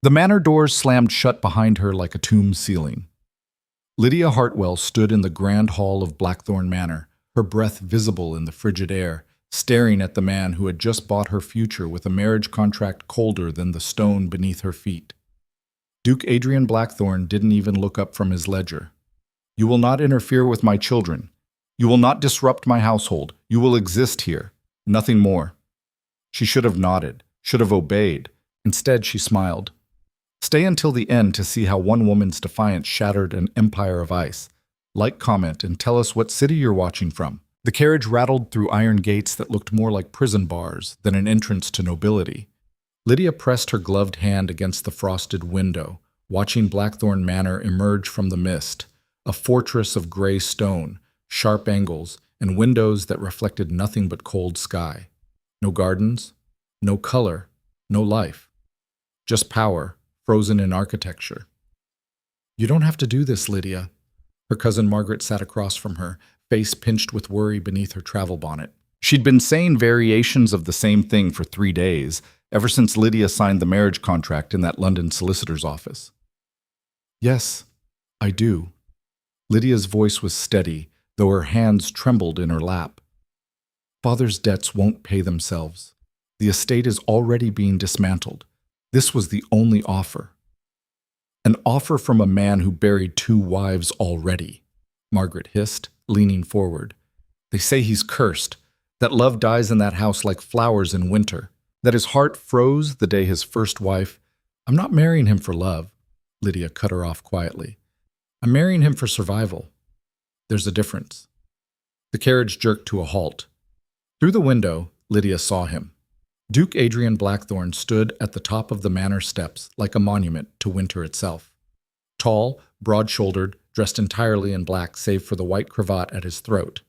The manor doors slammed shut behind her like a tomb ceiling. Lydia Hartwell stood in the grand hall of Blackthorn Manor, her breath visible in the frigid air, staring at the man who had just bought her future with a marriage contract colder than the stone beneath her feet. Duke Adrian Blackthorn didn't even look up from his ledger. "You will not interfere with my children. You will not disrupt my household. You will exist here. Nothing more." She should have nodded, should have obeyed. Instead, she smiled. Stay until the end to see how one woman's defiance shattered an empire of ice. Like, comment, and tell us what city you're watching from. The carriage rattled through iron gates that looked more like prison bars than an entrance to nobility. Lydia pressed her gloved hand against the frosted window, watching Blackthorn Manor emerge from the mist, a fortress of gray stone, sharp angles, and windows that reflected nothing but cold sky. No gardens, no color, no life. Just power, frozen in architecture. "You don't have to do this, Lydia." Her cousin Margaret sat across from her, face pinched with worry beneath her travel bonnet. She'd been saying variations of the same thing for 3 days, ever since Lydia signed the marriage contract in that London solicitor's office. "Yes, I do." Lydia's voice was steady, though her hands trembled in her lap. "Father's debts won't pay themselves. The estate is already being dismantled. This was the only offer." "An offer from a man who buried 2 wives already," Margaret hissed, leaning forward. "They say he's cursed, that love dies in that house like flowers in winter, that his heart froze the day his first wife—" "I'm not marrying him for love," Lydia cut her off quietly. "I'm marrying him for survival. There's a difference." The carriage jerked to a halt. Through the window, Lydia saw him. Duke Adrian Blackthorn stood at the top of the manor steps like a monument to winter itself. Tall, broad-shouldered, dressed entirely in black save for the white cravat at his throat.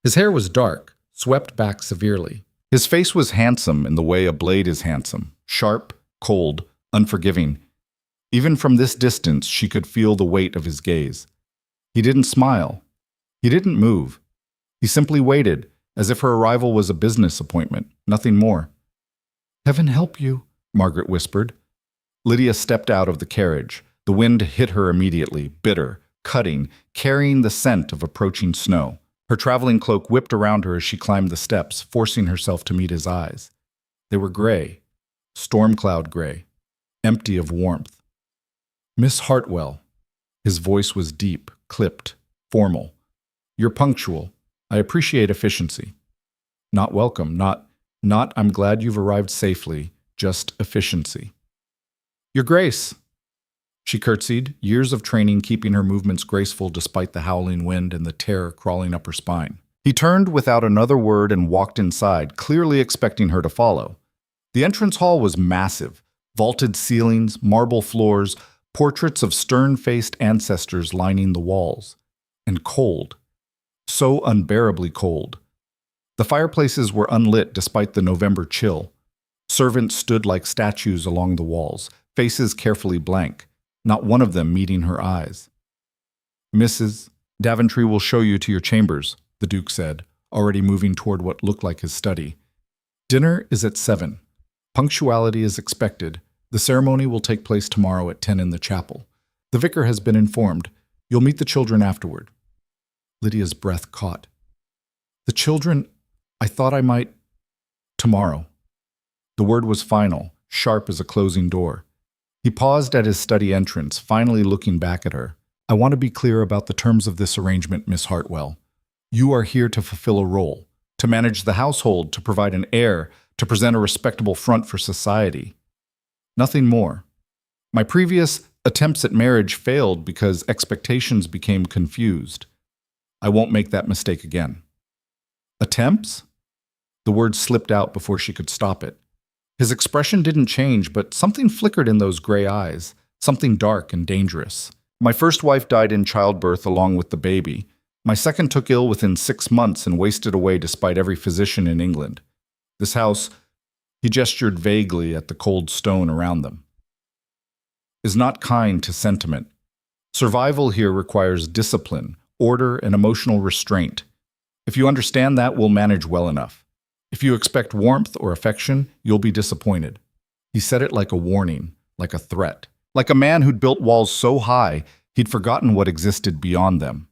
His hair was dark, swept back severely. His face was handsome in the way a blade is handsome, sharp, cold, unforgiving. Even from this distance, she could feel the weight of his gaze. He didn't smile. He didn't move. He simply waited, as if her arrival was a business appointment, nothing more. "Heaven help you," Margaret whispered. Lydia stepped out of the carriage. The wind hit her immediately, bitter, cutting, carrying the scent of approaching snow. Her traveling cloak whipped around her as she climbed the steps, forcing herself to meet his eyes. They were gray, storm cloud gray, empty of warmth. "Miss Hartwell." His voice was deep, clipped, formal. "You're punctual. I appreciate efficiency." "Not welcome, not I'm glad you've arrived safely, just efficiency." "Your Grace." She curtsied, years of training keeping her movements graceful despite the howling wind and the terror crawling up her spine. He turned without another word and walked inside, clearly expecting her to follow. The entrance hall was massive, vaulted ceilings, marble floors, portraits of stern-faced ancestors lining the walls. And cold. So unbearably cold. The fireplaces were unlit despite the November chill. Servants stood like statues along the walls, faces carefully blank, not one of them meeting her eyes. "Mrs. Daventry will show you to your chambers," the Duke said, already moving toward what looked like his study. "Dinner is at 7. Punctuality is expected. The ceremony will take place tomorrow at 10 in the chapel. The vicar has been informed. You'll meet the children afterward." Lydia's breath caught. "The children, I thought I might—" "Tomorrow." The word was final, sharp as a closing door. He paused at his study entrance, finally looking back at her. "I want to be clear about the terms of this arrangement, Miss Hartwell. You are here to fulfill a role, to manage the household, to provide an heir, to present a respectable front for society. Nothing more. My previous attempts at marriage failed because expectations became confused. I won't make that mistake again." "Attempts?" The word slipped out before she could stop it. His expression didn't change, but something flickered in those gray eyes, something dark and dangerous. "My first wife died in childbirth along with the baby. My second took ill within 6 months and wasted away despite every physician in England. This house," he gestured vaguely at the cold stone around them, "is not kind to sentiment. Survival here requires discipline, order, and emotional restraint. If you understand that, we'll manage well enough. If you expect warmth or affection, you'll be disappointed." He said it like a warning, like a threat, like a man who'd built walls so high he'd forgotten what existed beyond them.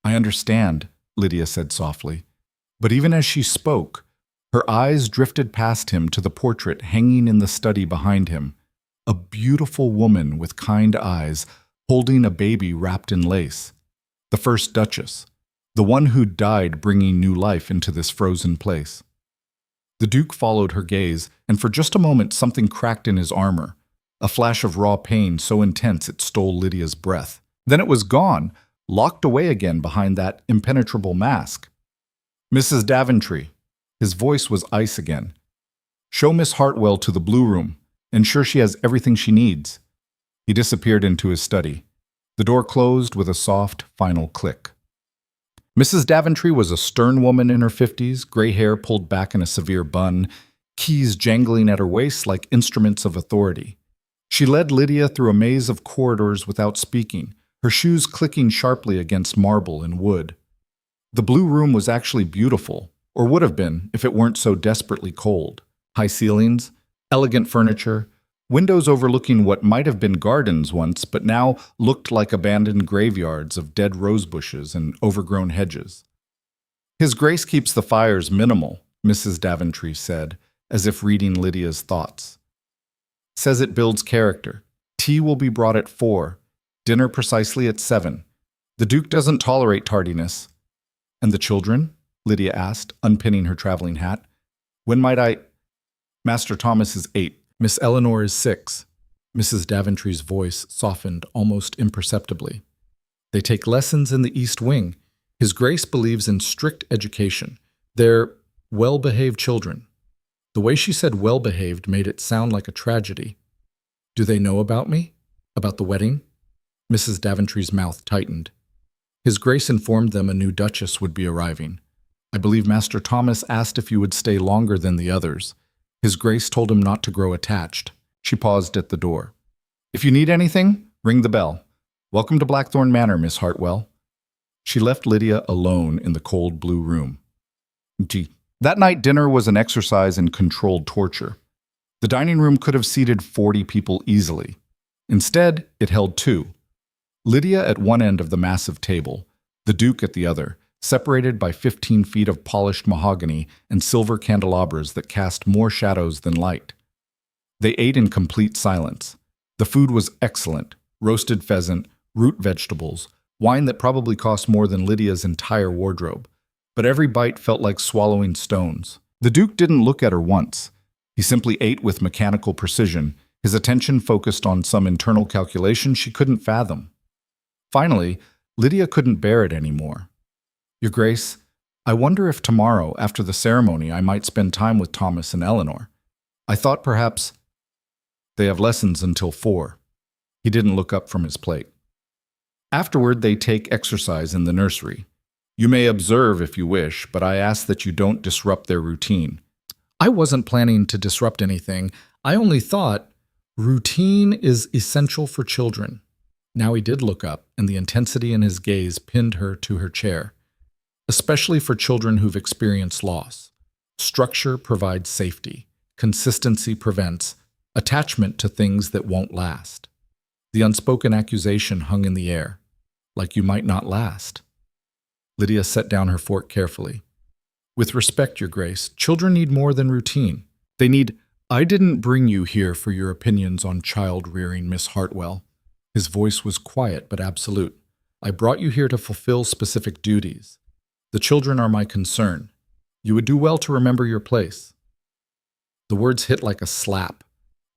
"I understand," Lydia said softly. But even as she spoke, her eyes drifted past him to the portrait hanging in the study behind him, a beautiful woman with kind eyes holding a baby wrapped in lace. The first Duchess, the one who'd died bringing new life into this frozen place. The Duke followed her gaze, and for just a moment something cracked in his armor, a flash of raw pain so intense it stole Lydia's breath. Then it was gone, locked away again behind that impenetrable mask. "Mrs. Daventry," his voice was ice again. "Show Miss Hartwell to the blue room. Ensure she has everything she needs." He disappeared into his study. The door closed with a soft, final click. Mrs. Daventry was a stern woman in her 50s, gray hair pulled back in a severe bun, keys jangling at her waist like instruments of authority. She led Lydia through a maze of corridors without speaking, her shoes clicking sharply against marble and wood. The blue room was actually beautiful, or would have been if it weren't so desperately cold. High ceilings, elegant furniture, windows overlooking what might have been gardens once but now looked like abandoned graveyards of dead rose bushes and overgrown hedges. "His Grace keeps the fires minimal," Mrs. Daventry said, as if reading Lydia's thoughts. "Says it builds character. Tea will be brought at 4, dinner precisely at 7. The Duke doesn't tolerate tardiness." "And the children?" Lydia asked, unpinning her traveling hat. "When might I—" "Master Thomas is 8. Miss Eleanor is 6. Mrs. Daventry's voice softened almost imperceptibly. "They take lessons in the East Wing. His Grace believes in strict education. They're well-behaved children." The way she said well-behaved made it sound like a tragedy. "Do they know about me? About the wedding?" Mrs. Daventry's mouth tightened. "His Grace informed them a new Duchess would be arriving. I believe Master Thomas asked if you would stay longer than the others. His Grace told him not to grow attached." She paused at the door. "If you need anything, ring the bell. Welcome to Blackthorn Manor, Miss Hartwell." She left Lydia alone in the cold blue room. That night, dinner was an exercise in controlled torture. The dining room could have seated 40 people easily. Instead, it held 2. Lydia at one end of the massive table, the Duke at the other, separated by 15 feet of polished mahogany and silver candelabras that cast more shadows than light. They ate in complete silence. The food was excellent: roasted pheasant, root vegetables, wine that probably cost more than Lydia's entire wardrobe. But every bite felt like swallowing stones. The Duke didn't look at her once. He simply ate with mechanical precision, his attention focused on some internal calculation she couldn't fathom. Finally, Lydia couldn't bear it anymore. "Your Grace, I wonder if tomorrow, after the ceremony, I might spend time with Thomas and Eleanor. I thought perhaps—" "They have lessons until 4. He didn't look up from his plate. "Afterward, they take exercise in the nursery. You may observe if you wish, but I ask that you don't disrupt their routine." I wasn't planning to disrupt anything. I only thought routine is essential for children. Now he did look up, and the intensity in his gaze pinned her to her chair. "Especially for children who've experienced loss. Structure provides safety. Consistency prevents attachment to things that won't last." The unspoken accusation hung in the air, like you might not last. Lydia set down her fork carefully. "With respect, Your Grace, children need more than routine. They need—" "I didn't bring you here for your opinions on child-rearing, Miss Hartwell." His voice was quiet but absolute. "I brought you here to fulfill specific duties. The children are my concern. You would do well to remember your place." The words hit like a slap.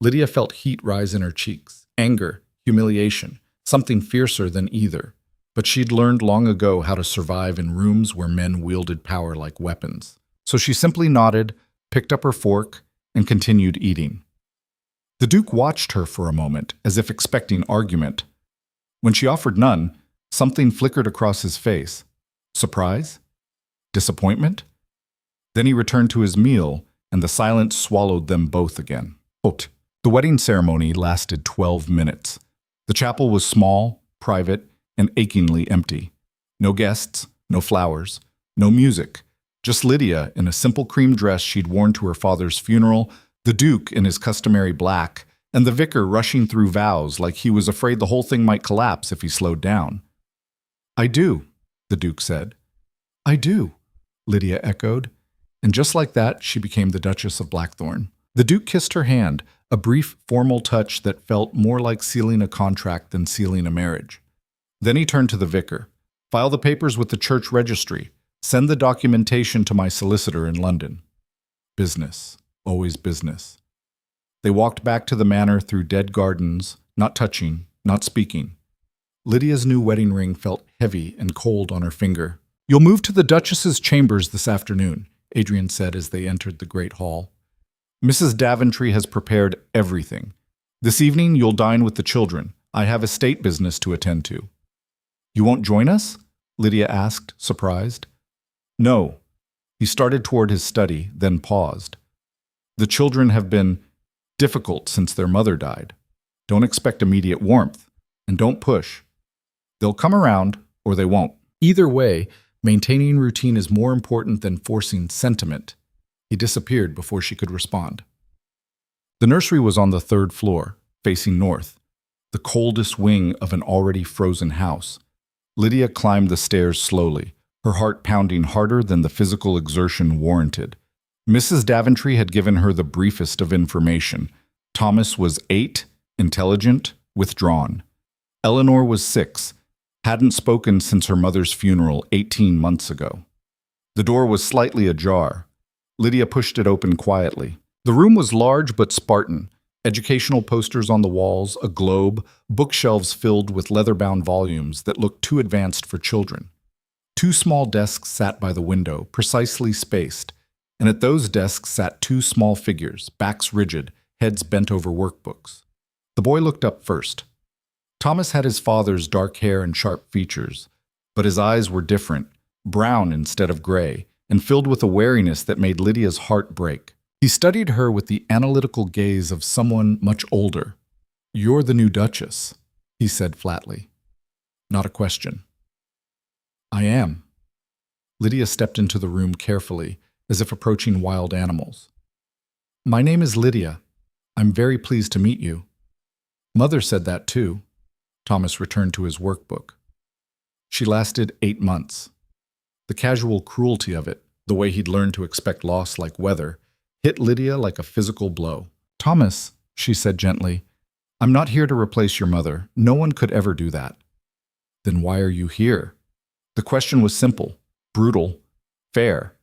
Lydia felt heat rise in her cheeks, anger, humiliation, something fiercer than either. But she'd learned long ago how to survive in rooms where men wielded power like weapons. So she simply nodded, picked up her fork, and continued eating. The Duke watched her for a moment, as if expecting argument. When she offered none, something flickered across his face. Surprise? Disappointment? Then he returned to his meal, and the silence swallowed them both again. The wedding ceremony lasted 12 minutes. The chapel was small, private, and achingly empty. No guests, no flowers, no music. Just Lydia in a simple cream dress she'd worn to her father's funeral, the Duke in his customary black, and the vicar rushing through vows like he was afraid the whole thing might collapse if he slowed down. "I do," the Duke said. "I do," Lydia echoed, and just like that, she became the Duchess of Blackthorn. The Duke kissed her hand, a brief, formal touch that felt more like sealing a contract than sealing a marriage. Then he turned to the vicar. "File the papers with the church registry. Send the documentation to my solicitor in London." Business. Always business. They walked back to the manor through dead gardens, not touching, not speaking. Lydia's new wedding ring felt heavy and cold on her finger. "You'll move to the Duchess's chambers this afternoon," Adrian said as they entered the great hall. "Mrs. Daventry has prepared everything. This evening you'll dine with the children. I have estate business to attend to." "You won't join us?" Lydia asked, surprised. "No." He started toward his study, then paused. "The children have been difficult since their mother died. Don't expect immediate warmth, and don't push. They'll come around, or they won't. Either way, maintaining routine is more important than forcing sentiment." He disappeared before she could respond. The nursery was on the third floor, facing north, the coldest wing of an already frozen house. Lydia climbed the stairs slowly, her heart pounding harder than the physical exertion warranted. Mrs. Daventry had given her the briefest of information. Thomas was 8, intelligent, withdrawn. Eleanor was 6, hadn't spoken since her mother's funeral 18 months ago. The door was slightly ajar. Lydia pushed it open quietly. The room was large but Spartan. Educational posters on the walls, a globe, bookshelves filled with leather-bound volumes that looked too advanced for children. 2 small desks sat by the window, precisely spaced, and at those desks sat 2 small figures, backs rigid, heads bent over workbooks. The boy looked up first. Thomas had his father's dark hair and sharp features, but his eyes were different, brown instead of gray, and filled with a wariness that made Lydia's heart break. He studied her with the analytical gaze of someone much older. "You're the new Duchess," he said flatly. Not a question. "I am." Lydia stepped into the room carefully, as if approaching wild animals. "My name is Lydia. I'm very pleased to meet you." "Mother said that too." Thomas returned to his workbook. "She lasted 8 months. The casual cruelty of it, the way he'd learned to expect loss like weather, hit Lydia like a physical blow. "Thomas," she said gently, "I'm not here to replace your mother. No one could ever do that." "Then why are you here?" The question was simple, brutal, fair.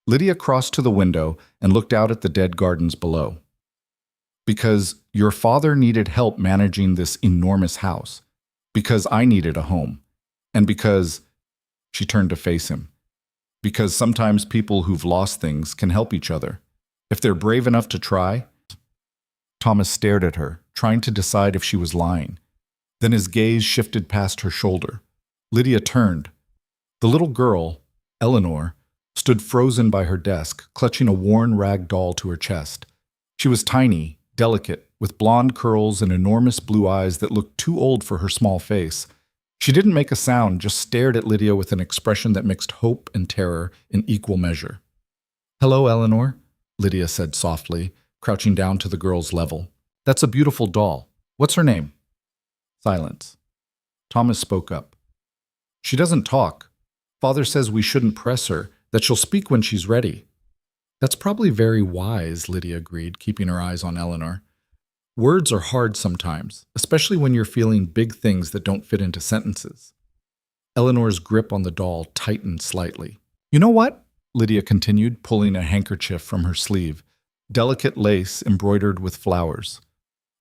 Lydia crossed to the window and looked out at the dead gardens below. "Because your father needed help managing this enormous house. Because I needed a home. And because—" She turned to face him. "Because sometimes people who've lost things can help each other. If they're brave enough to try." Thomas stared at her, trying to decide if she was lying. Then his gaze shifted past her shoulder. Lydia turned. The little girl, Eleanor, stood frozen by her desk, clutching a worn rag doll to her chest. She was tiny, delicate, with blonde curls and enormous blue eyes that looked too old for her small face. She didn't make a sound, just stared at Lydia with an expression that mixed hope and terror in equal measure. "Hello, Eleanor," Lydia said softly, crouching down to the girl's level. "That's a beautiful doll. What's her name?" Silence. Thomas spoke up. "She doesn't talk. Father says we shouldn't press her, that she'll speak when she's ready." "That's probably very wise," Lydia agreed, keeping her eyes on Eleanor. "Words are hard sometimes, especially when you're feeling big things that don't fit into sentences." Eleanor's grip on the doll tightened slightly. "You know what?" Lydia continued, pulling a handkerchief from her sleeve, delicate lace embroidered with flowers.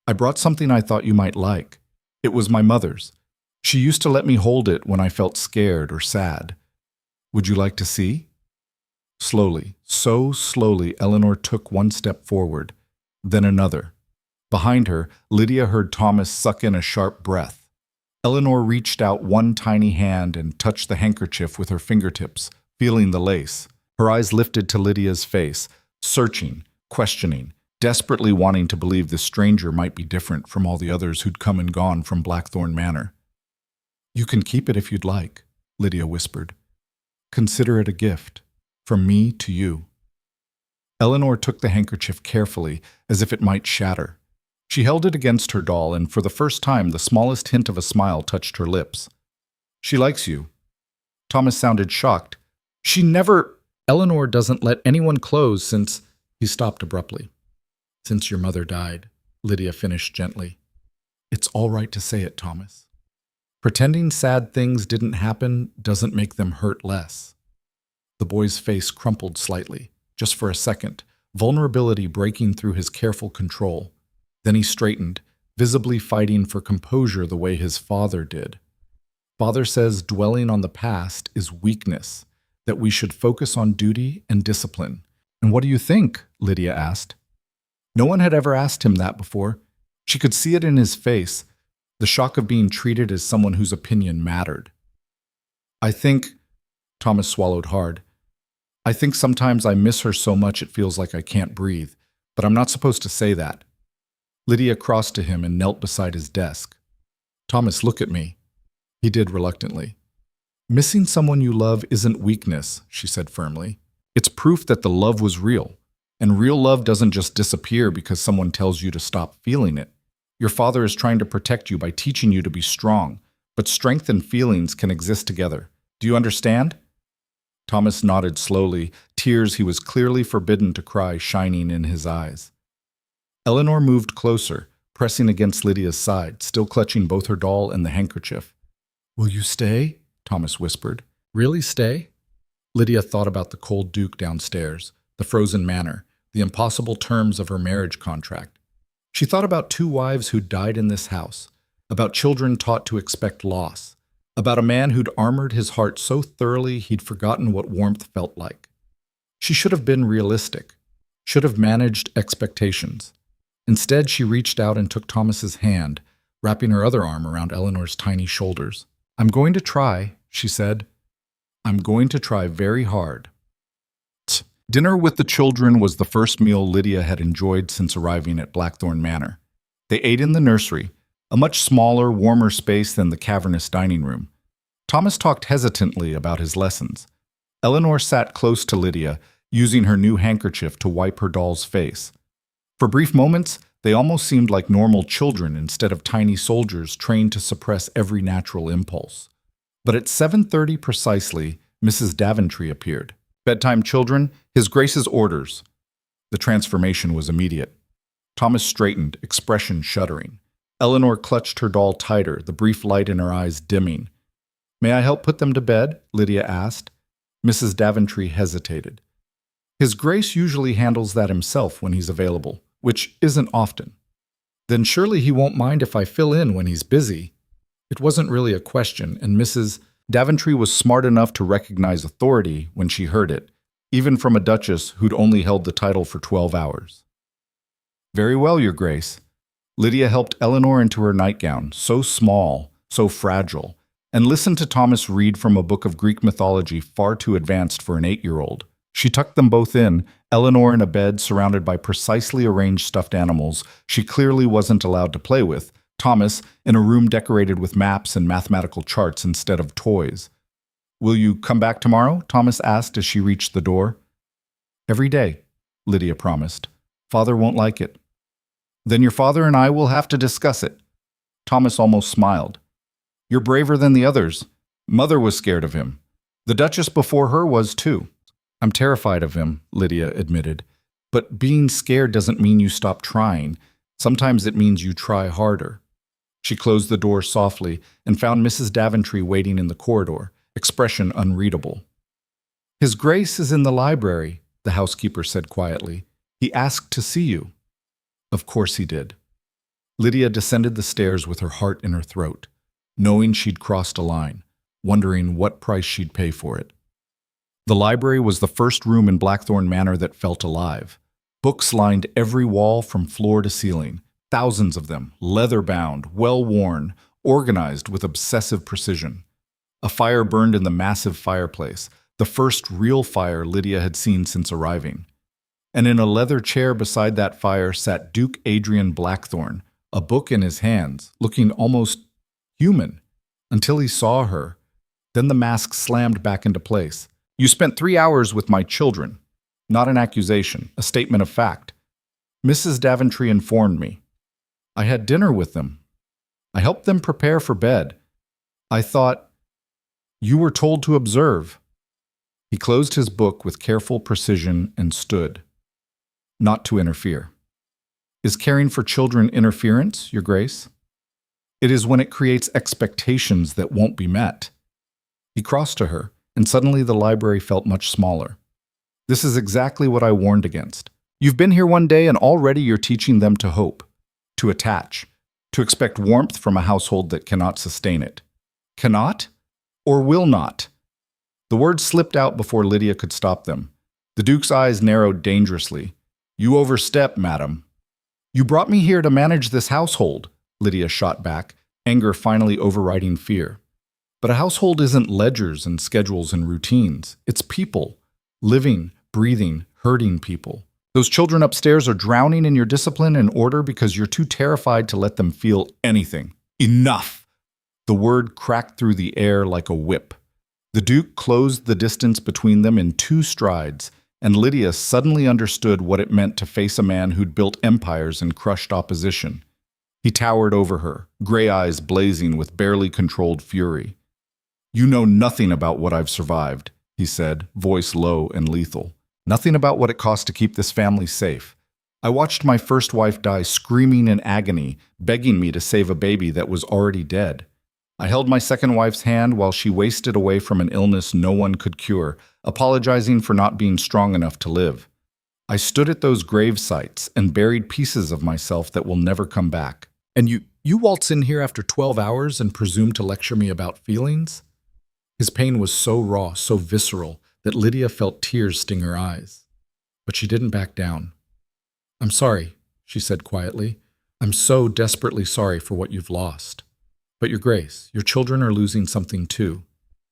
"I brought something I thought you might like. It was my mother's. She used to let me hold it when I felt scared or sad. Would you like to see?" Slowly, so slowly, Eleanor took one step forward, then another. Behind her, Lydia heard Thomas suck in a sharp breath. Eleanor reached out one tiny hand and touched the handkerchief with her fingertips, feeling the lace. Her eyes lifted to Lydia's face, searching, questioning, desperately wanting to believe this stranger might be different from all the others who'd come and gone from Blackthorn Manor. "You can keep it if you'd like," Lydia whispered. "Consider it a gift, from me to you." Eleanor took the handkerchief carefully, as if it might shatter. She held it against her doll, and for the first time, the smallest hint of a smile touched her lips. She likes you. Thomas sounded shocked. She never... Eleanor doesn't let anyone close since... He stopped abruptly. Since your mother died, Lydia finished gently. It's all right to say it, Thomas. Pretending sad things didn't happen doesn't make them hurt less. The boy's face crumpled slightly, just for a second, vulnerability breaking through his careful control. Then he straightened, visibly fighting for composure the way his father did. Father says dwelling on the past is weakness, that we should focus on duty and discipline. And what do you think? Lydia asked. No one had ever asked him that before. She could see it in his face, the shock of being treated as someone whose opinion mattered. I think, Thomas swallowed hard, I think sometimes I miss her so much it feels like I can't breathe, but I'm not supposed to say that. Lydia crossed to him and knelt beside his desk. Thomas, look at me. He did reluctantly. Missing someone you love isn't weakness, she said firmly. It's proof that the love was real. And real love doesn't just disappear because someone tells you to stop feeling it. Your father is trying to protect you by teaching you to be strong, but strength and feelings can exist together. Do you understand? Thomas nodded slowly, tears he was clearly forbidden to cry shining in his eyes. Eleanor moved closer, pressing against Lydia's side, still clutching both her doll and the handkerchief. Will you stay? Thomas whispered. Really stay? Lydia thought about the cold Duke downstairs, the frozen manor, the impossible terms of her marriage contract. She thought about 2 wives who'd died in this house, about children taught to expect loss, about a man who'd armored his heart so thoroughly he'd forgotten what warmth felt like. She should have been realistic, should have managed expectations. Instead, she reached out and took Thomas's hand, wrapping her other arm around Eleanor's tiny shoulders. I'm going to try, she said. I'm going to try very hard. Dinner with the children was the first meal Lydia had enjoyed since arriving at Blackthorn Manor. They ate in the nursery, a much smaller, warmer space than the cavernous dining room. Thomas talked hesitantly about his lessons. Eleanor sat close to Lydia, using her new handkerchief to wipe her doll's face. For brief moments, they almost seemed like normal children instead of tiny soldiers trained to suppress every natural impulse. But at 7:30 precisely, Mrs. Daventry appeared. Bedtime, children, His Grace's orders. The transformation was immediate. Thomas straightened, expression shuddering. Eleanor clutched her doll tighter, the brief light in her eyes dimming. May I help put them to bed? Lydia asked. Mrs. Daventry hesitated. His Grace usually handles that himself when he's available, which isn't often. Then surely he won't mind if I fill in when he's busy. It wasn't really a question, and Mrs. Daventry was smart enough to recognize authority when she heard it, even from a duchess who'd only held the title for 12 hours. Very well, Your Grace. Lydia helped Eleanor into her nightgown, so small, so fragile, and listened to Thomas read from a book of Greek mythology far too advanced for an 8-year-old. She tucked them both in, Eleanor in a bed surrounded by precisely arranged stuffed animals she clearly wasn't allowed to play with, Thomas in a room decorated with maps and mathematical charts instead of toys. Will you come back tomorrow? Thomas asked as she reached the door. Every day, Lydia promised. Father won't like it. Then your father and I will have to discuss it. Thomas almost smiled. You're braver than the others. Mother was scared of him. The Duchess before her was too. I'm terrified of him, Lydia admitted. But being scared doesn't mean you stop trying. Sometimes it means you try harder. She closed the door softly and found Mrs. Daventry waiting in the corridor, expression unreadable. His Grace is in the library, the housekeeper said quietly. He asked to see you. Of course he did. Lydia descended the stairs with her heart in her throat, knowing she'd crossed a line, wondering what price she'd pay for it. The library was the first room in Blackthorn Manor that felt alive. Books lined every wall from floor to ceiling, thousands of them, leather-bound, well-worn, organized with obsessive precision. A fire burned in the massive fireplace, the first real fire Lydia had seen since arriving. And in a leather chair beside that fire sat Duke Adrian Blackthorn, a book in his hands, looking almost human, until he saw her. Then the mask slammed back into place. You spent 3 hours with my children. Not an accusation, a statement of fact. Mrs. Daventry informed me. I had dinner with them. I helped them prepare for bed. I thought, you were told to observe. He closed his book with careful precision and stood, not to interfere. Is caring for children interference, Your Grace? It is when it creates expectations that won't be met. He crossed to her, and suddenly the library felt much smaller. This is exactly what I warned against. You've been here one day and already you're teaching them to hope, to attach, to expect warmth from a household that cannot sustain it. Cannot or will not? The words slipped out before Lydia could stop them. The Duke's eyes narrowed dangerously. You overstep, madam. You brought me here to manage this household, Lydia shot back, anger finally overriding fear. But a household isn't ledgers and schedules and routines. It's people, living, breathing, hurting people. Those children upstairs are drowning in your discipline and order because you're too terrified to let them feel anything. Enough! The word cracked through the air like a whip. The Duke closed the distance between them in 2 strides, and Lydia suddenly understood what it meant to face a man who'd built empires and crushed opposition. He towered over her, gray eyes blazing with barely controlled fury. You know nothing about what I've survived, he said, voice low and lethal. Nothing about what it cost to keep this family safe. I watched my first wife die screaming in agony, begging me to save a baby that was already dead. I held my second wife's hand while she wasted away from an illness no one could cure, apologizing for not being strong enough to live. I stood at those grave sites and buried pieces of myself that will never come back. And you waltz in here after 12 hours and presume to lecture me about feelings? His pain was so raw, so visceral, that Lydia felt tears sting her eyes. But she didn't back down. I'm sorry, she said quietly. I'm so desperately sorry for what you've lost. But Your Grace, your children are losing something too.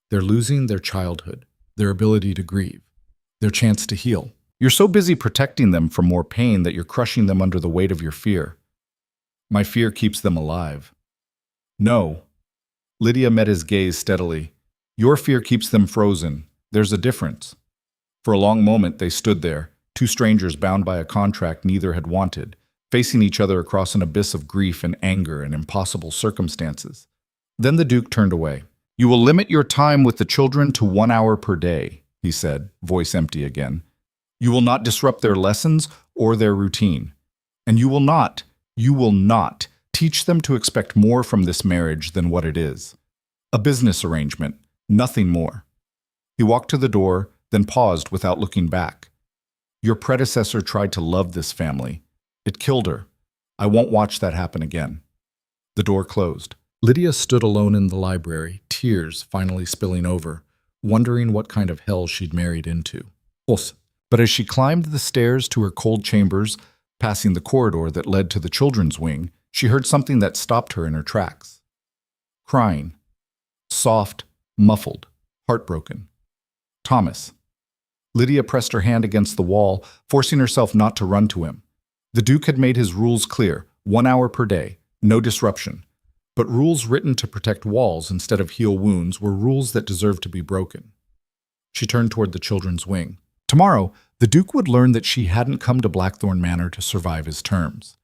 They're losing their childhood, their ability to grieve, their chance to heal. You're so busy protecting them from more pain that you're crushing them under the weight of your fear. My fear keeps them alive. No. Lydia met his gaze steadily. Your fear keeps them frozen. There's a difference. For a long moment they stood there, 2 strangers bound by a contract neither had wanted, facing each other across an abyss of grief and anger and impossible circumstances. Then the Duke turned away. You will limit your time with the children to 1 hour per day, he said, voice empty again. You will not disrupt their lessons or their routine. And you will not teach them to expect more from this marriage than what it is. A business arrangement, nothing more. He walked to the door, then paused without looking back. Your predecessor tried to love this family. It killed her. I won't watch that happen again. The door closed. Lydia stood alone in the library, tears finally spilling over, wondering what kind of hell she'd married into. But as she climbed the stairs to her cold chambers, passing the corridor that led to the children's wing, she heard something that stopped her in her tracks. Crying. Soft, muffled, heartbroken. Thomas. Lydia pressed her hand against the wall, forcing herself not to run to him. The Duke had made his rules clear, 1 hour per day, no disruption. But rules written to protect walls instead of heal wounds were rules that deserved to be broken. She turned toward the children's wing. Tomorrow, the Duke would learn that she hadn't come to Blackthorn Manor to survive his terms.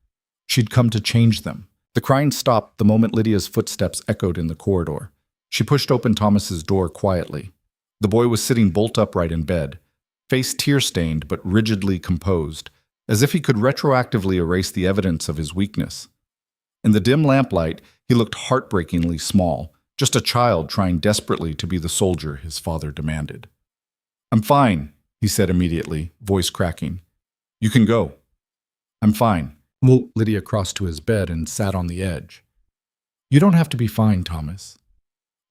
She'd come to change them. The crying stopped the moment Lydia's footsteps echoed in the corridor. She pushed open Thomas's door quietly. The boy was sitting bolt upright in bed, face tear-stained but rigidly composed, as if he could retroactively erase the evidence of his weakness. In the dim lamplight, he looked heartbreakingly small, just a child trying desperately to be the soldier his father demanded. I'm fine, he said immediately, voice cracking. You can go. I'm fine. Well, Lydia crossed to his bed and sat on the edge. You don't have to be fine, Thomas.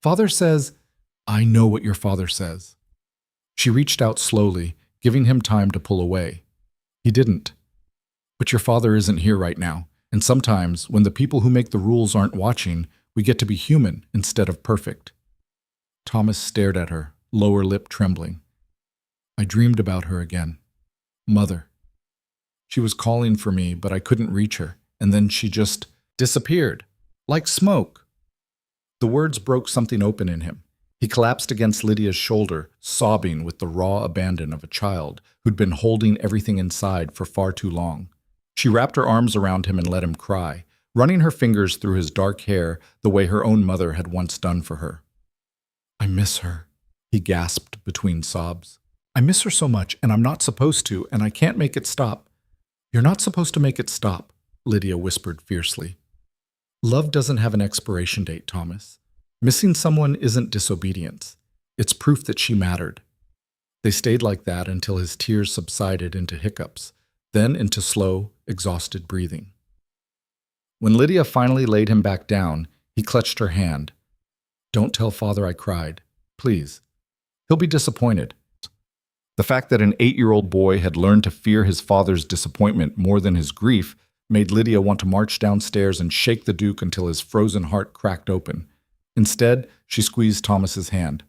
Father says, I know what your father says. She reached out slowly, giving him time to pull away. He didn't. But your father isn't here right now, and sometimes, when the people who make the rules aren't watching, we get to be human instead of perfect. Thomas stared at her, lower lip trembling. I dreamed about her again. Mother. She was calling for me, but I couldn't reach her, and then she just disappeared, like smoke. The words broke something open in him. He collapsed against Lydia's shoulder, sobbing with the raw abandon of a child who'd been holding everything inside for far too long. She wrapped her arms around him and let him cry, running her fingers through his dark hair the way her own mother had once done for her. "I miss her," he gasped between sobs. "I miss her so much, and I'm not supposed to, and I can't make it stop." "You're not supposed to make it stop," Lydia whispered fiercely. "Love doesn't have an expiration date, Thomas. Missing someone isn't disobedience. It's proof that she mattered." They stayed like that until his tears subsided into hiccups, then into slow, exhausted breathing. When Lydia finally laid him back down, he clutched her hand. "Don't tell Father I cried. Please. He'll be disappointed." The fact that an 8-year-old boy had learned to fear his father's disappointment more than his grief made Lydia want to march downstairs and shake the Duke until his frozen heart cracked open. Instead, she squeezed Thomas's hand.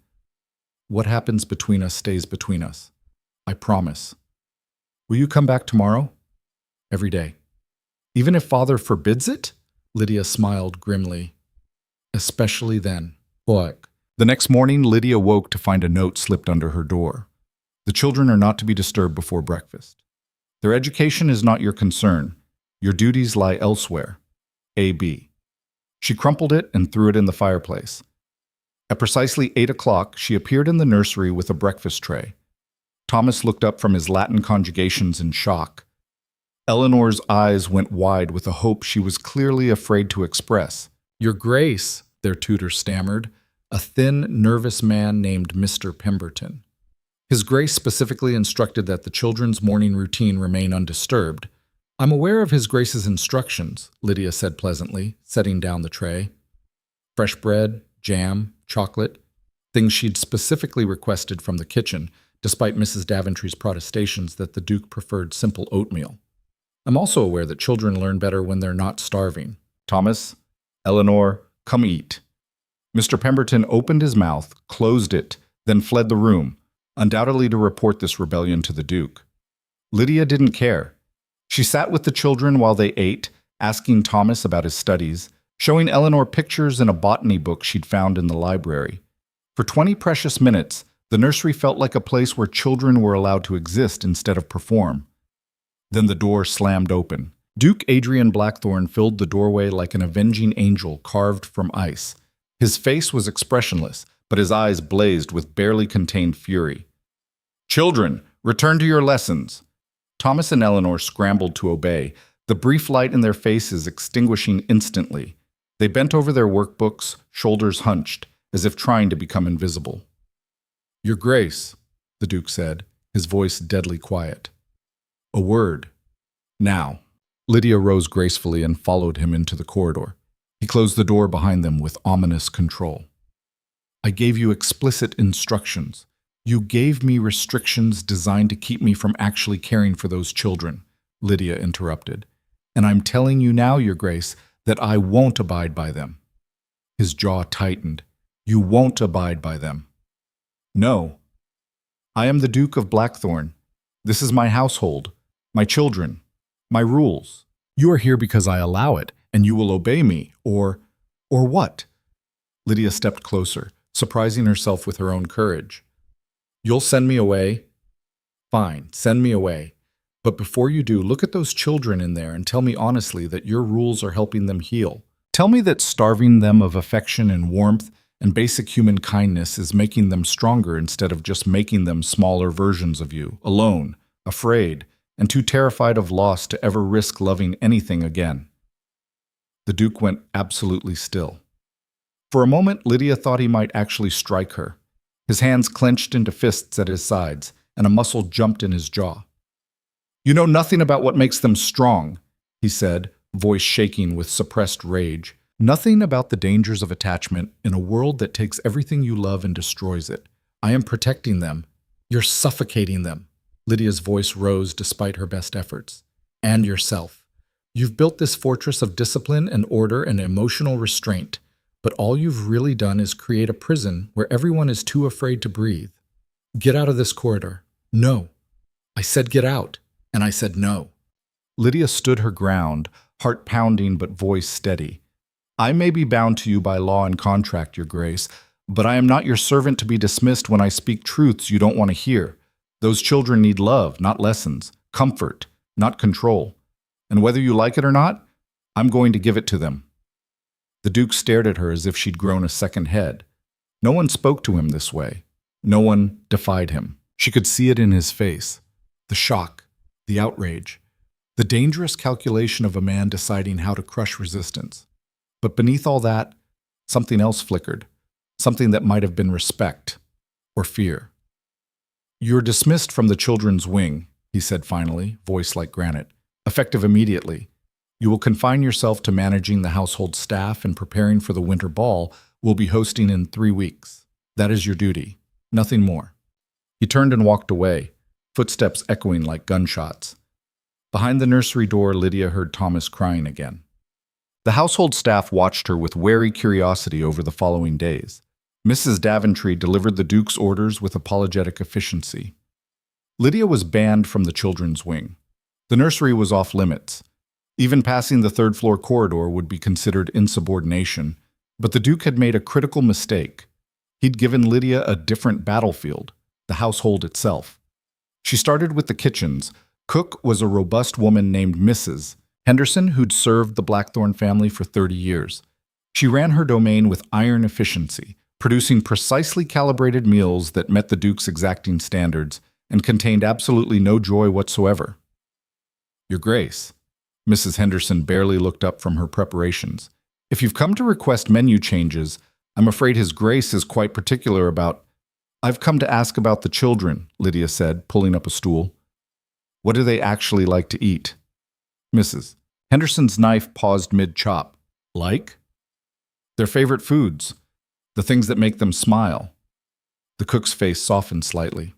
"What happens between us stays between us. I promise. Will you come back tomorrow?" "Every day." "Even if Father forbids it?" Lydia smiled grimly. "Especially then." What? The next morning, Lydia woke to find a note slipped under her door. "The children are not to be disturbed before breakfast. Their education is not your concern. Your duties lie elsewhere. A.B." She crumpled it and threw it in the fireplace. At precisely 8 o'clock, she appeared in the nursery with a breakfast tray. Thomas looked up from his Latin conjugations in shock. Eleanor's eyes went wide with a hope she was clearly afraid to express. "Your Grace," their tutor stammered, a thin, nervous man named Mr. Pemberton. His Grace specifically instructed that the children's morning routine remain undisturbed. "I'm aware of His Grace's instructions," Lydia said pleasantly, setting down the tray. Fresh bread, jam, chocolate, things she'd specifically requested from the kitchen, despite Mrs. Daventry's protestations that the Duke preferred simple oatmeal. "I'm also aware that children learn better when they're not starving. Thomas, Eleanor, come eat." Mr. Pemberton opened his mouth, closed it, then fled the room, undoubtedly to report this rebellion to the Duke. Lydia didn't care. She sat with the children while they ate, asking Thomas about his studies, showing Eleanor pictures in a botany book she'd found in the library. For 20 precious minutes, the nursery felt like a place where children were allowed to exist instead of perform. Then the door slammed open. Duke Adrian Blackthorne filled the doorway like an avenging angel carved from ice. His face was expressionless, but his eyes blazed with barely contained fury. "Children, return to your lessons." Thomas and Eleanor scrambled to obey, the brief light in their faces extinguishing instantly. They bent over their workbooks, shoulders hunched, as if trying to become invisible. "Your Grace," the Duke said, his voice deadly quiet. "A word. Now." Lydia rose gracefully and followed him into the corridor. He closed the door behind them with ominous control. "I gave you explicit instructions. You gave me restrictions designed to keep me from actually caring for those children," Lydia interrupted. "And I'm telling you now, Your Grace, that I won't abide by them." His jaw tightened. "You won't abide by them." "No. I am the Duke of Blackthorne. This is my household, my children, my rules. You are here because I allow it, and you will obey me, or what?" Lydia stepped closer, surprising herself with her own courage. "You'll send me away? Fine, send me away. But before you do, look at those children in there and tell me honestly that your rules are helping them heal. Tell me that starving them of affection and warmth and basic human kindness is making them stronger instead of just making them smaller versions of you, alone, afraid, and too terrified of loss to ever risk loving anything again." The Duke went absolutely still. For a moment, Lydia thought he might actually strike her. His hands clenched into fists at his sides, and a muscle jumped in his jaw. "You know nothing about what makes them strong," he said, voice shaking with suppressed rage. "Nothing about the dangers of attachment in a world that takes everything you love and destroys it. I am protecting them. You're suffocating them." Lydia's voice rose despite her best efforts. "And yourself. You've built this fortress of discipline and order and emotional restraint, but all you've really done is create a prison where everyone is too afraid to breathe. Get out of this corridor. No. I said get out, and I said no." Lydia stood her ground, heart pounding but voice steady. "I may be bound to you by law and contract, Your Grace, but I am not your servant to be dismissed when I speak truths you don't want to hear. Those children need love, not lessons, comfort, not control. And whether you like it or not, I'm going to give it to them." The Duke stared at her as if she'd grown a second head. No one spoke to him this way. No one defied him. She could see it in his face. The shock, the outrage, the dangerous calculation of a man deciding how to crush resistance. But beneath all that, something else flickered, something that might have been respect or fear. "You're dismissed from the children's wing," he said finally, voice like granite, "effective immediately. You will confine yourself to managing the household staff and preparing for the winter ball we'll be hosting in 3 weeks. That is your duty, nothing more." He turned and walked away, footsteps echoing like gunshots. Behind the nursery door, Lydia heard Thomas crying again. The household staff watched her with wary curiosity over the following days. Mrs. Daventry delivered the Duke's orders with apologetic efficiency. Lydia was banned from the children's wing. The nursery was off limits. Even passing the third-floor corridor would be considered insubordination, but the Duke had made a critical mistake. He'd given Lydia a different battlefield, the household itself. She started with the kitchens. Cook was a robust woman named Mrs. Henderson, who'd served the Blackthorne family for 30 years. She ran her domain with iron efficiency, producing precisely calibrated meals that met the Duke's exacting standards and contained absolutely no joy whatsoever. "Your Grace," Mrs. Henderson barely looked up from her preparations, "if you've come to request menu changes, I'm afraid His Grace is quite particular about—" "I've come to ask about the children," Lydia said, pulling up a stool. "What do they actually like to eat?" Mrs. Henderson's knife paused mid-chop. "Like?" "Their favorite foods. The things that make them smile." The cook's face softened slightly.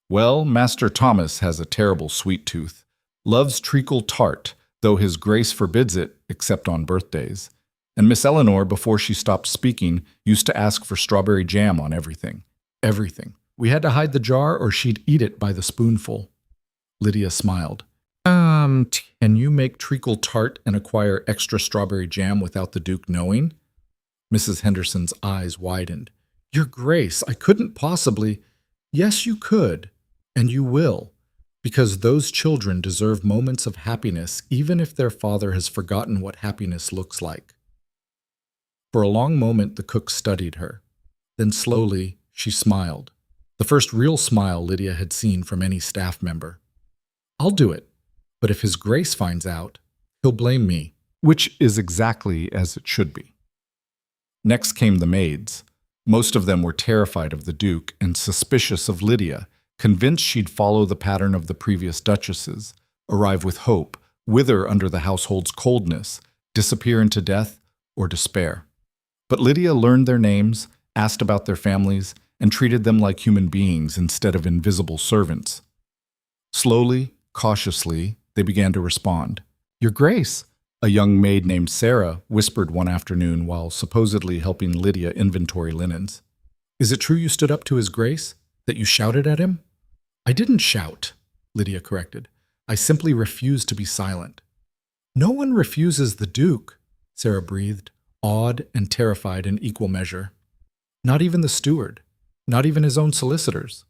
"Well, Master Thomas has a terrible sweet tooth. Loves treacle tart, though His Grace forbids it, except on birthdays. And Miss Eleanor, before she stopped speaking, used to ask for strawberry jam on everything. Everything. We had to hide the jar or she'd eat it by the spoonful." Lydia smiled. Can you make treacle tart and acquire extra strawberry jam without the Duke knowing?" Mrs. Henderson's eyes widened. "Your Grace, I couldn't possibly—" "Yes, you could, and you will, because those children deserve moments of happiness even if their father has forgotten what happiness looks like." For a long moment, the cook studied her. Then slowly, she smiled. The first real smile Lydia had seen from any staff member. "I'll do it, but if His Grace finds out, he'll blame me." Which is exactly as it should be. Next came the maids. Most of them were terrified of the Duke and suspicious of Lydia, convinced she'd follow the pattern of the previous duchesses, arrive with hope, wither under the household's coldness, disappear into death or despair. But Lydia learned their names, asked about their families, and treated them like human beings instead of invisible servants. Slowly, cautiously, they began to respond. "Your Grace," a young maid named Sarah whispered one afternoon while supposedly helping Lydia inventory linens. "Is it true you stood up to His Grace? That you shouted at him?" "I didn't shout," Lydia corrected. "I simply refused to be silent." "No one refuses the Duke," Sarah breathed, awed and terrified in equal measure. "Not even the steward, not even his own solicitors.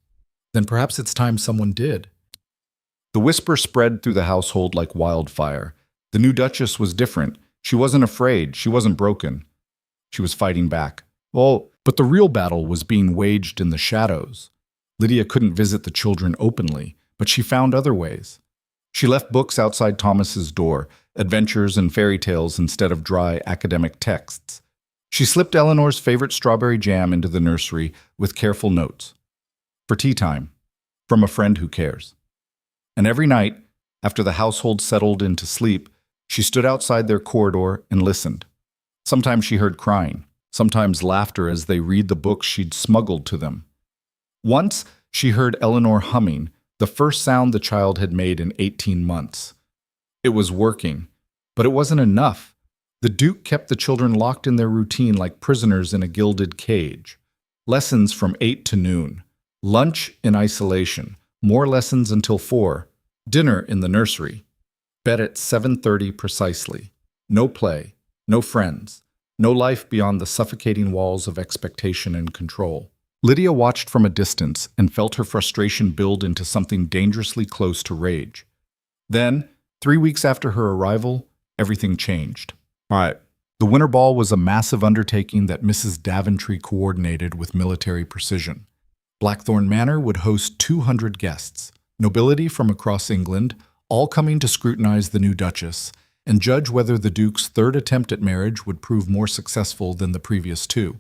Then perhaps it's time someone did." The whisper spread through the household like wildfire. The new Duchess was different. She wasn't afraid. She wasn't broken. She was fighting back. But the real battle was being waged in the shadows. Lydia couldn't visit the children openly, but she found other ways. She left books outside Thomas's door, adventures and fairy tales instead of dry academic texts. She slipped Eleanor's favorite strawberry jam into the nursery with careful notes. "For tea time, from a friend who cares." And every night, after the household settled into sleep, she stood outside their corridor and listened. Sometimes she heard crying, sometimes laughter as they read the books she'd smuggled to them. Once, she heard Eleanor humming, the first sound the child had made in 18 months. It was working, but it wasn't enough. The Duke kept the children locked in their routine like prisoners in a gilded cage. Lessons from 8 to noon. Lunch in isolation. More lessons until 4. Dinner in the nursery. Bed at 7:30 precisely. No play. No friends. No life beyond the suffocating walls of expectation and control. Lydia watched from a distance and felt her frustration build into something dangerously close to rage. Then, 3 weeks after her arrival, everything changed. All right. The Winter Ball was a massive undertaking that Mrs. Daventry coordinated with military precision. Blackthorn Manor would host 200 guests, nobility from across England, all coming to scrutinize the new Duchess and judge whether the Duke's third attempt at marriage would prove more successful than the previous two.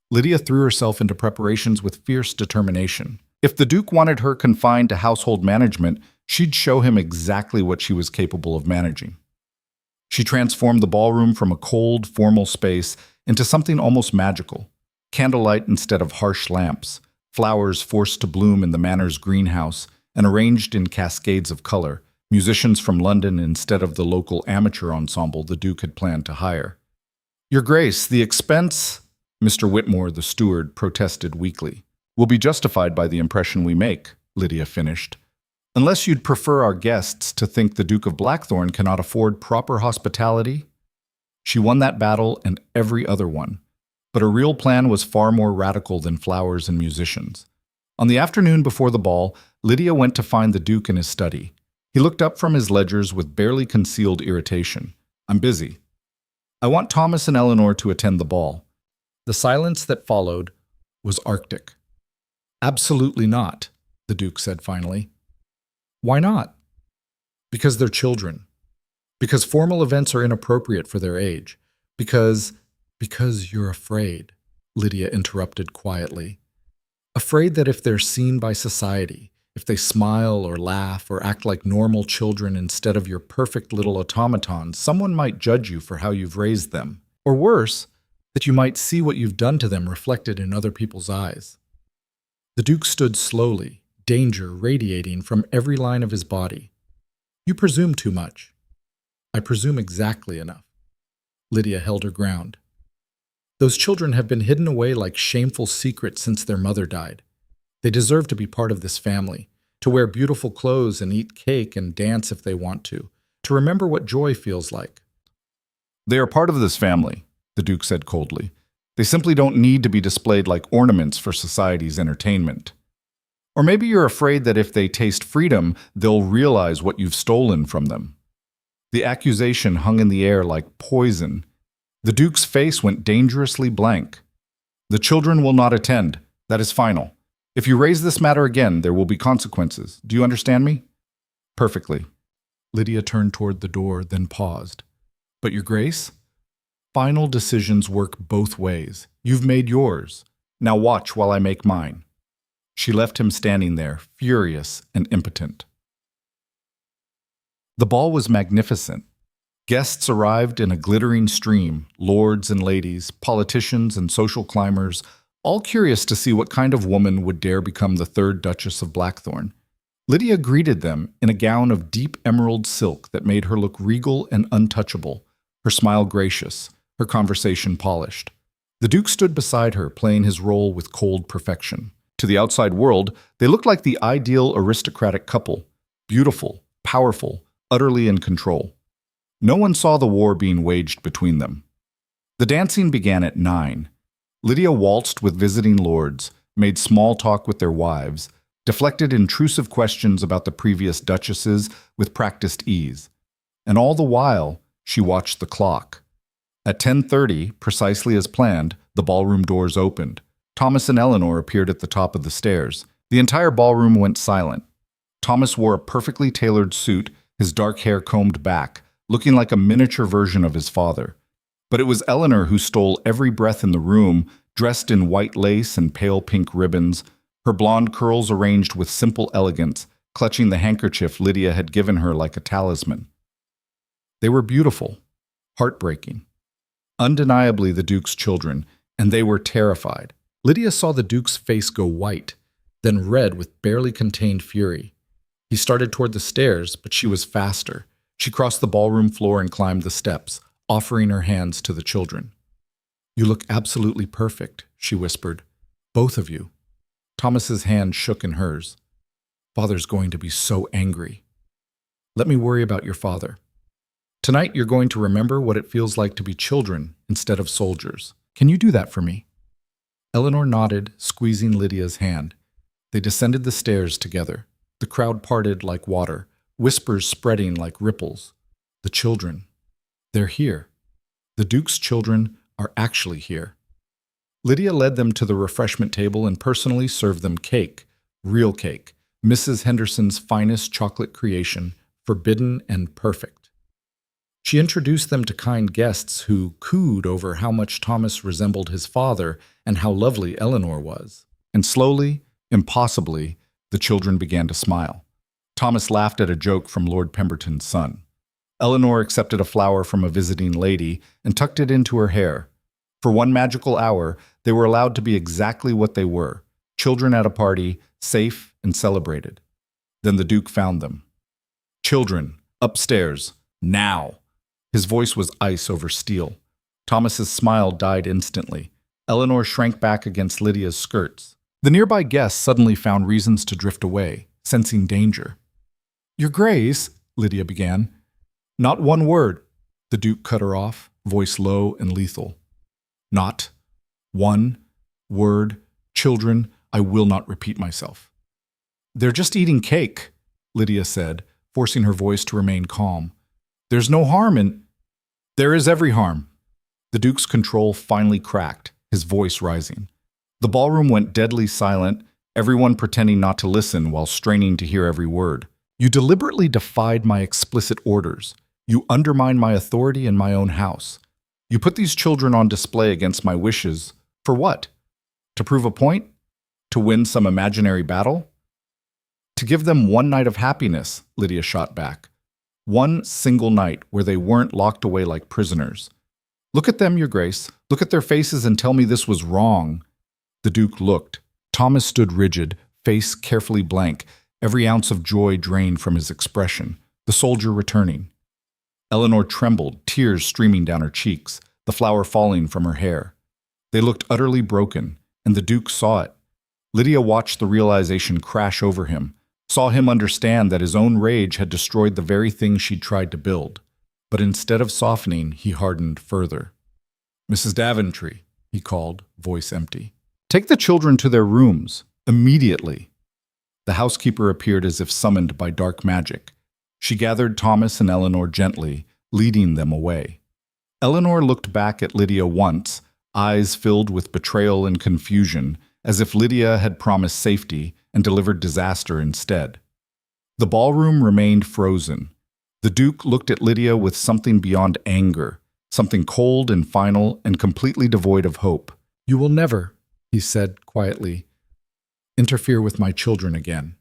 Lydia threw herself into preparations with fierce determination. If the Duke wanted her confined to household management, she'd show him exactly what she was capable of managing. She transformed the ballroom from a cold, formal space into something almost magical. Candlelight instead of harsh lamps, flowers forced to bloom in the manor's greenhouse and arranged in cascades of color, musicians from London instead of the local amateur ensemble the Duke had planned to hire. "Your Grace, the expense," Mr. Whitmore, the steward, protested weakly, "will be justified by the impression we make," Lydia finished. "Unless you'd prefer our guests to think the Duke of Blackthorn cannot afford proper hospitality?" She won that battle and every other one. But her real plan was far more radical than flowers and musicians. On the afternoon before the ball, Lydia went to find the Duke in his study. He looked up from his ledgers with barely concealed irritation. "I'm busy. I want Thomas and Eleanor to attend the ball." The silence that followed was arctic. "Absolutely not," the Duke said finally. "Why not?" "Because they're children. Because formal events are inappropriate for their age. Because you're afraid," Lydia interrupted quietly. "Afraid that if they're seen by society, if they smile or laugh or act like normal children instead of your perfect little automatons, someone might judge you for how you've raised them. Or worse, that you might see what you've done to them reflected in other people's eyes." The Duke stood slowly, danger radiating from every line of his body. "You presume too much." "I presume exactly enough." Lydia held her ground. "Those children have been hidden away like shameful secrets since their mother died. They deserve to be part of this family, to wear beautiful clothes and eat cake and dance if they want to remember what joy feels like." "They are part of this family," the Duke said coldly. "They simply don't need to be displayed like ornaments for society's entertainment. Or maybe you're afraid that if they taste freedom, they'll realize what you've stolen from them." The accusation hung in the air like poison. The Duke's face went dangerously blank. "The children will not attend. That is final. If you raise this matter again, there will be consequences. Do you understand me?" "Perfectly." Lydia turned toward the door, then paused. "But Your Grace? Final decisions work both ways. You've made yours. Now watch while I make mine." She left him standing there, furious and impotent. The ball was magnificent. Guests arrived in a glittering stream, lords and ladies, politicians and social climbers, all curious to see what kind of woman would dare become the third Duchess of Blackthorn. Lydia greeted them in a gown of deep emerald silk that made her look regal and untouchable, her smile gracious, her conversation polished. The Duke stood beside her, playing his role with cold perfection. To the outside world, they looked like the ideal aristocratic couple, beautiful, powerful, utterly in control. No one saw the war being waged between them. The dancing began at 9. Lydia waltzed with visiting lords, made small talk with their wives, deflected intrusive questions about the previous duchesses with practiced ease. And all the while, she watched the clock. At 10:30, precisely as planned, the ballroom doors opened. Thomas and Eleanor appeared at the top of the stairs. The entire ballroom went silent. Thomas wore a perfectly tailored suit, his dark hair combed back, looking like a miniature version of his father. But it was Eleanor who stole every breath in the room, dressed in white lace and pale pink ribbons, her blonde curls arranged with simple elegance, clutching the handkerchief Lydia had given her like a talisman. They were beautiful, heartbreaking, undeniably the Duke's children, and they were terrified. Lydia saw the Duke's face go white, then red with barely contained fury. He started toward the stairs, but she was faster. She crossed the ballroom floor and climbed the steps, offering her hands to the children. "You look absolutely perfect," she whispered. "Both of you." Thomas's hand shook in hers. "Father's going to be so angry." "Let me worry about your father. Tonight you're going to remember what it feels like to be children instead of soldiers. Can you do that for me?" Eleanor nodded, squeezing Lydia's hand. They descended the stairs together. The crowd parted like water, whispers spreading like ripples. The children. They're here. The Duke's children are actually here. Lydia led them to the refreshment table and personally served them cake, real cake, Mrs. Henderson's finest chocolate creation, forbidden and perfect. She introduced them to kind guests who cooed over how much Thomas resembled his father and how lovely Eleanor was. And slowly, impossibly, the children began to smile. Thomas laughed at a joke from Lord Pemberton's son. Eleanor accepted a flower from a visiting lady and tucked it into her hair. For one magical hour, they were allowed to be exactly what they were, children at a party, safe and celebrated. Then the Duke found them. Children, upstairs, now! His voice was ice over steel. Thomas's smile died instantly. Eleanor shrank back against Lydia's skirts. The nearby guests suddenly found reasons to drift away, sensing danger. "Your Grace," Lydia began. "Not one word," the Duke cut her off, voice low and lethal. "Not one word. Children, I will not repeat myself." "They're just eating cake," Lydia said, forcing her voice to remain calm. "There's no harm in—" "There is every harm." The Duke's control finally cracked, his voice rising. The ballroom went deadly silent, everyone pretending not to listen while straining to hear every word. "You deliberately defied my explicit orders. You undermined my authority in my own house. You put these children on display against my wishes. For what? To prove a point? To win some imaginary battle? To give them one night of happiness," Lydia shot back. "One single night where they weren't locked away like prisoners. Look at them, Your Grace. Look at their faces and tell me this was wrong." The Duke looked. Thomas stood rigid, face carefully blank, every ounce of joy drained from his expression, the soldier returning. Eleanor trembled, tears streaming down her cheeks, the flower falling from her hair. They looked utterly broken, and the Duke saw it. Lydia watched the realization crash over him, saw him understand that his own rage had destroyed the very thing she'd tried to build. But instead of softening, he hardened further. "Mrs. Daventry," he called, voice empty. "Take the children to their rooms, immediately." The housekeeper appeared as if summoned by dark magic. She gathered Thomas and Eleanor gently, leading them away. Eleanor looked back at Lydia once, eyes filled with betrayal and confusion, as if Lydia had promised safety and delivered disaster instead. The ballroom remained frozen. The Duke looked at Lydia with something beyond anger, something cold and final and completely devoid of hope. "You will never," he said quietly, "interfere with my children again.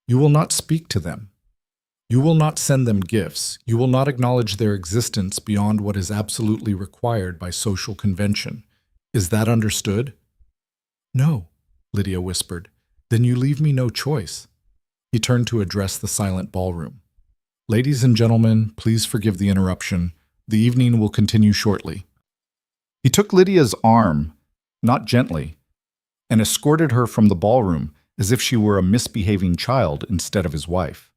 You will not speak to them. You will not send them gifts. You will not acknowledge their existence beyond what is absolutely required by social convention. Is that understood?" "No," Lydia whispered. "Then you leave me no choice." He turned to address the silent ballroom. "Ladies and gentlemen, please forgive the interruption. The evening will continue shortly." He took Lydia's arm, not gently, and escorted her from the ballroom as if she were a misbehaving child instead of his wife.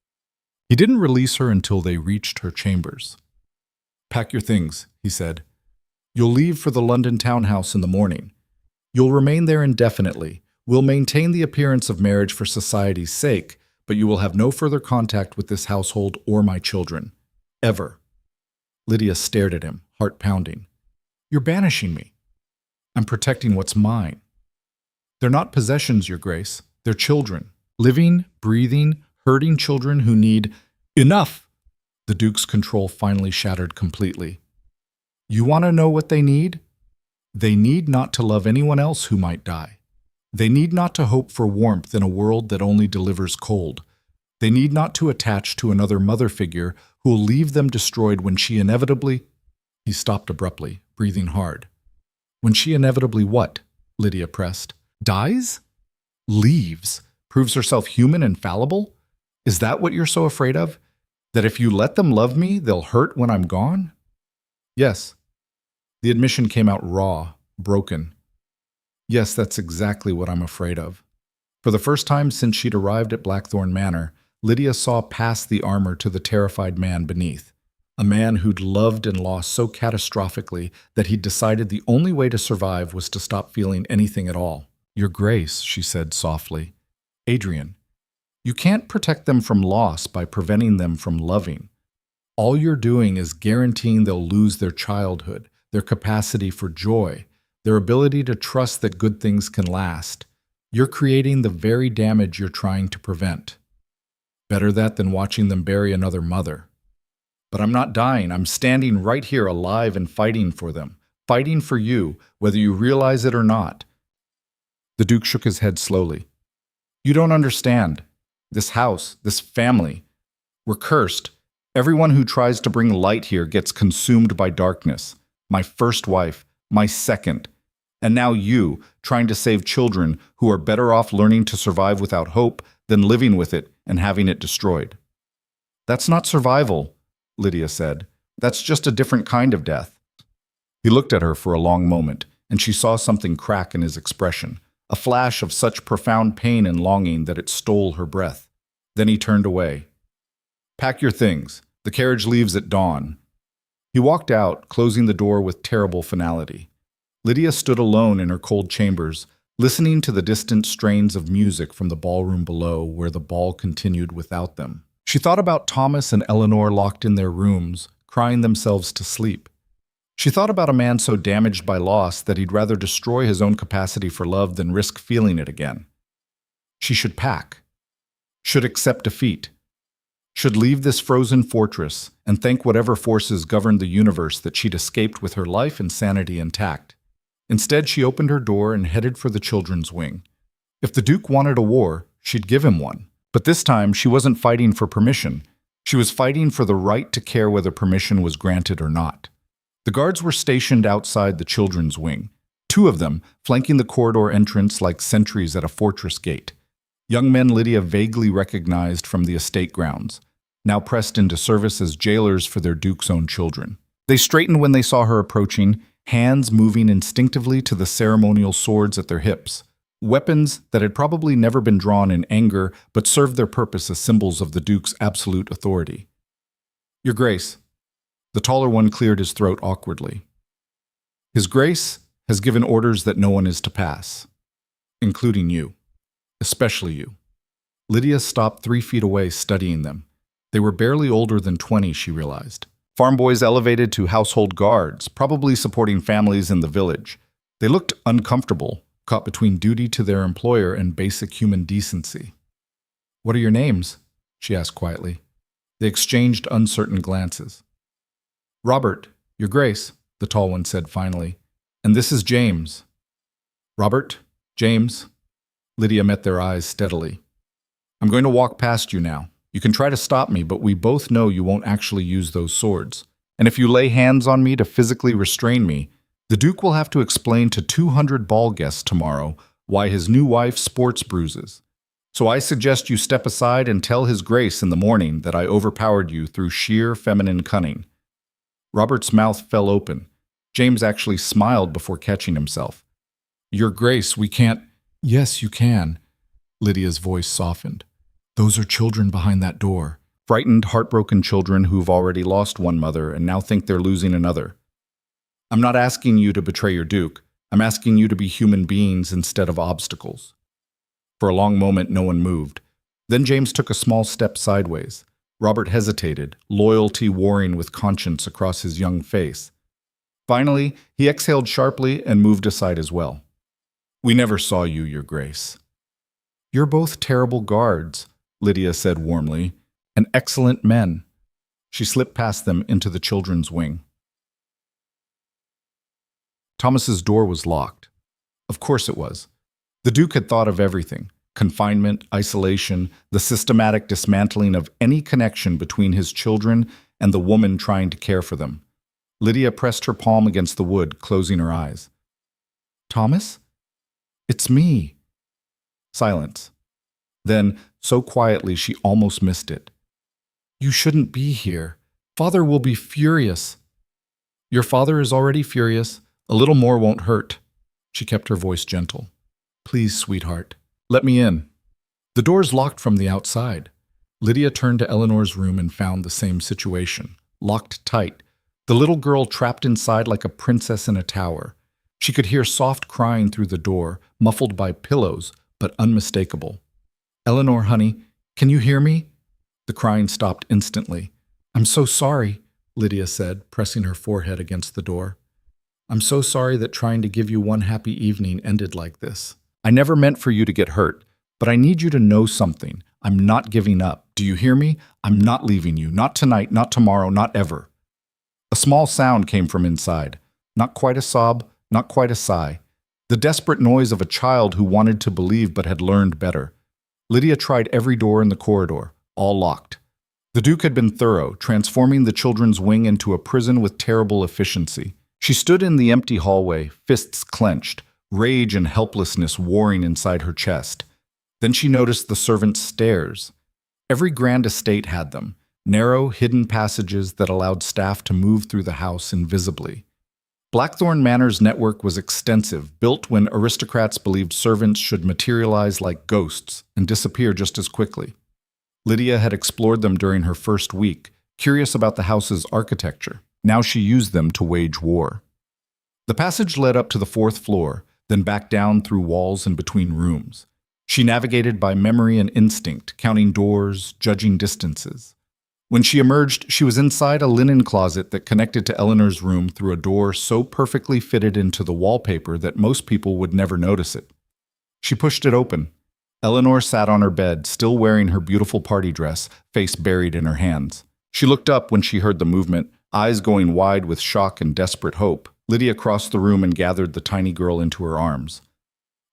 He didn't release her until they reached her chambers. "Pack your things," he said. "You'll leave for the London townhouse in the morning. You'll remain there indefinitely. We'll maintain the appearance of marriage for society's sake, but you will have no further contact with this household or my children. Ever." Lydia stared at him, heart pounding. "You're banishing me." "I'm protecting what's mine." "They're not possessions, Your Grace. They're children. Living, breathing, hurting children who need—" "Enough!" The Duke's control finally shattered completely. "You want to know what they need? They need not to love anyone else who might die. They need not to hope for warmth in a world that only delivers cold. They need not to attach to another mother figure who will leave them destroyed when she inevitably—" He stopped abruptly, breathing hard. "When she inevitably what?" Lydia pressed. "Dies? Leaves? Proves herself human and fallible? Is that what you're so afraid of? That if you let them love me, they'll hurt when I'm gone?" "Yes." The admission came out raw, broken. "Yes, that's exactly what I'm afraid of." For the first time since she'd arrived at Blackthorn Manor, Lydia saw past the armor to the terrified man beneath. A man who'd loved and lost so catastrophically that he'd decided the only way to survive was to stop feeling anything at all. "Your Grace," she said softly. "Adrian, you can't protect them from loss by preventing them from loving. All you're doing is guaranteeing they'll lose their childhood, their capacity for joy, their ability to trust that good things can last. You're creating the very damage you're trying to prevent. Better that than watching them bury another mother. But I'm not dying. I'm standing right here alive and fighting for them. Fighting for you, whether you realize it or not. The Duke shook his head slowly. You don't understand. This house, this family, we're cursed. Everyone who tries to bring light here gets consumed by darkness. My first wife, my second. And now you, trying to save children who are better off learning to survive without hope than living with it and having it destroyed. That's not survival, Lydia said. That's just a different kind of death. He looked at her for a long moment, and she saw something crack in his expression, a flash of such profound pain and longing that it stole her breath. Then he turned away. Pack your things. The carriage leaves at dawn. He walked out, closing the door with terrible finality. Lydia stood alone in her cold chambers, listening to the distant strains of music from the ballroom below where the ball continued without them. She thought about Thomas and Eleanor locked in their rooms, crying themselves to sleep. She thought about a man so damaged by loss that he'd rather destroy his own capacity for love than risk feeling it again. She should pack. Should accept defeat. Should leave this frozen fortress and thank whatever forces governed the universe that she'd escaped with her life and sanity intact. Instead, she opened her door and headed for the children's wing. If the Duke wanted a war, she'd give him one. But this time, she wasn't fighting for permission. She was fighting for the right to care whether permission was granted or not. The guards were stationed outside the children's wing, 2 of them flanking the corridor entrance like sentries at a fortress gate. Young men Lydia vaguely recognized from the estate grounds, now pressed into service as jailers for their Duke's own children. They straightened when they saw her approaching, hands moving instinctively to the ceremonial swords at their hips, weapons that had probably never been drawn in anger but served their purpose as symbols of the Duke's absolute authority. Your Grace. The taller one cleared his throat awkwardly. His Grace has given orders that no one is to pass, including you, especially you. Lydia stopped 3 feet away, studying them. They were barely older than 20, she realized. Farm boys elevated to household guards, probably supporting families in the village. They looked uncomfortable, caught between duty to their employer and basic human decency. What are your names? She asked quietly. They exchanged uncertain glances. Robert, Your Grace, the tall one said finally. And this is James. Robert, James. Lydia met their eyes steadily. I'm going to walk past you now. You can try to stop me, but we both know you won't actually use those swords. And if you lay hands on me to physically restrain me, the Duke will have to explain to 200 ball guests tomorrow why his new wife sports bruises. So I suggest you step aside and tell His Grace in the morning that I overpowered you through sheer feminine cunning. Robert's mouth fell open. James actually smiled before catching himself. Your Grace, we can't— Yes, you can. Lydia's voice softened. Those are children behind that door. Frightened, heartbroken children who've already lost one mother and now think they're losing another. I'm not asking you to betray your Duke. I'm asking you to be human beings instead of obstacles. For a long moment, no one moved. Then James took a small step sideways. Robert hesitated, loyalty warring with conscience across his young face. Finally, he exhaled sharply and moved aside as well. We never saw you, Your Grace. You're both terrible guards, Lydia said warmly, and excellent men. She slipped past them into the children's wing. Thomas's door was locked. Of course it was. The Duke had thought of everything: confinement, isolation, the systematic dismantling of any connection between his children and the woman trying to care for them. Lydia pressed her palm against the wood, closing her eyes. Thomas? It's me. Silence. Then, so quietly she almost missed it. You shouldn't be here. Father will be furious. Your father is already furious. A little more won't hurt. She kept her voice gentle. Please, sweetheart, let me in. The door's locked from the outside. Lydia turned to Eleanor's room and found the same situation, locked tight, the little girl trapped inside like a princess in a tower. She could hear soft crying through the door, muffled by pillows, but unmistakable. Eleanor, honey, can you hear me? The crying stopped instantly. I'm so sorry, Lydia said, pressing her forehead against the door. I'm so sorry that trying to give you one happy evening ended like this. I never meant for you to get hurt, but I need you to know something. I'm not giving up. Do you hear me? I'm not leaving you. Not tonight, not tomorrow, not ever. A small sound came from inside. Not quite a sob, not quite a sigh. The desperate noise of a child who wanted to believe but had learned better. Lydia tried every door in the corridor, all locked. The Duke had been thorough, transforming the children's wing into a prison with terrible efficiency. She stood in the empty hallway, fists clenched, rage and helplessness warring inside her chest. Then she noticed the servants' stairs. Every grand estate had them, narrow, hidden passages that allowed staff to move through the house invisibly. Blackthorn Manor's network was extensive, built when aristocrats believed servants should materialize like ghosts and disappear just as quickly. Lydia had explored them during her first week, curious about the house's architecture. Now she used them to wage war. The passage led up to the fourth floor, then back down through walls and between rooms. She navigated by memory and instinct, counting doors, judging distances. When she emerged, she was inside a linen closet that connected to Eleanor's room through a door so perfectly fitted into the wallpaper that most people would never notice it. She pushed it open. Eleanor sat on her bed, still wearing her beautiful party dress, face buried in her hands. She looked up when she heard the movement, eyes going wide with shock and desperate hope. Lydia crossed the room and gathered the tiny girl into her arms.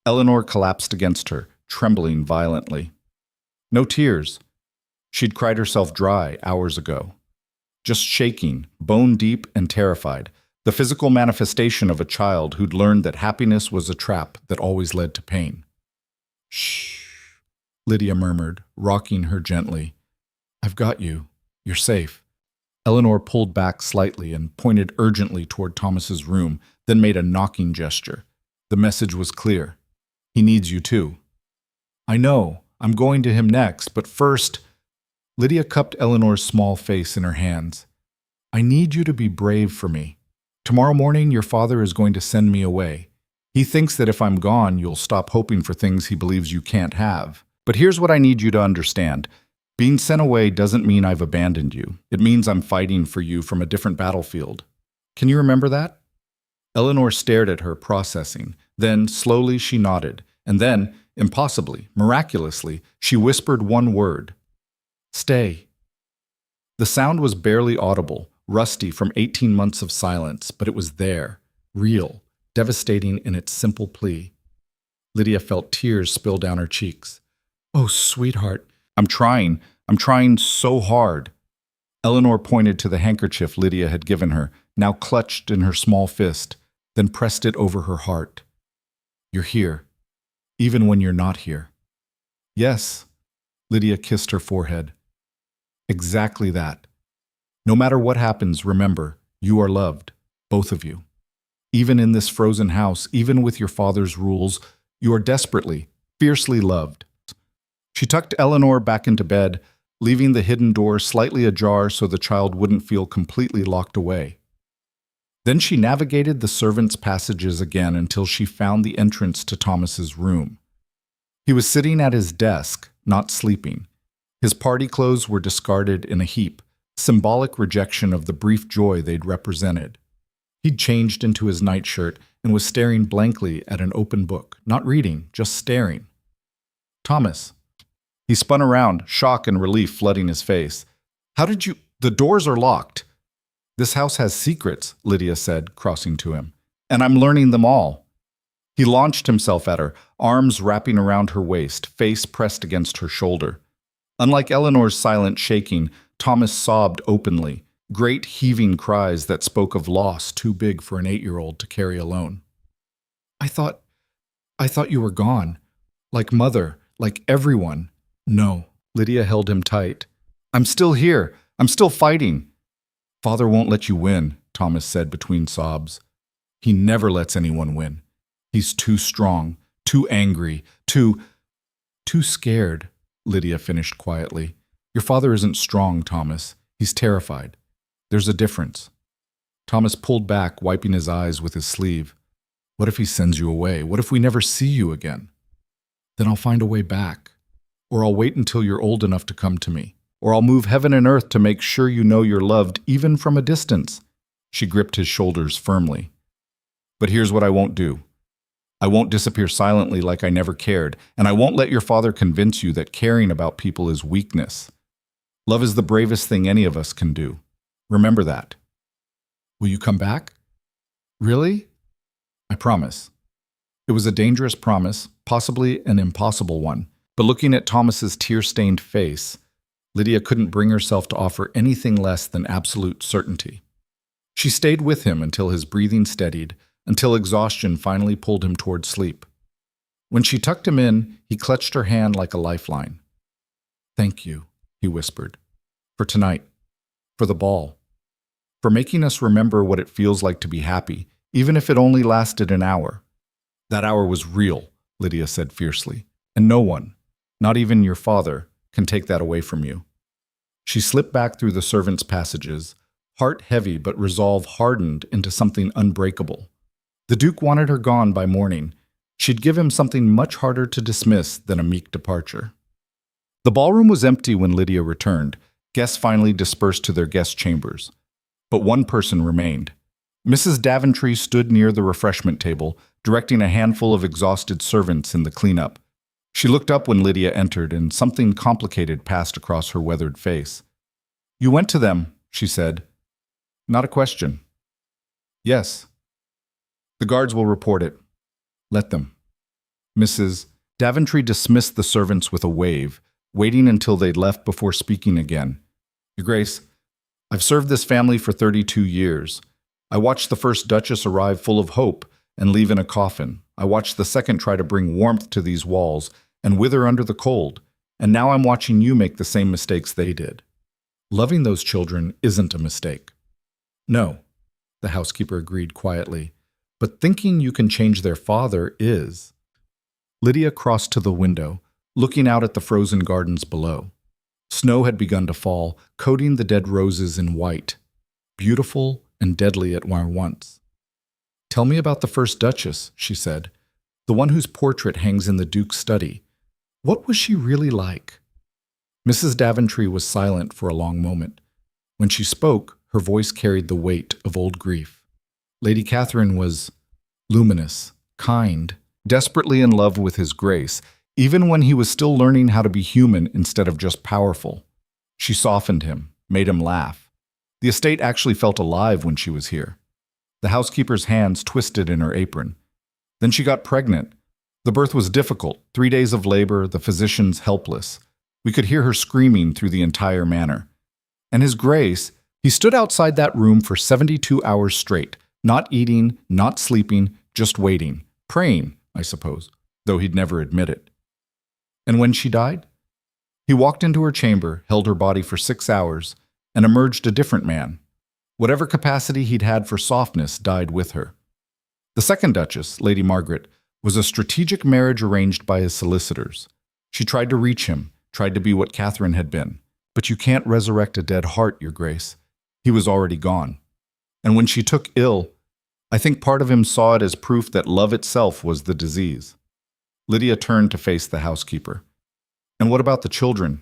Eleanor collapsed against her, trembling violently. No tears. She'd cried herself dry hours ago. Just shaking, bone deep and terrified, the physical manifestation of a child who'd learned that happiness was a trap that always led to pain. Shh, Lydia murmured, rocking her gently. I've got you. You're safe. Eleanor pulled back slightly and pointed urgently toward Thomas's room, then made a knocking gesture. The message was clear. He needs you too. I know. I'm going to him next, but first... Lydia cupped Eleanor's small face in her hands. I need you to be brave for me. Tomorrow morning, your father is going to send me away. He thinks that if I'm gone, you'll stop hoping for things he believes you can't have. But here's what I need you to understand. Being sent away doesn't mean I've abandoned you. It means I'm fighting for you from a different battlefield. Can you remember that? Eleanor stared at her, processing. Then, slowly, she nodded. And then, impossibly, miraculously, she whispered one word. Stay. The sound was barely audible, rusty from 18 months of silence, but it was there, real, devastating in its simple plea. Lydia felt tears spill down her cheeks. Oh, sweetheart. I'm trying so hard. Eleanor pointed to the handkerchief Lydia had given her, now clutched in her small fist, then pressed it over her heart. You're here, even when you're not here. Yes, Lydia kissed her forehead. Exactly that. No matter what happens, remember, you are loved, both of you. Even in this frozen house, even with your father's rules, you are desperately, fiercely loved. She tucked Eleanor back into bed, leaving the hidden door slightly ajar so the child wouldn't feel completely locked away. Then she navigated the servants' passages again until she found the entrance to Thomas's room. He was sitting at his desk, not sleeping. His party clothes were discarded in a heap, symbolic rejection of the brief joy they'd represented. He'd changed into his nightshirt and was staring blankly at an open book, not reading, just staring. Thomas. He spun around, shock and relief flooding his face. How did you... The doors are locked. This house has secrets, Lydia said, crossing to him. And I'm learning them all. He launched himself at her, arms wrapping around her waist, face pressed against her shoulder. Unlike Eleanor's silent shaking, Thomas sobbed openly, great heaving cries that spoke of loss too big for an 8-year-old to carry alone. I thought you were gone. Like Mother, like everyone. No. Lydia held him tight. I'm still here. I'm still fighting. Father won't let you win, Thomas said between sobs. He never lets anyone win. He's too strong, too angry, too scared, Lydia finished quietly. Your father isn't strong, Thomas. He's terrified. There's a difference. Thomas pulled back, wiping his eyes with his sleeve. What if he sends you away? What if we never see you again? Then I'll find a way back. Or I'll wait until you're old enough to come to me. or I'll move heaven and earth to make sure you know you're loved even from a distance." She gripped his shoulders firmly. "But here's what I won't do. I won't disappear silently like I never cared, and I won't let your father convince you that caring about people is weakness. Love is the bravest thing any of us can do. Remember that." "Will you come back?" "Really?" "I promise." It was a dangerous promise, possibly an impossible one, but looking at Thomas's tear-stained face, Lydia couldn't bring herself to offer anything less than absolute certainty. She stayed with him until his breathing steadied, until exhaustion finally pulled him toward sleep. When she tucked him in, he clutched her hand like a lifeline. "Thank you," he whispered, "for tonight, for the ball, for making us remember what it feels like to be happy, even if it only lasted an hour." "That hour was real," Lydia said fiercely, "and no one, not even your father, can take that away from you." She slipped back through the servants' passages, heart heavy but resolve hardened into something unbreakable. The Duke wanted her gone by morning. She'd give him something much harder to dismiss than a meek departure. The ballroom was empty when Lydia returned. Guests finally dispersed to their guest chambers. But one person remained. Mrs. Daventry stood near the refreshment table, directing a handful of exhausted servants in the cleanup. She looked up when Lydia entered, and something complicated passed across her weathered face. "You went to them," she said. "Not a question." "Yes." "The guards will report it." "Let them." Mrs. Daventry dismissed the servants with a wave, waiting until they'd left before speaking again. "Your Grace, I've served this family for 32 years. I watched the first Duchess arrive full of hope and leave in a coffin. I watched the second try to bring warmth to these walls and wither under the cold, and now I'm watching you make the same mistakes they did. Loving those children isn't a mistake." "No," the housekeeper agreed quietly, "but thinking you can change their father is." Lydia crossed to the window, looking out at the frozen gardens below. Snow had begun to fall, coating the dead roses in white, beautiful and deadly at once. "Tell me about the first Duchess," she said, "the one whose portrait hangs in the Duke's study. What was she really like?" Mrs. Daventry was silent for a long moment. When she spoke, her voice carried the weight of old grief. "Lady Catherine was luminous, kind, desperately in love with his Grace, even when he was still learning how to be human instead of just powerful. She softened him, made him laugh. The estate actually felt alive when she was here." The housekeeper's hands twisted in her apron. "Then she got pregnant. The birth was difficult, 3 days of labor, the physicians helpless. We could hear her screaming through the entire manor. And his Grace, he stood outside that room for 72 hours straight, not eating, not sleeping, just waiting, praying, I suppose, though he'd never admit it. And when she died, he walked into her chamber, held her body for 6 hours, and emerged a different man. Whatever capacity he'd had for softness died with her. The second Duchess, Lady Margaret, was a strategic marriage arranged by his solicitors. She tried to reach him, tried to be what Catherine had been. But you can't resurrect a dead heart, Your Grace. He was already gone. And when she took ill, I think part of him saw it as proof that love itself was the disease." Lydia turned to face the housekeeper. "And what about the children?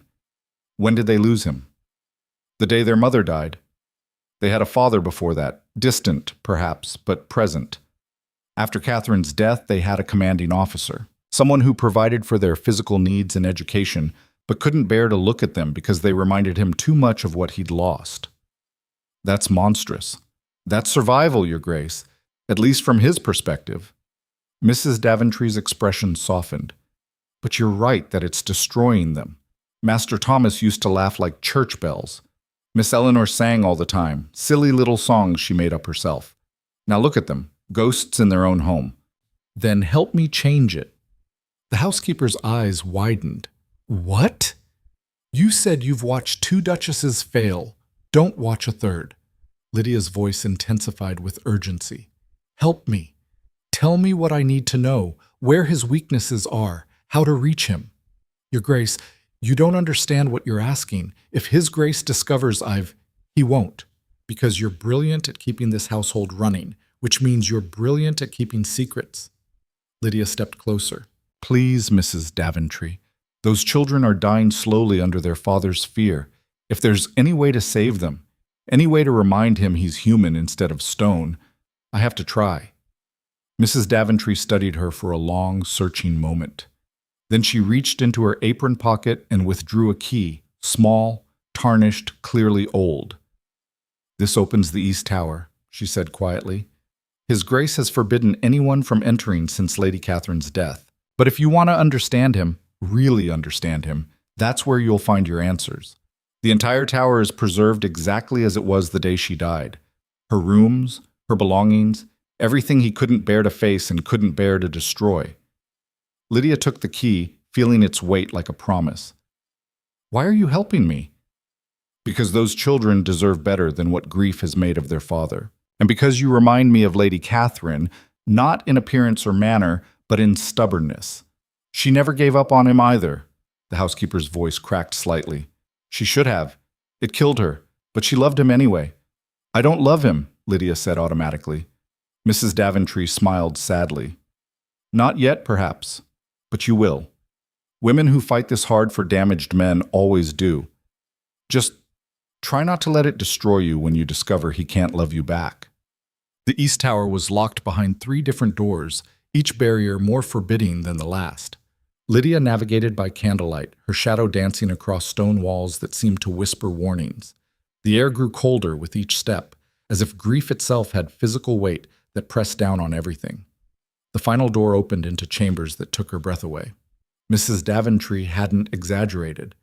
When did they lose him?" "The day their mother died. They had a father before that, distant, perhaps, but present. After Catherine's death, they had a commanding officer, someone who provided for their physical needs and education, but couldn't bear to look at them because they reminded him too much of what he'd lost." "That's monstrous. That's survival, Your Grace, at least from his perspective." Mrs. Daventry's expression softened. "But you're right that it's destroying them. Master Thomas used to laugh like church bells. Miss Eleanor sang all the time, silly little songs she made up herself. Now look at them, ghosts in their own home. Then help me change it." The housekeeper's eyes widened. "What? You said you've watched 2 duchesses fail. Don't watch a third." Lydia's voice intensified with urgency. "Help me. Tell me what I need to know, where his weaknesses are, how to reach him. Your Grace, you don't understand what you're asking. If his Grace discovers he won't, because you're brilliant at keeping this household running, which means you're brilliant at keeping secrets." Lydia stepped closer. "Please, Mrs. Daventry. Those children are dying slowly under their father's fear. If there's any way to save them, any way to remind him he's human instead of stone, I have to try. Mrs. Daventry studied her for a long, searching moment. Then she reached into her apron pocket and withdrew a key, small, tarnished, clearly old. "This opens the East Tower," she said quietly. "His Grace has forbidden anyone from entering since Lady Catherine's death. But if you want to understand him, really understand him, that's where you'll find your answers. The entire tower is preserved exactly as it was the day she died. Her rooms, her belongings, everything he couldn't bear to face and couldn't bear to destroy." Lydia took the key, feeling its weight like a promise. "Why are you helping me?" "Because those children deserve better than what grief has made of their father. And because you remind me of Lady Catherine, not in appearance or manner, but in stubbornness. She never gave up on him either." The housekeeper's voice cracked slightly. "She should have. It killed her, but she loved him anyway." "I don't love him," Lydia said automatically. Mrs. Daventry smiled sadly. "Not yet, perhaps, but you will. Women who fight this hard for damaged men always do. Just try not to let it destroy you when you discover he can't love you back." The East Tower was locked behind 3 different doors, each barrier more forbidding than the last. Lydia navigated by candlelight, her shadow dancing across stone walls that seemed to whisper warnings. The air grew colder with each step, as if grief itself had physical weight that pressed down on everything. The final door opened into chambers that took her breath away. Mrs. Daventry hadn't exaggerated.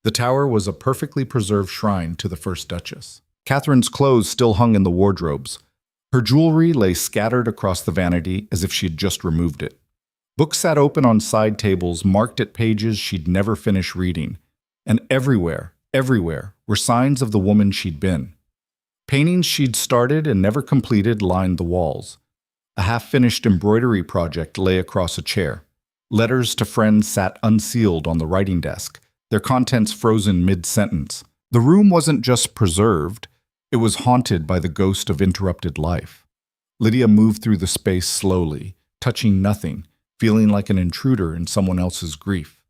The tower was a perfectly preserved shrine to the first Duchess. Catherine's clothes still hung in the wardrobes. Her jewelry lay scattered across the vanity as if she had just removed it. Books sat open on side tables, marked at pages she'd never finish reading. And everywhere, were signs of the woman she'd been. Paintings she'd started and never completed lined the walls. A half-finished embroidery project lay across a chair. Letters to friends sat unsealed on the writing desk, their contents frozen mid-sentence. The room wasn't just preserved, it was haunted by the ghost of interrupted life. Lydia moved through the space slowly, touching nothing, feeling like an intruder in someone else's grief.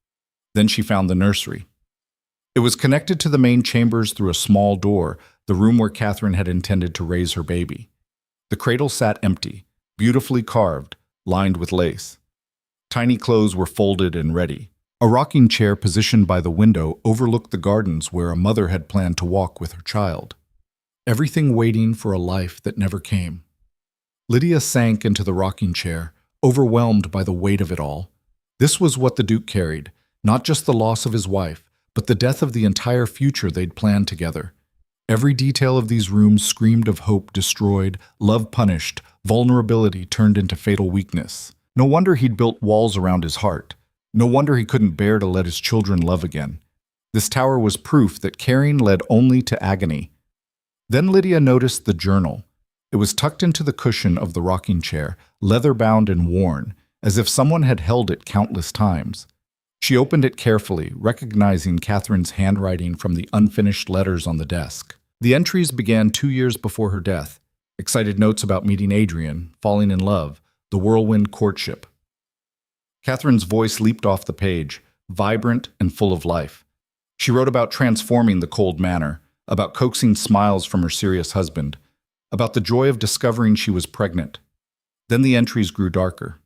Then she found the nursery. It was connected to the main chambers through a small door, the room where Catherine had intended to raise her baby. The cradle sat empty, beautifully carved, lined with lace. Tiny clothes were folded and ready. A rocking chair positioned by the window overlooked the gardens where a mother had planned to walk with her child. Everything waiting for a life that never came. Lydia sank into the rocking chair, overwhelmed by the weight of it all. This was what the Duke carried, not just the loss of his wife, but the death of the entire future they'd planned together. Every detail of these rooms screamed of hope destroyed, love punished, vulnerability turned into fatal weakness. No wonder he'd built walls around his heart. No wonder he couldn't bear to let his children love again. This tower was proof that caring led only to agony. Then Lydia noticed the journal. It was tucked into the cushion of the rocking chair, leather-bound and worn, as if someone had held it countless times. She opened it carefully, recognizing Catherine's handwriting from the unfinished letters on the desk. The entries began 2 years before her death. Excited notes about meeting Adrian, falling in love, the whirlwind courtship. Catherine's voice leaped off the page, vibrant and full of life. She wrote about transforming the cold manor, about coaxing smiles from her serious husband, about the joy of discovering she was pregnant. Then the entries grew darker.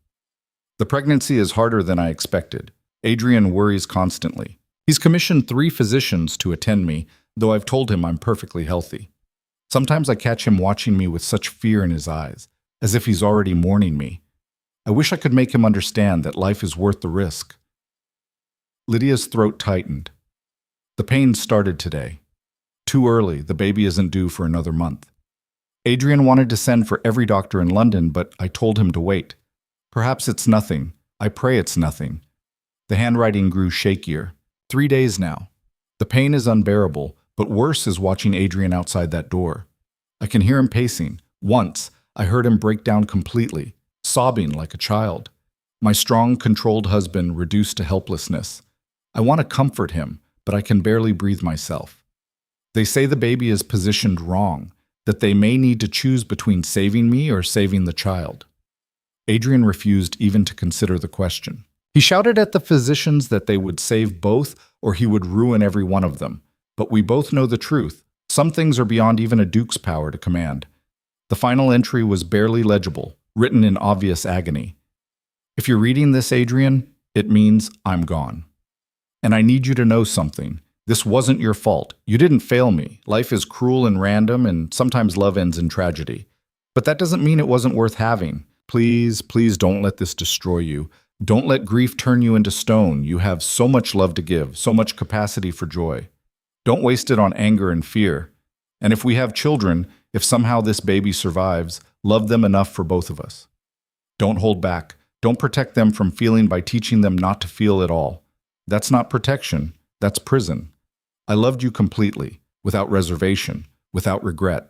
"The pregnancy is harder than I expected. Adrian worries constantly. He's commissioned 3 physicians to attend me, though I've told him I'm perfectly healthy. Sometimes I catch him watching me with such fear in his eyes, as if he's already mourning me. I wish I could make him understand that life is worth the risk." Lydia's throat tightened. "The pain started today. Too early, the baby isn't due for another month. Adrian wanted to send for every doctor in London, but I told him to wait. Perhaps it's nothing. I pray it's nothing." The handwriting grew shakier. 3 days now. The pain is unbearable, but worse is watching Adrian outside that door. I can hear him pacing. Once, I heard him break down completely, sobbing like a child. My strong, controlled husband reduced to helplessness. I want to comfort him, but I can barely breathe myself. They say the baby is positioned wrong, that they may need to choose between saving me or saving the child. Adrian refused even to consider the question. He shouted at the physicians that they would save both or he would ruin every one of them. But we both know the truth. Some things are beyond even a duke's power to command. The final entry was barely legible, written in obvious agony. If you're reading this, Adrian, it means I'm gone. And I need you to know something. This wasn't your fault. You didn't fail me. Life is cruel and random, and sometimes love ends in tragedy. But that doesn't mean it wasn't worth having. Please, please don't let this destroy you. Don't let grief turn you into stone. You have so much love to give, so much capacity for joy. Don't waste it on anger and fear. And if we have children, if somehow this baby survives, love them enough for both of us. Don't hold back. Don't protect them from feeling by teaching them not to feel at all. That's not protection. That's prison. I loved you completely, without reservation, without regret.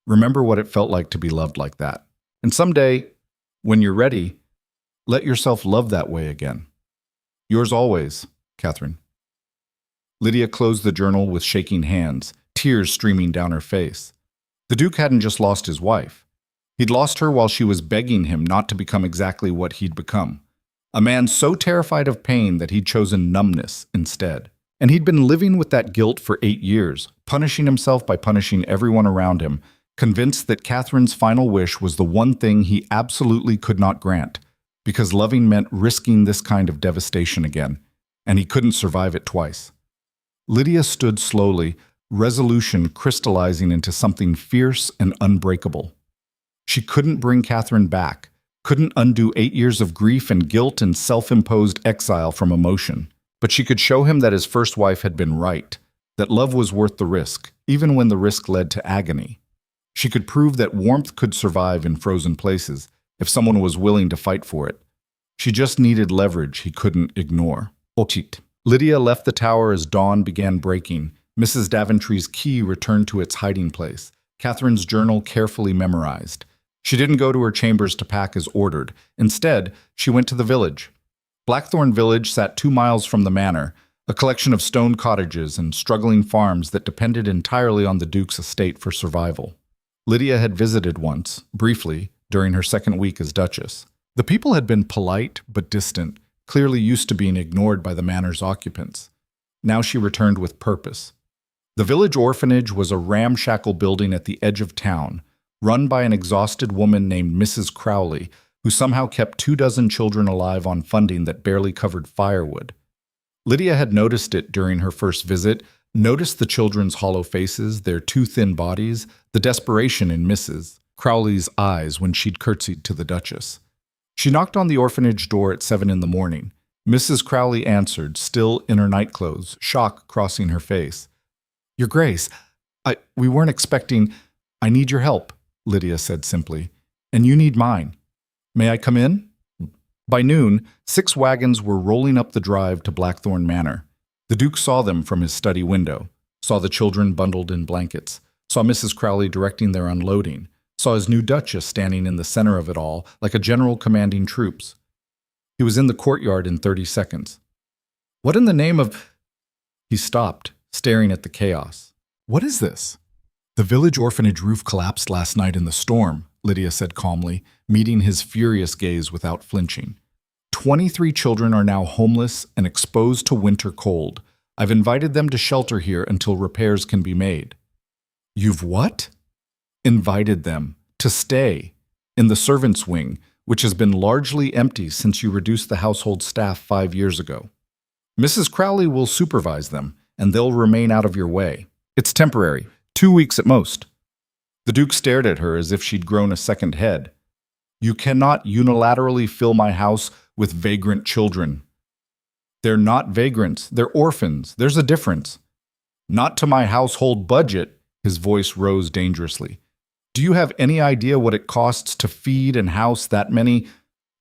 Remember what it felt like to be loved like that. And someday, when you're ready, let yourself love that way again. Yours always, Catherine. Lydia closed the journal with shaking hands, tears streaming down her face. The Duke hadn't just lost his wife. He'd lost her while she was begging him not to become exactly what he'd become. A man so terrified of pain that he'd chosen numbness instead. And he'd been living with that guilt for 8 years, punishing himself by punishing everyone around him, convinced that Catherine's final wish was the one thing he absolutely could not grant, because loving meant risking this kind of devastation again, and he couldn't survive it twice. Lydia stood slowly, resolution crystallizing into something fierce and unbreakable. She couldn't bring Catherine back, couldn't undo 8 years of grief and guilt and self-imposed exile from emotion. But she could show him that his first wife had been right, that love was worth the risk, even when the risk led to agony. She could prove that warmth could survive in frozen places if someone was willing to fight for it. She just needed leverage he couldn't ignore. Ochit. Lydia left the tower as dawn began breaking. Mrs. Daventry's key returned to its hiding place, Catherine's journal carefully memorized. She didn't go to her chambers to pack as ordered. Instead, she went to the village. Blackthorn Village sat 2 miles from the manor, a collection of stone cottages and struggling farms that depended entirely on the Duke's estate for survival. Lydia had visited once, briefly, during her second week as Duchess. The people had been polite but distant, clearly used to being ignored by the manor's occupants. Now she returned with purpose. The village orphanage was a ramshackle building at the edge of town, run by an exhausted woman named Mrs. Crowley, who somehow kept 24 children alive on funding that barely covered firewood. Lydia had noticed it during her first visit, noticed the children's hollow faces, their too thin bodies, the desperation in Mrs. Crowley's eyes when she'd curtsied to the Duchess. She knocked on the orphanage door at 7 in the morning. Mrs. Crowley answered, still in her nightclothes, shock crossing her face. "Your Grace, we weren't expecting— I need your help," Lydia said simply. "And you need mine. May I come in?" By noon, 6 wagons were rolling up the drive to Blackthorn Manor. The Duke saw them from his study window, saw the children bundled in blankets, saw Mrs. Crowley directing their unloading, saw his new Duchess standing in the center of it all, like a general commanding troops. He was in the courtyard in 30 seconds. "What in the name of—" He stopped, staring at the chaos. "What is this?" "The village orphanage roof collapsed last night in the storm," Lydia said calmly, meeting his furious gaze without flinching. 23 children are now homeless and exposed to winter cold. I've invited them to shelter here until repairs can be made. You've what? Invited them to stay in the servants' wing, which has been largely empty since you reduced the household staff 5 years ago. Mrs. Crowley will supervise them, and they'll remain out of your way. It's temporary, 2 weeks at most. The Duke stared at her as if she'd grown a second head. You cannot unilaterally fill my house with vagrant children. They're not vagrants, they're orphans. There's a difference. Not to my household budget, his voice rose dangerously. Do you have any idea what it costs to feed and house that many?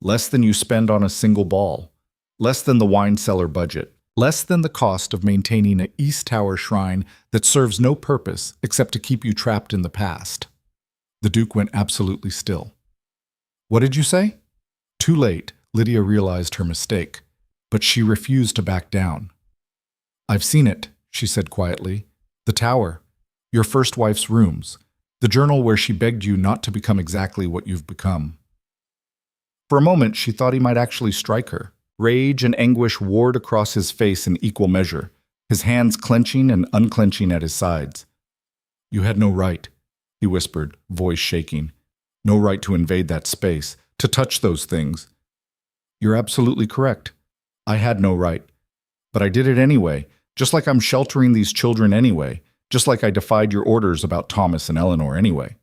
Less than you spend on a single ball. Less than the wine cellar budget. Less than the cost of maintaining an East Tower shrine that serves no purpose except to keep you trapped in the past. The Duke went absolutely still. What did you say? Too late, Lydia realized her mistake, but she refused to back down. I've seen it, she said quietly. The tower, your first wife's rooms, the journal where she begged you not to become exactly what you've become. For a moment, she thought he might actually strike her. Rage and anguish warred across his face in equal measure. his hands clenching and unclenching at his sides. "You had no right," he whispered, voice shaking. "No right to invade that space, to touch those things." "You're absolutely correct. I had no right. But I did it anyway, just like I'm sheltering these children anyway, just like I defied your orders about Thomas and Eleanor anyway."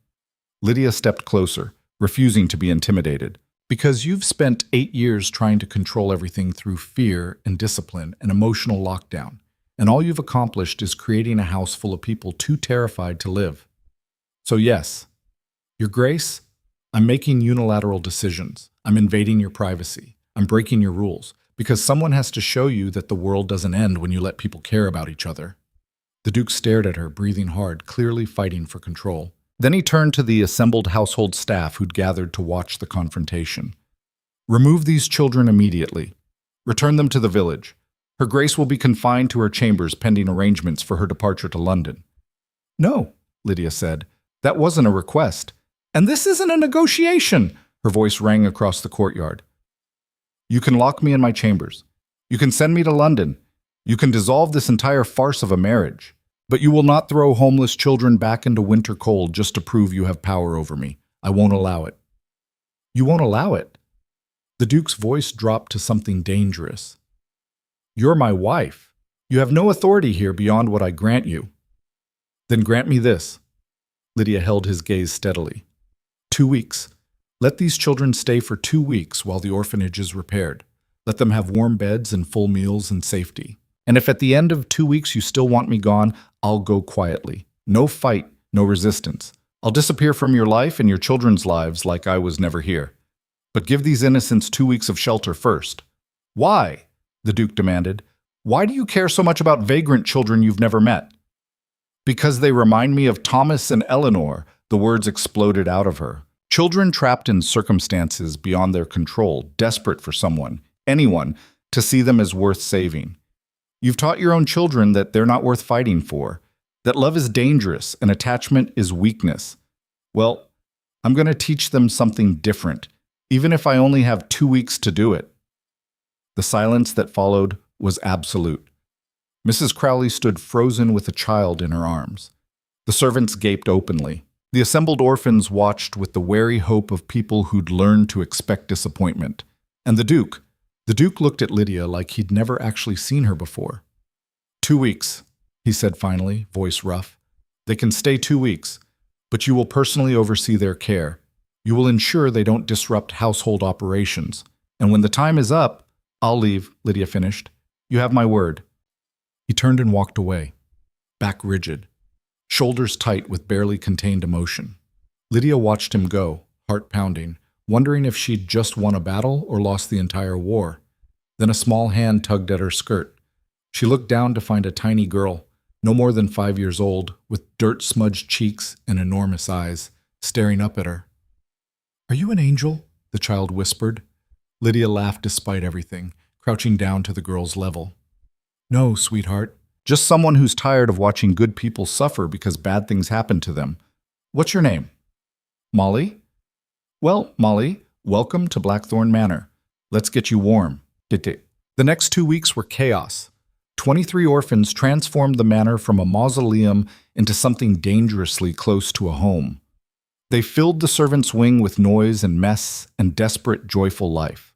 Lydia stepped closer, refusing to be intimidated. "Because you've spent 8 years trying to control everything through fear and discipline and emotional lockdown, and all you've accomplished is creating a house full of people too terrified to live. So yes, Your Grace, I'm making unilateral decisions. I'm invading your privacy. I'm breaking your rules, because someone has to show you that the world doesn't end when you let people care about each other." The Duke stared at her, breathing hard, clearly fighting for control. Then he turned to the assembled household staff who'd gathered to watch the confrontation. "Remove these children immediately. Return them to the village. Her Grace will be confined to her chambers pending arrangements for her departure to London." "No," Lydia said. "That wasn't a request. And this isn't a negotiation." Her voice rang across the courtyard. "You can lock me in my chambers. You can send me to London. You can dissolve this entire farce of a marriage. But you will not throw homeless children back into winter cold just to prove you have power over me. I won't allow it." "You won't allow it?" The Duke's voice dropped to something dangerous. "You're my wife. You have no authority here beyond what I grant you." "Then grant me this." Lydia held his gaze steadily. 2 weeks. Let these children stay for 2 weeks while the orphanage is repaired. Let them have warm beds and full meals and safety. And if at the end of 2 weeks you still want me gone, I'll go quietly. No fight, no resistance. I'll disappear from your life and your children's lives like I was never here. But give these innocents 2 weeks of shelter first." "Why?" the Duke demanded. "Why do you care so much about vagrant children you've never met?" "Because they remind me of Thomas and Eleanor," the words exploded out of her. "Children trapped in circumstances beyond their control, desperate for someone, anyone, to see them as worth saving. You've taught your own children that they're not worth fighting for, that love is dangerous and attachment is weakness. Well, I'm going to teach them something different, even if I only have 2 weeks to do it." The silence that followed was absolute. Mrs. Crowley stood frozen with a child in her arms. The servants gaped openly. The assembled orphans watched with the wary hope of people who'd learned to expect disappointment. And the Duke looked at Lydia like he'd never actually seen her before. 2 weeks, he said finally, voice rough. "They can stay 2 weeks, but you will personally oversee their care. You will ensure they don't disrupt household operations. And when the time is up, I'll leave," Lydia finished. "You have my word." He turned and walked away, back rigid, shoulders tight with barely contained emotion. Lydia watched him go, heart pounding, wondering if she'd just won a battle or lost the entire war. Then a small hand tugged at her skirt. She looked down to find a tiny girl, no more than 5 years old, with dirt-smudged cheeks and enormous eyes, staring up at her. "Are you an angel?" the child whispered. Lydia laughed despite everything, crouching down to the girl's level. "No, sweetheart. Just someone who's tired of watching good people suffer because bad things happen to them. What's your name?" "Molly?" "Well, Molly, welcome to Blackthorn Manor. Let's get you warm." The next 2 weeks were chaos. 23 orphans transformed the manor from a mausoleum into something dangerously close to a home. They filled the servants' wing with noise and mess and desperate, joyful life.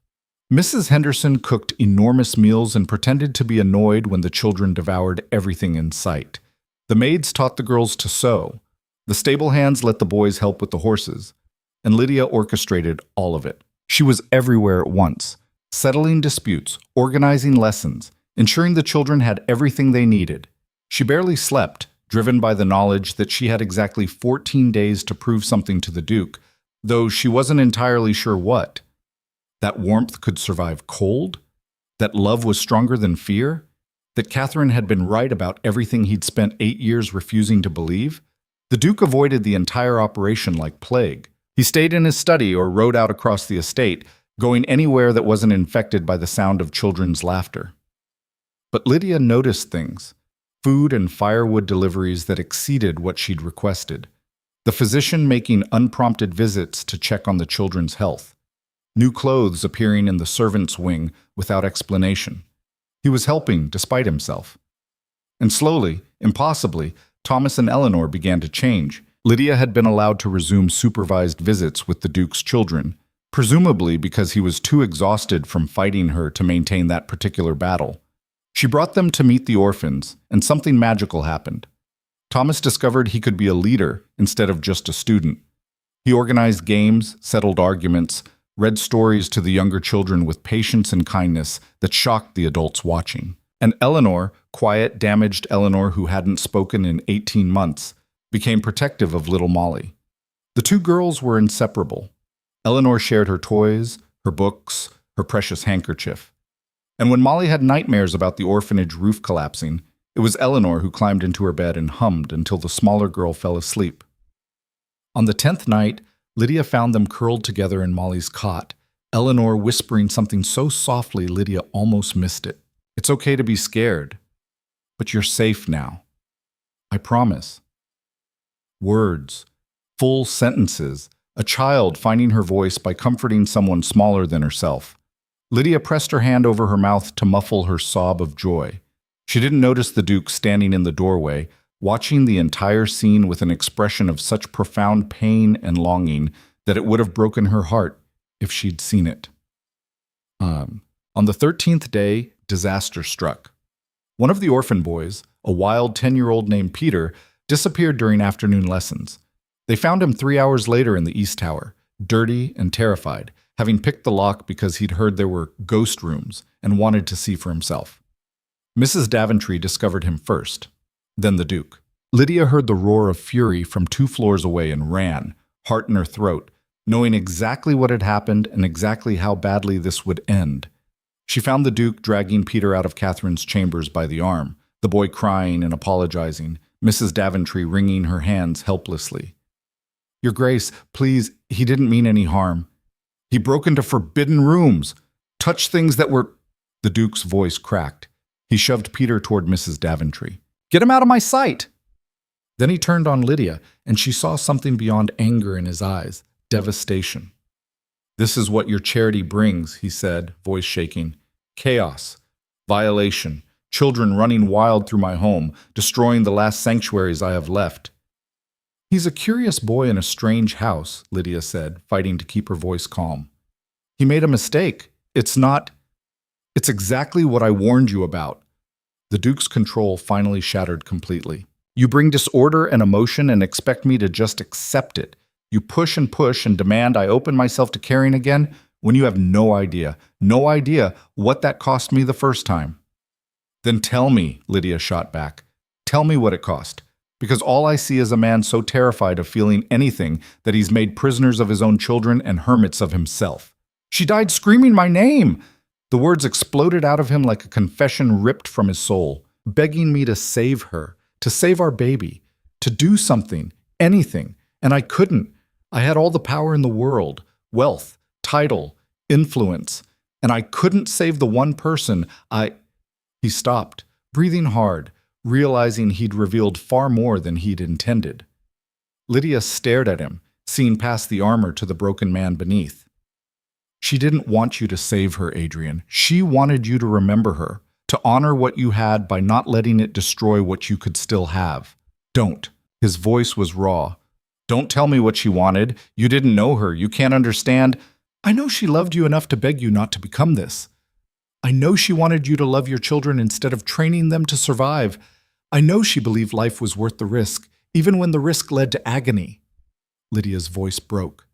Mrs. Henderson cooked enormous meals and pretended to be annoyed when the children devoured everything in sight. The maids taught the girls to sew. The stable hands let the boys help with the horses. And Lydia orchestrated all of it. She was everywhere at once, settling disputes, organizing lessons, ensuring the children had everything they needed. She barely slept, driven by the knowledge that she had exactly 14 days to prove something to the Duke, though she wasn't entirely sure what. That warmth could survive cold? That love was stronger than fear? That Catherine had been right about everything he'd spent 8 years refusing to believe? The Duke avoided the entire operation like plague. He stayed in his study or rode out across the estate, going anywhere that wasn't infected by the sound of children's laughter. But Lydia noticed things. Food and firewood deliveries that exceeded what she'd requested. The physician making unprompted visits to check on the children's health. New clothes appearing in the servants' wing without explanation. He was helping despite himself. And slowly, impossibly, Thomas and Eleanor began to change. Lydia had been allowed to resume supervised visits with the Duke's children, presumably because he was too exhausted from fighting her to maintain that particular battle. She brought them to meet the orphans, and something magical happened. Thomas discovered he could be a leader instead of just a student. He organized games, settled arguments, read stories to the younger children with patience and kindness that shocked the adults watching. And Eleanor, quiet, damaged Eleanor who hadn't spoken in 18 months, became protective of little Molly. The two girls were inseparable. Eleanor shared her toys, her books, her precious handkerchief. And when Molly had nightmares about the orphanage roof collapsing, it was Eleanor who climbed into her bed and hummed until the smaller girl fell asleep. On the 10th night, Lydia found them curled together in Molly's cot, Eleanor whispering something so softly Lydia almost missed it. "It's okay to be scared, but you're safe now. I promise." Words, full sentences, a child finding her voice by comforting someone smaller than herself. Lydia pressed her hand over her mouth to muffle her sob of joy. She didn't notice the Duke standing in the doorway, watching the entire scene with an expression of such profound pain and longing that it would have broken her heart if she'd seen it. On the 13th day, disaster struck. One of the orphan boys, a wild 10-year-old named Peter, disappeared during afternoon lessons. They found him 3 hours later in the East Tower, dirty and terrified, having picked the lock because he'd heard there were ghost rooms and wanted to see for himself. Mrs. Daventry discovered him first, then the Duke. Lydia heard the roar of fury from 2 floors away and ran, heart in her throat, knowing exactly what had happened and exactly how badly this would end. She found the Duke dragging Peter out of Catherine's chambers by the arm, the boy crying and apologizing, Mrs. Daventry wringing her hands helplessly. "Your Grace, please, he didn't mean any harm. He broke into forbidden rooms, touched things that were—" The Duke's voice cracked. He shoved Peter toward Mrs. Daventry. "Get him out of my sight!" Then he turned on Lydia, and she saw something beyond anger in his eyes, devastation. "This is what your charity brings," he said, voice shaking. "Chaos, violation, children running wild through my home, destroying the last sanctuaries I have left." "He's a curious boy in a strange house," Lydia said, fighting to keep her voice calm. "He made a mistake. It's exactly what I warned you about." The Duke's control finally shattered completely. "You bring disorder and emotion and expect me to just accept it. You push and demand I open myself to caring again when you have no idea what that cost me the first time." "Then tell me," Lydia shot back. "Tell me what it cost. Because all I see is a man so terrified of feeling anything that he's made prisoners of his own children and hermits of himself." "She died screaming my name!" The words exploded out of him like a confession ripped from his soul, begging me to save her, to save our baby, to do something, anything, and I couldn't. I had all the power in the world, wealth, title, influence, and I couldn't save the one person He stopped, breathing hard, realizing he'd revealed far more than he'd intended. Lydia stared at him, seeing past the armor to the broken man beneath. "She didn't want you to save her, Adrian. She wanted you to remember her, to honor what you had by not letting it destroy what you could still have. Don't." His voice was raw. "Don't tell me what she wanted. You didn't know her. You can't understand. I know she loved you enough to beg you not to become this. I know she wanted you to love your children instead of training them to survive. I know she believed life was worth the risk, even when the risk led to agony." Lydia's voice broke.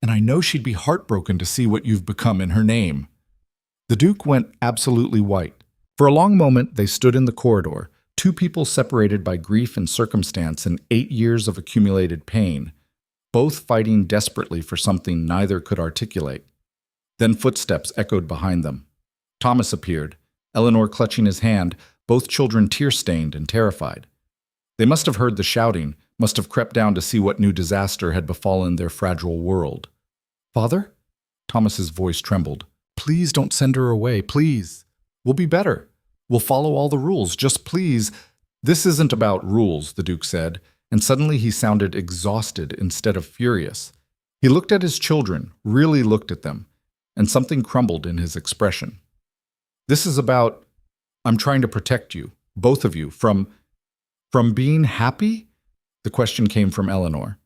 "And I know she'd be heartbroken to see what you've become in her name." The Duke went absolutely white. For a long moment, they stood in the corridor, 2 people separated by grief and circumstance and 8 years of accumulated pain, both fighting desperately for something neither could articulate. Then footsteps echoed behind them. Thomas appeared, Eleanor clutching his hand, both children tear-stained and terrified. They must have heard the shouting, must have crept down to see what new disaster had befallen their fragile world. "Father?" Thomas's voice trembled. "Please don't send her away, please. We'll be better. We'll follow all the rules, just please." "This isn't about rules," the Duke said, and suddenly he sounded exhausted instead of furious. He looked at his children, really looked at them, and something crumbled in his expression. "This is about, I'm trying to protect you. Both of you. From being happy? The question came from Eleanor.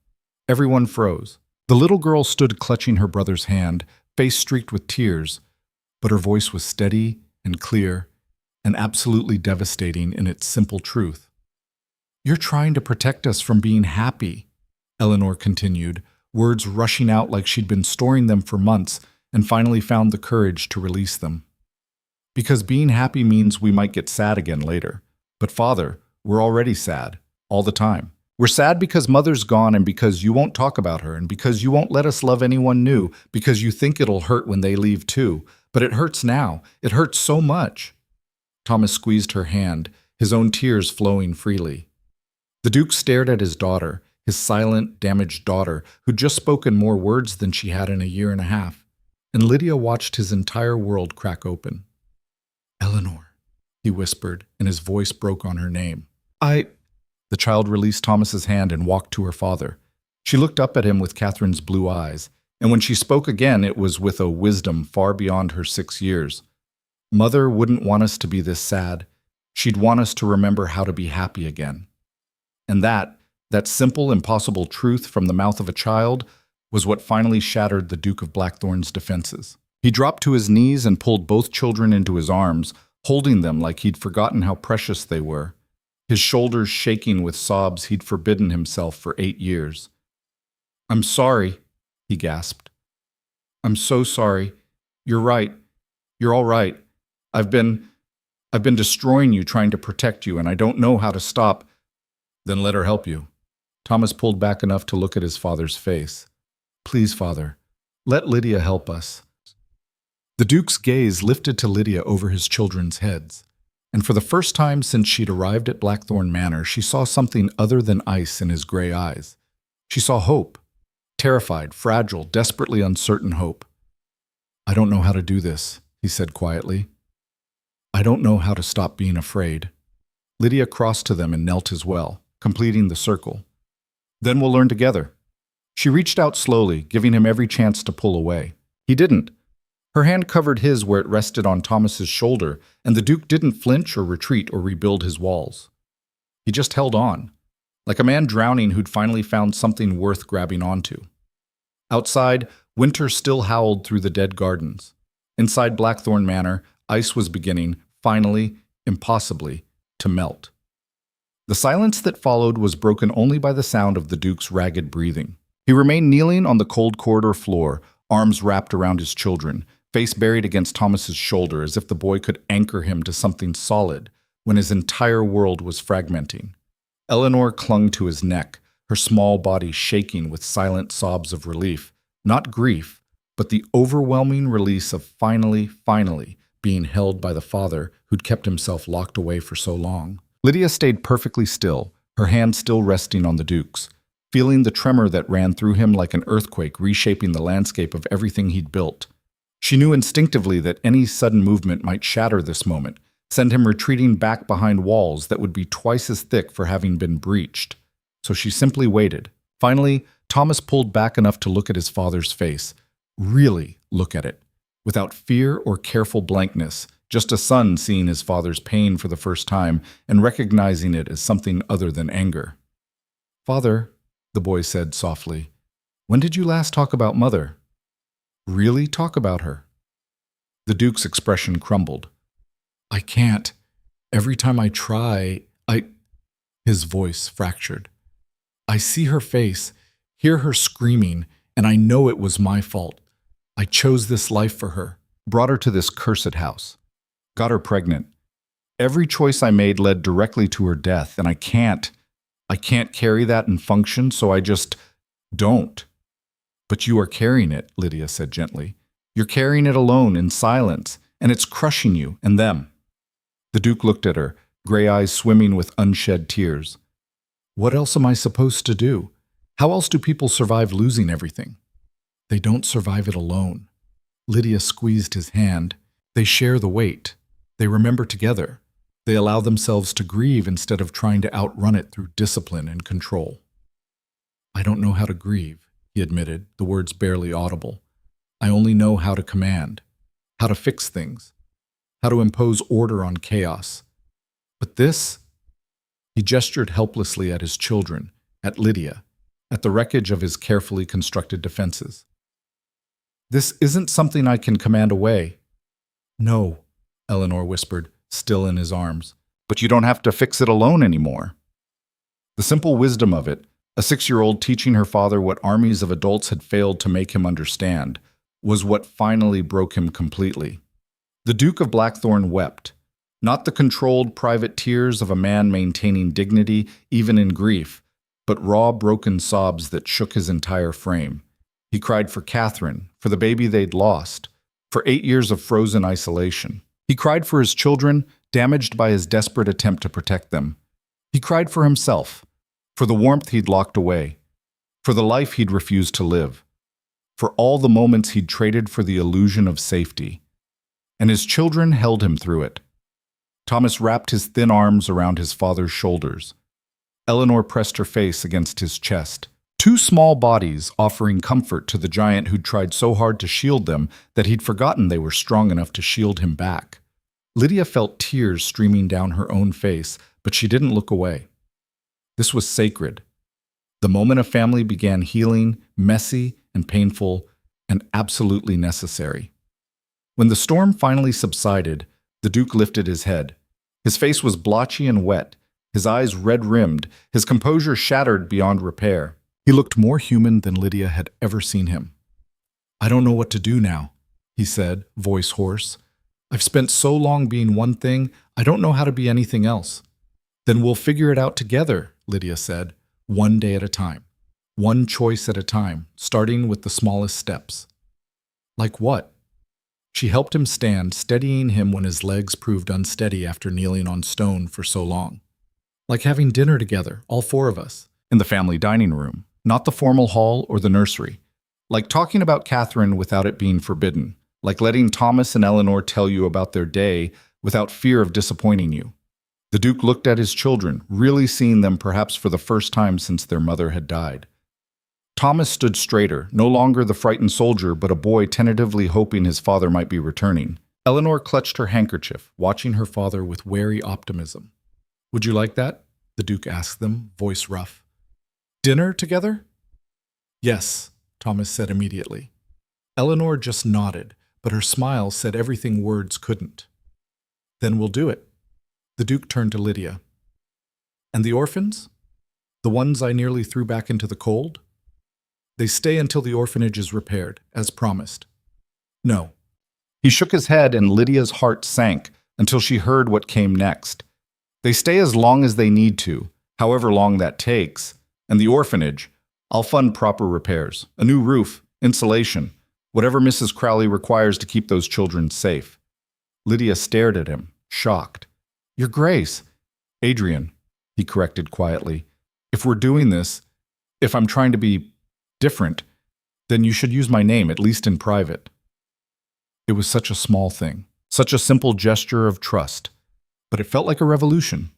Everyone froze. The little girl stood clutching her brother's hand, face streaked with tears, but her voice was steady and clear and absolutely devastating in its simple truth. You're trying to protect us from being happy, Eleanor continued, words rushing out like she'd been storing them for months and finally found the courage to release them. Because being happy means we might get sad again later. But Father, we're already sad, all the time. We're sad because Mother's gone and because you won't talk about her and because you won't let us love anyone new, because you think it'll hurt when they leave too. But it hurts now. It hurts so much. Thomas squeezed her hand, his own tears flowing freely. The Duke stared at his daughter, his silent, damaged daughter, who'd just spoken more words than she had in a year and a half. And Lydia watched his entire world crack open. Eleanor, he whispered, and his voice broke on her name. The child released Thomas's hand and walked to her father. She looked up at him with Catherine's blue eyes, and when she spoke again, it was with a wisdom far beyond her 6 years. Mother wouldn't want us to be this sad. She'd want us to remember how to be happy again. And that simple, impossible truth from the mouth of a child was what finally shattered the Duke of Blackthorn's defenses. He dropped to his knees and pulled both children into his arms, holding them like he'd forgotten how precious they were, his shoulders shaking with sobs he'd forbidden himself for 8 years. I'm sorry, he gasped. I'm so sorry. You're right. You're all right. I've been destroying you, trying to protect you, and I don't know how to stop. Then let her help you. Thomas pulled back enough to look at his father's face. Please, Father, let Lydia help us. The Duke's gaze lifted to Lydia over his children's heads, and for the first time since she'd arrived at Blackthorn Manor, she saw something other than ice in his gray eyes. She saw hope, terrified, fragile, desperately uncertain hope. I don't know how to do this, he said quietly. I don't know how to stop being afraid. Lydia crossed to them and knelt as well, completing the circle. Then we'll learn together. She reached out slowly, giving him every chance to pull away. He didn't. Her hand covered his where it rested on Thomas's shoulder, and the Duke didn't flinch or retreat or rebuild his walls. He just held on, like a man drowning who'd finally found something worth grabbing onto. Outside, winter still howled through the dead gardens. Inside Blackthorn Manor, ice was beginning, finally, impossibly, to melt. The silence that followed was broken only by the sound of the Duke's ragged breathing. He remained kneeling on the cold corridor floor, arms wrapped around his children, face buried against Thomas's shoulder as if the boy could anchor him to something solid when his entire world was fragmenting. Eleanor clung to his neck, her small body shaking with silent sobs of relief, not grief, but the overwhelming release of finally being held by the father who'd kept himself locked away for so long. Lydia stayed perfectly still, her hand still resting on the Duke's, feeling the tremor that ran through him like an earthquake reshaping the landscape of everything he'd built. She knew instinctively that any sudden movement might shatter this moment, send him retreating back behind walls that would be twice as thick for having been breached. So she simply waited. Finally, Thomas pulled back enough to look at his father's face. Really look at it. Without fear or careful blankness, just a son seeing his father's pain for the first time and recognizing it as something other than anger. Father, the boy said softly, when did you last talk about Mother? Really talk about her? The Duke's expression crumbled. I can't. Every time I try, His voice fractured. I see her face, hear her screaming, and I know it was my fault. I chose this life for her, brought her to this cursed house, got her pregnant. Every choice I made led directly to her death, and I can't carry that and function, so I just don't. But you are carrying it, Lydia said gently. You're carrying it alone in silence, and it's crushing you and them. The Duke looked at her, gray eyes swimming with unshed tears. What else am I supposed to do? How else do people survive losing everything? They don't survive it alone. Lydia squeezed his hand. They share the weight. They remember together. They allow themselves to grieve instead of trying to outrun it through discipline and control. I don't know how to grieve, he admitted, the words barely audible. I only know how to command, how to fix things, how to impose order on chaos. But this, he gestured helplessly at his children, at Lydia, at the wreckage of his carefully constructed defenses. This isn't something I can command away. No, Eleanor whispered, still in his arms. But you don't have to fix it alone anymore. The simple wisdom of it, a 6-year-old teaching her father what armies of adults had failed to make him understand, was what finally broke him completely. The Duke of Blackthorn wept, not the controlled private tears of a man maintaining dignity even in grief, but raw broken sobs that shook his entire frame. He cried for Catherine, for the baby they'd lost, for 8 years of frozen isolation. He cried for his children, damaged by his desperate attempt to protect them. He cried for himself, for the warmth he'd locked away, for the life he'd refused to live, for all the moments he'd traded for the illusion of safety. And his children held him through it. Thomas wrapped his thin arms around his father's shoulders. Eleanor pressed her face against his chest. Two small bodies offering comfort to the giant who'd tried so hard to shield them that he'd forgotten they were strong enough to shield him back. Lydia felt tears streaming down her own face, but she didn't look away. This was sacred. The moment a family began healing, messy and painful, and absolutely necessary. When the storm finally subsided, the Duke lifted his head. His face was blotchy and wet, his eyes red-rimmed, his composure shattered beyond repair. He looked more human than Lydia had ever seen him. "I don't know what to do now," he said, voice hoarse. "I've spent so long being one thing, I don't know how to be anything else." "Then we'll figure it out together," Lydia said, "one day at a time. One choice at a time, starting with the smallest steps." "Like what?" She helped him stand, steadying him when his legs proved unsteady after kneeling on stone for so long. "Like having dinner together, all 4 of us, in the family dining room, not the formal hall or the nursery. Like talking about Catherine without it being forbidden. Like letting Thomas and Eleanor tell you about their day without fear of disappointing you." The Duke looked at his children, really seeing them perhaps for the first time since their mother had died. Thomas stood straighter, no longer the frightened soldier, but a boy tentatively hoping his father might be returning. Eleanor clutched her handkerchief, watching her father with wary optimism. "Would you like that?" the Duke asked them, voice rough. "Dinner together?" "Yes," Thomas said immediately. Eleanor just nodded, but her smile said everything words couldn't. "Then we'll do it." The Duke turned to Lydia. "And the orphans? The ones I nearly threw back into the cold?" "They stay until the orphanage is repaired, as promised." "No." He shook his head and Lydia's heart sank until she heard what came next. "They stay as long as they need to, however long that takes. And the orphanage, I'll fund proper repairs, a new roof, insulation, whatever Mrs. Crowley requires to keep those children safe." Lydia stared at him, shocked. "Your Grace." "Adrian," he corrected quietly. "If we're doing this, if I'm trying to be different, then you should use my name, at least in private." It was such a small thing, such a simple gesture of trust, but it felt like a revolution.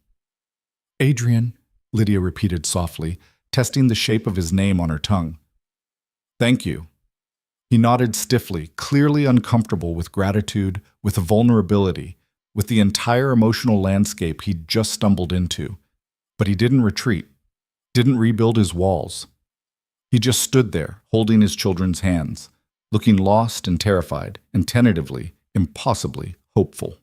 "Adrian," Lydia repeated softly, testing the shape of his name on her tongue. "Thank you." He nodded stiffly, clearly uncomfortable with gratitude, with vulnerability, with the entire emotional landscape he'd just stumbled into. But he didn't retreat, didn't rebuild his walls. He just stood there, holding his children's hands, looking lost and terrified, and tentatively, impossibly hopeful.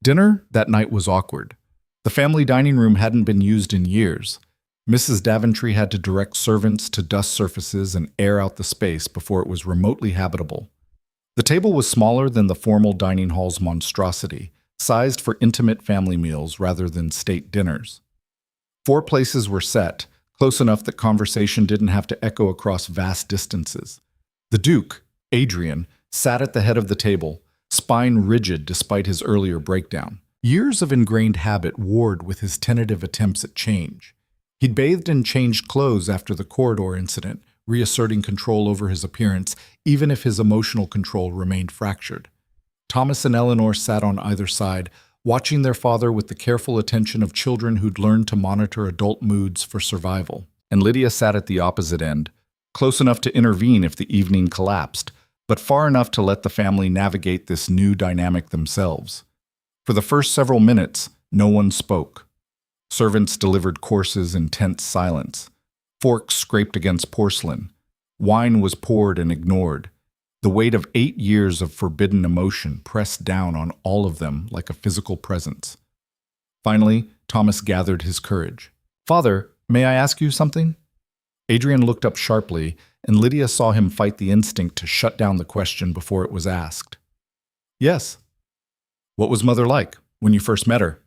Dinner that night was awkward. The family dining room hadn't been used in years. Mrs. Daventry had to direct servants to dust surfaces and air out the space before it was remotely habitable. The table was smaller than the formal dining hall's monstrosity, sized for intimate family meals rather than state dinners. 4 places were set, close enough that conversation didn't have to echo across vast distances. The Duke, Adrian, sat at the head of the table, spine rigid despite his earlier breakdown. Years of ingrained habit warred with his tentative attempts at change. He'd bathed and changed clothes after the corridor incident, reasserting control over his appearance, even if his emotional control remained fractured. Thomas and Eleanor sat on either side, watching their father with the careful attention of children who'd learned to monitor adult moods for survival. And Lydia sat at the opposite end, close enough to intervene if the evening collapsed, but far enough to let the family navigate this new dynamic themselves. For the first several minutes, No one spoke. Servants delivered courses in tense silence. Forks scraped against porcelain. Wine was poured and ignored. The weight of 8 years of forbidden emotion pressed down on all of them like a physical presence. Finally, Thomas gathered his courage. "Father, may I ask you something?" Adrian looked up sharply, and Lydia saw him fight the instinct to shut down the question before it was asked. "Yes." "What was Mother like when you first met her?"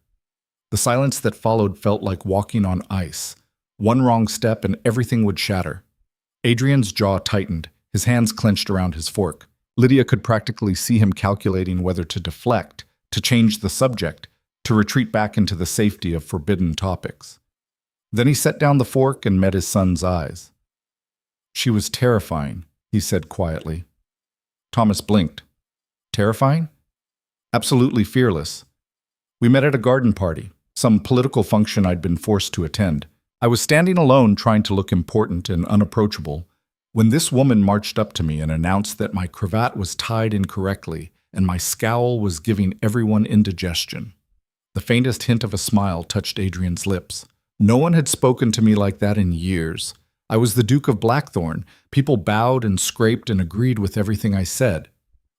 The silence that followed felt like walking on ice. One wrong step and everything would shatter. Adrian's jaw tightened, his hands clenched around his fork. Lydia could practically see him calculating whether to deflect, to change the subject, to retreat back into the safety of forbidden topics. Then he set down the fork and met his son's eyes. "She was terrifying," he said quietly. Thomas blinked. "Terrifying?" "Absolutely fearless. We met at a garden party, some political function I'd been forced to attend. I was standing alone trying to look important and unapproachable when this woman marched up to me and announced that my cravat was tied incorrectly and my scowl was giving everyone indigestion." The faintest hint of a smile touched Adrian's lips. No one had spoken to me like that in years. I was the Duke of Blackthorn. People bowed and scraped and agreed with everything I said.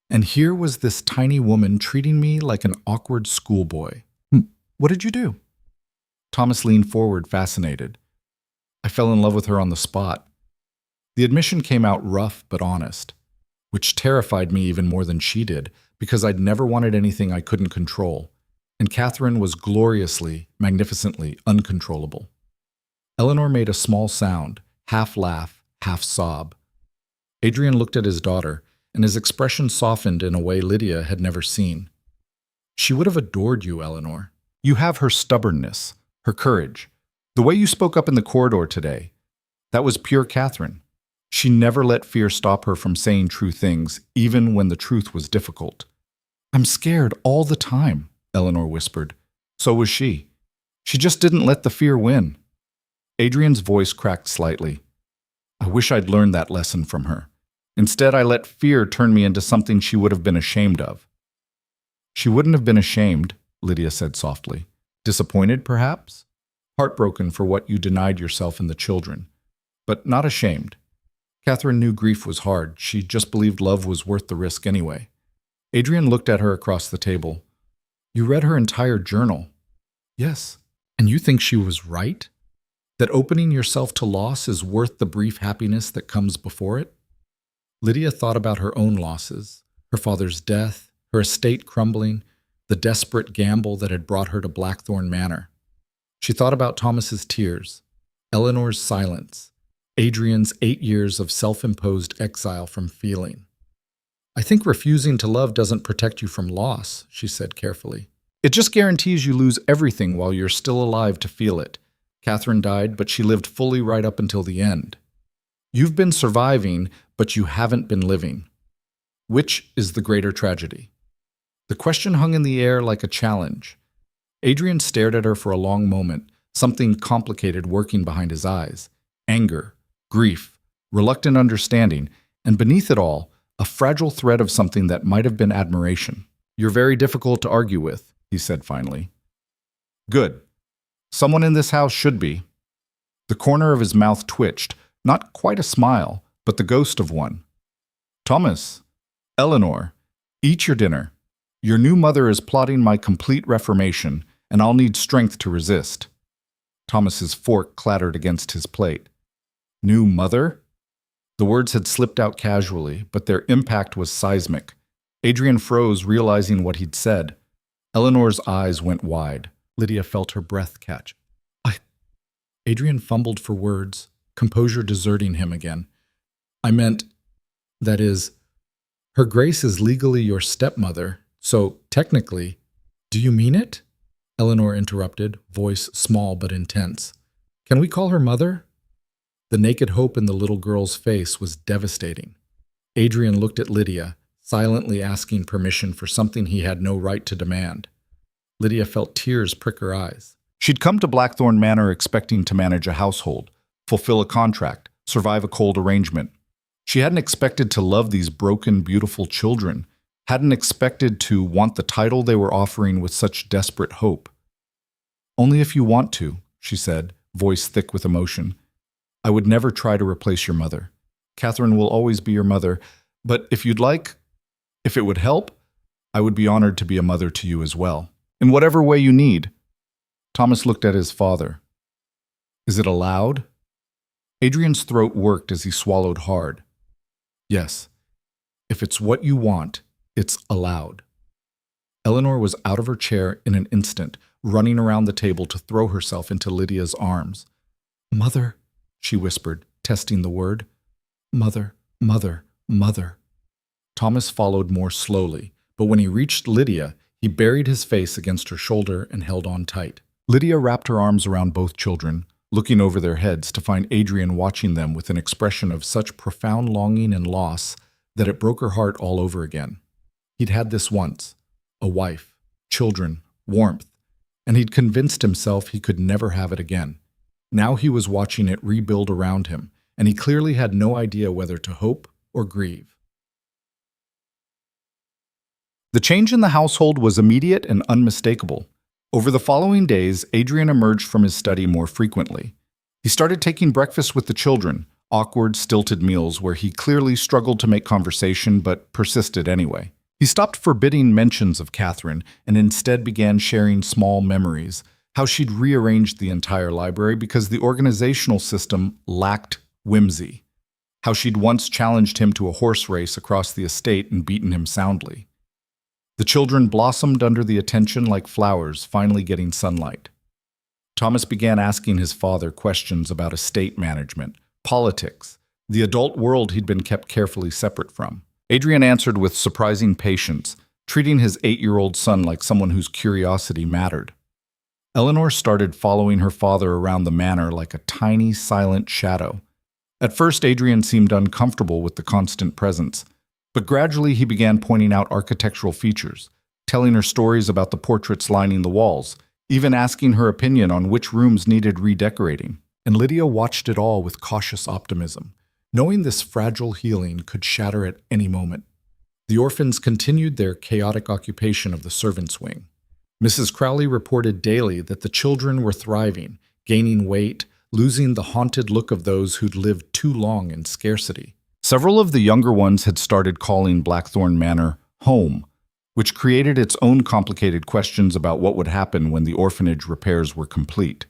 And here was this tiny woman treating me like an awkward schoolboy. "What did you do?" Thomas leaned forward, fascinated. "I fell in love with her on the spot." The admission came out rough but honest, which terrified me even more than she did, because I'd never wanted anything I couldn't control. And Catherine was gloriously, magnificently uncontrollable. Eleanor made a small sound, half laugh, half sob. Adrian looked at his daughter, and his expression softened in a way Lydia had never seen. "She would have adored you, Eleanor. You have her stubbornness, her courage. The way you spoke up in the corridor today, that was pure Catherine. She never let fear stop her from saying true things, even when the truth was difficult." "I'm scared all the time," Eleanor whispered. "So was she. She just didn't let the fear win." Adrian's voice cracked slightly. "I wish I'd learned that lesson from her. Instead, I let fear turn me into something she would have been ashamed of." "She wouldn't have been ashamed," Lydia said softly. "Disappointed, perhaps? Heartbroken for what you denied yourself and the children. But not ashamed. Catherine knew grief was hard. She just believed love was worth the risk anyway." Adrian looked at her across the table. "You read her entire journal." "Yes. And you think she was right? That opening yourself to loss is worth the brief happiness that comes before it?" Lydia thought about her own losses, her father's death, her estate crumbling, the desperate gamble that had brought her to Blackthorn Manor. She thought about Thomas's tears, Eleanor's silence, Adrian's 8 years of self-imposed exile from feeling. "I think refusing to love doesn't protect you from loss," she said carefully. "It just guarantees you lose everything while you're still alive to feel it. Catherine died, but she lived fully right up until the end. You've been surviving, but you haven't been living. Which is the greater tragedy?" The question hung in the air like a challenge. Adrian stared at her for a long moment, something complicated working behind his eyes. Anger, grief, reluctant understanding, and beneath it all, a fragile thread of something that might have been admiration. "You're very difficult to argue with," he said finally. "Good. Someone in this house should be." The corner of his mouth twitched, not quite a smile, but the ghost of one. "Thomas, Eleanor, eat your dinner. Your new mother is plotting my complete reformation, and I'll need strength to resist." Thomas's fork clattered against his plate. "New mother?" The words had slipped out casually, but their impact was seismic. Adrian froze, realizing what he'd said. Eleanor's eyes went wide. Lydia felt her breath catch. Adrian fumbled for words, composure deserting him again. "I meant, that is, her Grace is legally your stepmother, so technically—" "Do you mean it?" Eleanor interrupted, voice small but intense. "Can we call her mother?" The naked hope in the little girl's face was devastating. Adrian looked at Lydia, silently asking permission for something he had no right to demand. Lydia felt tears prick her eyes. She'd come to Blackthorn Manor expecting to manage a household, fulfill a contract, survive a cold arrangement. She hadn't expected to love these broken, beautiful children, hadn't expected to want the title they were offering with such desperate hope. Only if you want to, she said, voice thick with emotion. I would never try to replace your mother. Catherine will always be your mother, but if you'd like, if it would help, I would be honored to be a mother to you as well. In whatever way you need. Thomas looked at his father. Is it allowed? Adrian's throat worked as he swallowed hard. Yes. If it's what you want, it's allowed. Eleanor was out of her chair in an instant, running around the table to throw herself into Lydia's arms. Mother, she whispered, testing the word. Mother, mother, mother. Thomas followed more slowly, but when he reached Lydia, he buried his face against her shoulder and held on tight. Lydia wrapped her arms around both children, looking over their heads to find Adrian watching them with an expression of such profound longing and loss that it broke her heart all over again. He'd had this once, a wife, children, warmth, and he'd convinced himself he could never have it again. Now he was watching it rebuild around him, and he clearly had no idea whether to hope or grieve. The change in the household was immediate and unmistakable. Over the following days, Adrian emerged from his study more frequently. He started taking breakfast with the children, awkward, stilted meals where he clearly struggled to make conversation but persisted anyway. He stopped forbidding mentions of Catherine and instead began sharing small memories, how she'd rearranged the entire library because the organizational system lacked whimsy, how she'd once challenged him to a horse race across the estate and beaten him soundly. The children blossomed under the attention like flowers finally getting sunlight. Thomas began asking his father questions about estate management, politics, the adult world he'd been kept carefully separate from. Adrian answered with surprising patience, treating his 8-year-old son like someone whose curiosity mattered. Eleanor started following her father around the manor like a tiny, silent shadow. At first, Adrian seemed uncomfortable with the constant presence, but gradually he began pointing out architectural features, telling her stories about the portraits lining the walls, even asking her opinion on which rooms needed redecorating. And Lydia watched it all with cautious optimism, knowing this fragile healing could shatter at any moment. The orphans continued their chaotic occupation of the servants' wing. Mrs. Crowley reported daily that the children were thriving, gaining weight, losing the haunted look of those who'd lived too long in scarcity. Several of the younger ones had started calling Blackthorn Manor home, which created its own complicated questions about what would happen when the orphanage repairs were complete.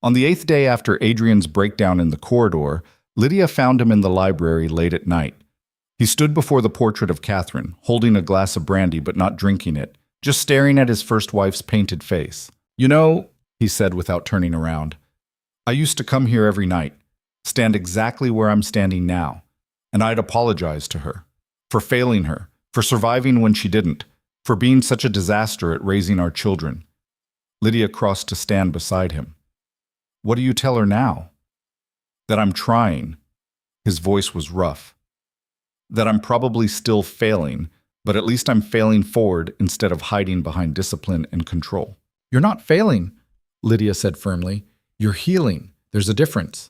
On the 8th day after Adrian's breakdown in the corridor, Lydia found him in the library late at night. He stood before the portrait of Catherine, holding a glass of brandy but not drinking it, just staring at his first wife's painted face. You know, he said without turning around, I used to come here every night, stand exactly where I'm standing now, and I'd apologize to her, for failing her, for surviving when she didn't, for being such a disaster at raising our children. Lydia crossed to stand beside him. What do you tell her now? That I'm trying. His voice was rough. That I'm probably still failing, but at least I'm failing forward instead of hiding behind discipline and control. You're not failing, Lydia said firmly. You're healing. There's a difference.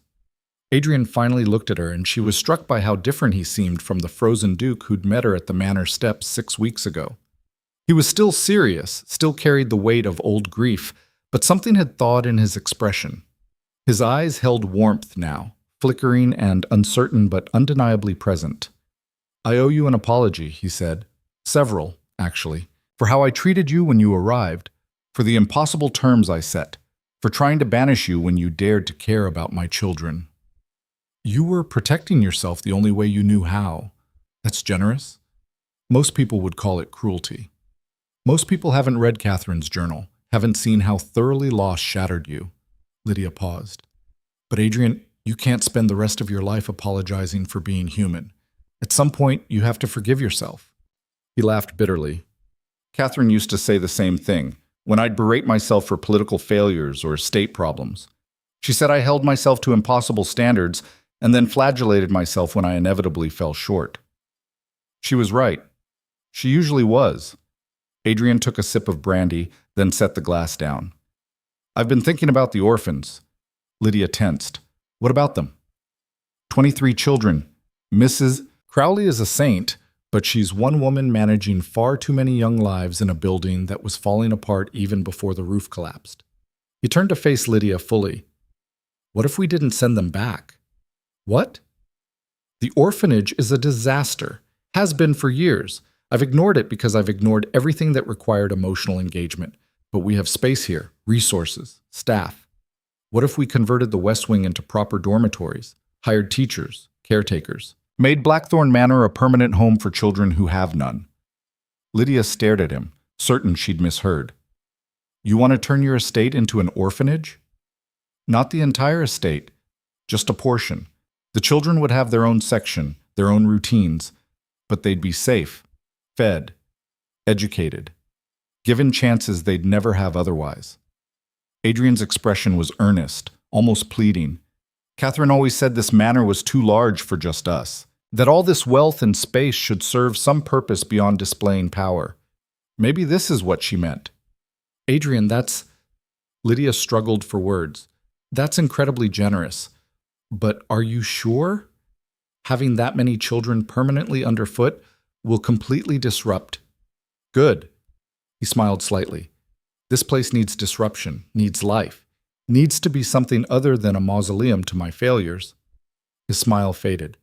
Adrian finally looked at her, and she was struck by how different he seemed from the frozen Duke who'd met her at the manor steps 6 weeks ago. He was still serious, still carried the weight of old grief, but something had thawed in his expression. His eyes held warmth now, flickering and uncertain but undeniably present. I owe you an apology, he said. Several, actually, for how I treated you when you arrived, for the impossible terms I set, for trying to banish you when you dared to care about my children. You were protecting yourself the only way you knew how. That's generous. Most people would call it cruelty. Most people haven't read Catherine's journal, haven't seen how thoroughly loss shattered you. Lydia paused. But Adrian, you can't spend the rest of your life apologizing for being human. At some point, you have to forgive yourself. He laughed bitterly. Catherine used to say the same thing, when I'd berate myself for political failures or estate problems. She said I held myself to impossible standards and then flagellated myself when I inevitably fell short. She was right. She usually was. Adrian took a sip of brandy, then set the glass down. I've been thinking about the orphans. Lydia tensed. What about them? 23 children. Mrs. Crowley is a saint, but she's one woman managing far too many young lives in a building that was falling apart even before the roof collapsed. He turned to face Lydia fully. What if we didn't send them back? What? The orphanage is a disaster. Has been for years. I've ignored it because I've ignored everything that required emotional engagement. But we have space here, resources, staff. What if we converted the West Wing into proper dormitories, hired teachers, caretakers, made Blackthorn Manor a permanent home for children who have none? Lydia stared at him, certain she'd misheard. You want to turn your estate into an orphanage? Not the entire estate, just a portion. The children would have their own section, their own routines, but they'd be safe, fed, educated, given chances they'd never have otherwise. Adrian's expression was earnest, almost pleading. Catherine always said this manor was too large for just us, that all this wealth and space should serve some purpose beyond displaying power. Maybe this is what she meant. Adrian, that's... Lydia struggled for words. That's incredibly generous. But are you sure? Having that many children permanently underfoot will completely disrupt. Good. He smiled slightly. This place needs disruption, needs life, needs to be something other than a mausoleum to my failures. His smile faded.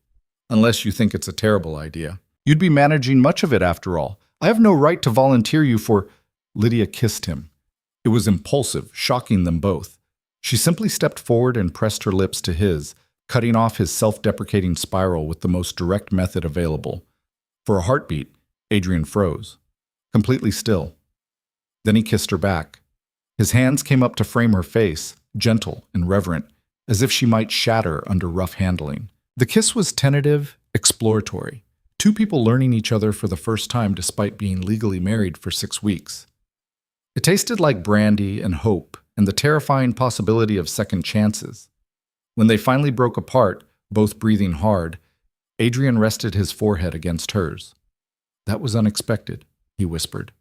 Unless you think it's a terrible idea. You'd be managing much of it after all. I have no right to volunteer you for... Lydia kissed him. It was impulsive, shocking them both. She simply stepped forward and pressed her lips to his, cutting off his self-deprecating spiral with the most direct method available. For a heartbeat, Adrian froze, completely still. Then he kissed her back. His hands came up to frame her face, gentle and reverent, as if she might shatter under rough handling. The kiss was tentative, exploratory, two people learning each other for the first time despite being legally married for 6 weeks. It tasted like brandy and hope and the terrifying possibility of second chances. When they finally broke apart, both breathing hard, Adrian rested his forehead against hers. That was unexpected, he whispered.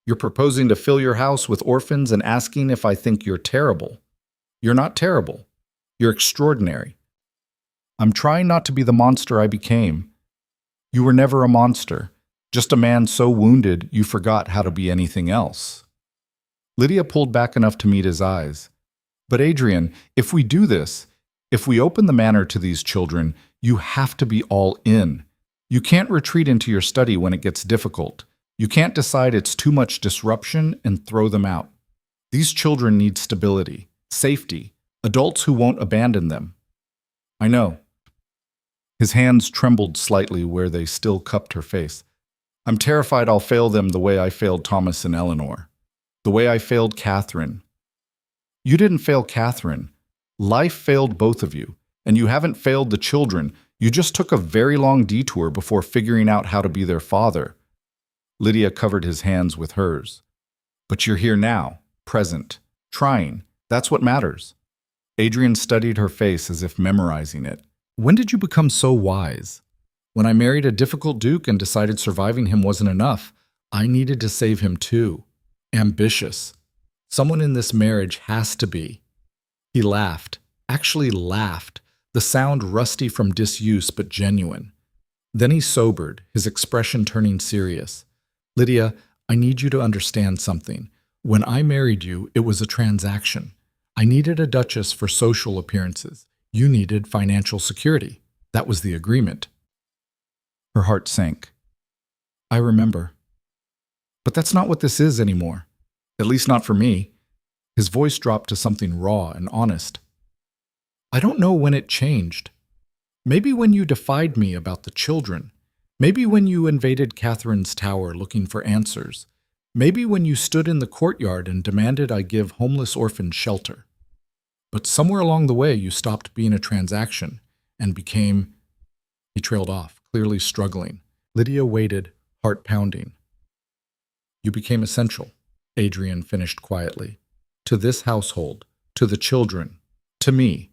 You're proposing to fill your house with orphans and asking if I think you're terrible. You're not terrible. You're extraordinary. I'm trying not to be the monster I became. You were never a monster, just a man so wounded you forgot how to be anything else. Lydia pulled back enough to meet his eyes. But Adrian, if we do this, if we open the manor to these children, you have to be all in. You can't retreat into your study when it gets difficult. You can't decide it's too much disruption and throw them out. These children need stability, safety, adults who won't abandon them. I know. His hands trembled slightly where they still cupped her face. I'm terrified I'll fail them the way I failed Thomas and Eleanor. The way I failed Catherine. You didn't fail Catherine. Life failed both of you, and you haven't failed the children. You just took a very long detour before figuring out how to be their father. Lydia covered his hands with hers. But you're here now, present, trying. That's what matters. Adrian studied her face as if memorizing it. When did you become so wise? When I married a difficult duke and decided surviving him wasn't enough, I needed to save him too. Ambitious. Someone in this marriage has to be. He laughed, actually laughed, the sound rusty from disuse but genuine. Then he sobered, his expression turning serious. Lydia, I need you to understand something. When I married you, it was a transaction. I needed a duchess for social appearances. You needed financial security. That was the agreement. Her heart sank. I remember. But that's not what this is anymore. At least not for me. His voice dropped to something raw and honest. I don't know when it changed. Maybe when you defied me about the children. Maybe when you invaded Catherine's tower looking for answers. Maybe when you stood in the courtyard and demanded I give homeless orphans shelter. But somewhere along the way you stopped being a transaction and became... He trailed off, clearly struggling. Lydia waited, heart pounding. You became essential, Adrian finished quietly. To this household, to the children, to me.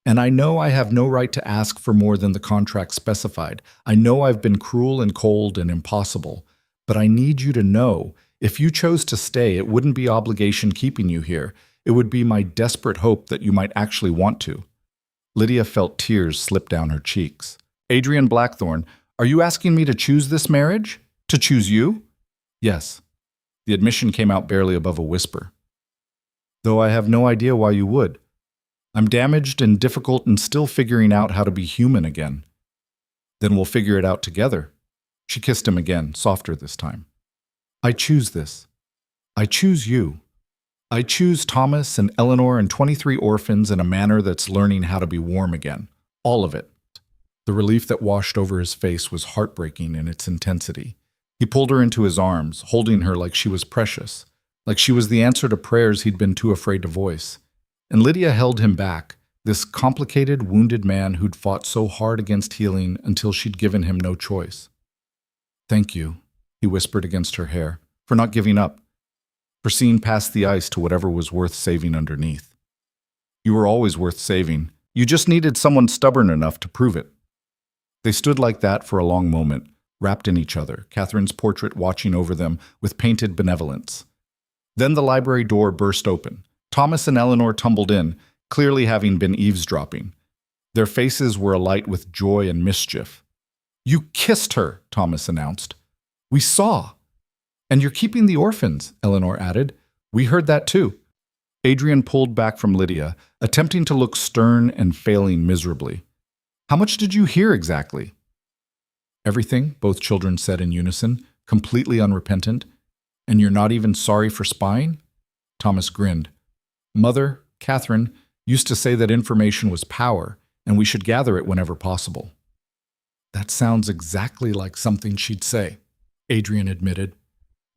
And I know I have no right to ask for more than the contract specified. I know I've been cruel and cold and impossible. But I need you to know, if you chose to stay, it wouldn't be obligation keeping you here. It would be my desperate hope that you might actually want to. Lydia felt tears slip down her cheeks. Adrian Blackthorn, are you asking me to choose this marriage? To choose you? Yes. The admission came out barely above a whisper. though I have no idea why you would. I'm damaged and difficult and still figuring out how to be human again. Then we'll figure it out together. She kissed him again, softer this time. I choose this. I choose you. I choose Thomas and Eleanor and 23 orphans in a manner that's learning how to be warm again. All of it. The relief that washed over his face was heartbreaking in its intensity. He pulled her into his arms, holding her like she was precious, like she was the answer to prayers he'd been too afraid to voice. And Lydia held him back, this complicated, wounded man who'd fought so hard against healing until she'd given him no choice. Thank you, he whispered against her hair, for not giving up, for seeing past the ice to whatever was worth saving underneath. You were always worth saving. You just needed someone stubborn enough to prove it. They stood like that for a long moment, wrapped in each other, Catherine's portrait watching over them with painted benevolence. Then the library door burst open. Thomas and Eleanor tumbled in, clearly having been eavesdropping. Their faces were alight with joy and mischief. You kissed her, Thomas announced. We saw. And you're keeping the orphans, Eleanor added. We heard that too. Adrian pulled back from Lydia, attempting to look stern and failing miserably. How much did you hear exactly? Everything, both children said in unison, completely unrepentant. And you're not even sorry for spying? Thomas grinned. Mother, Catherine, used to say that information was power, and we should gather it whenever possible. That sounds exactly like something she'd say, Adrian admitted.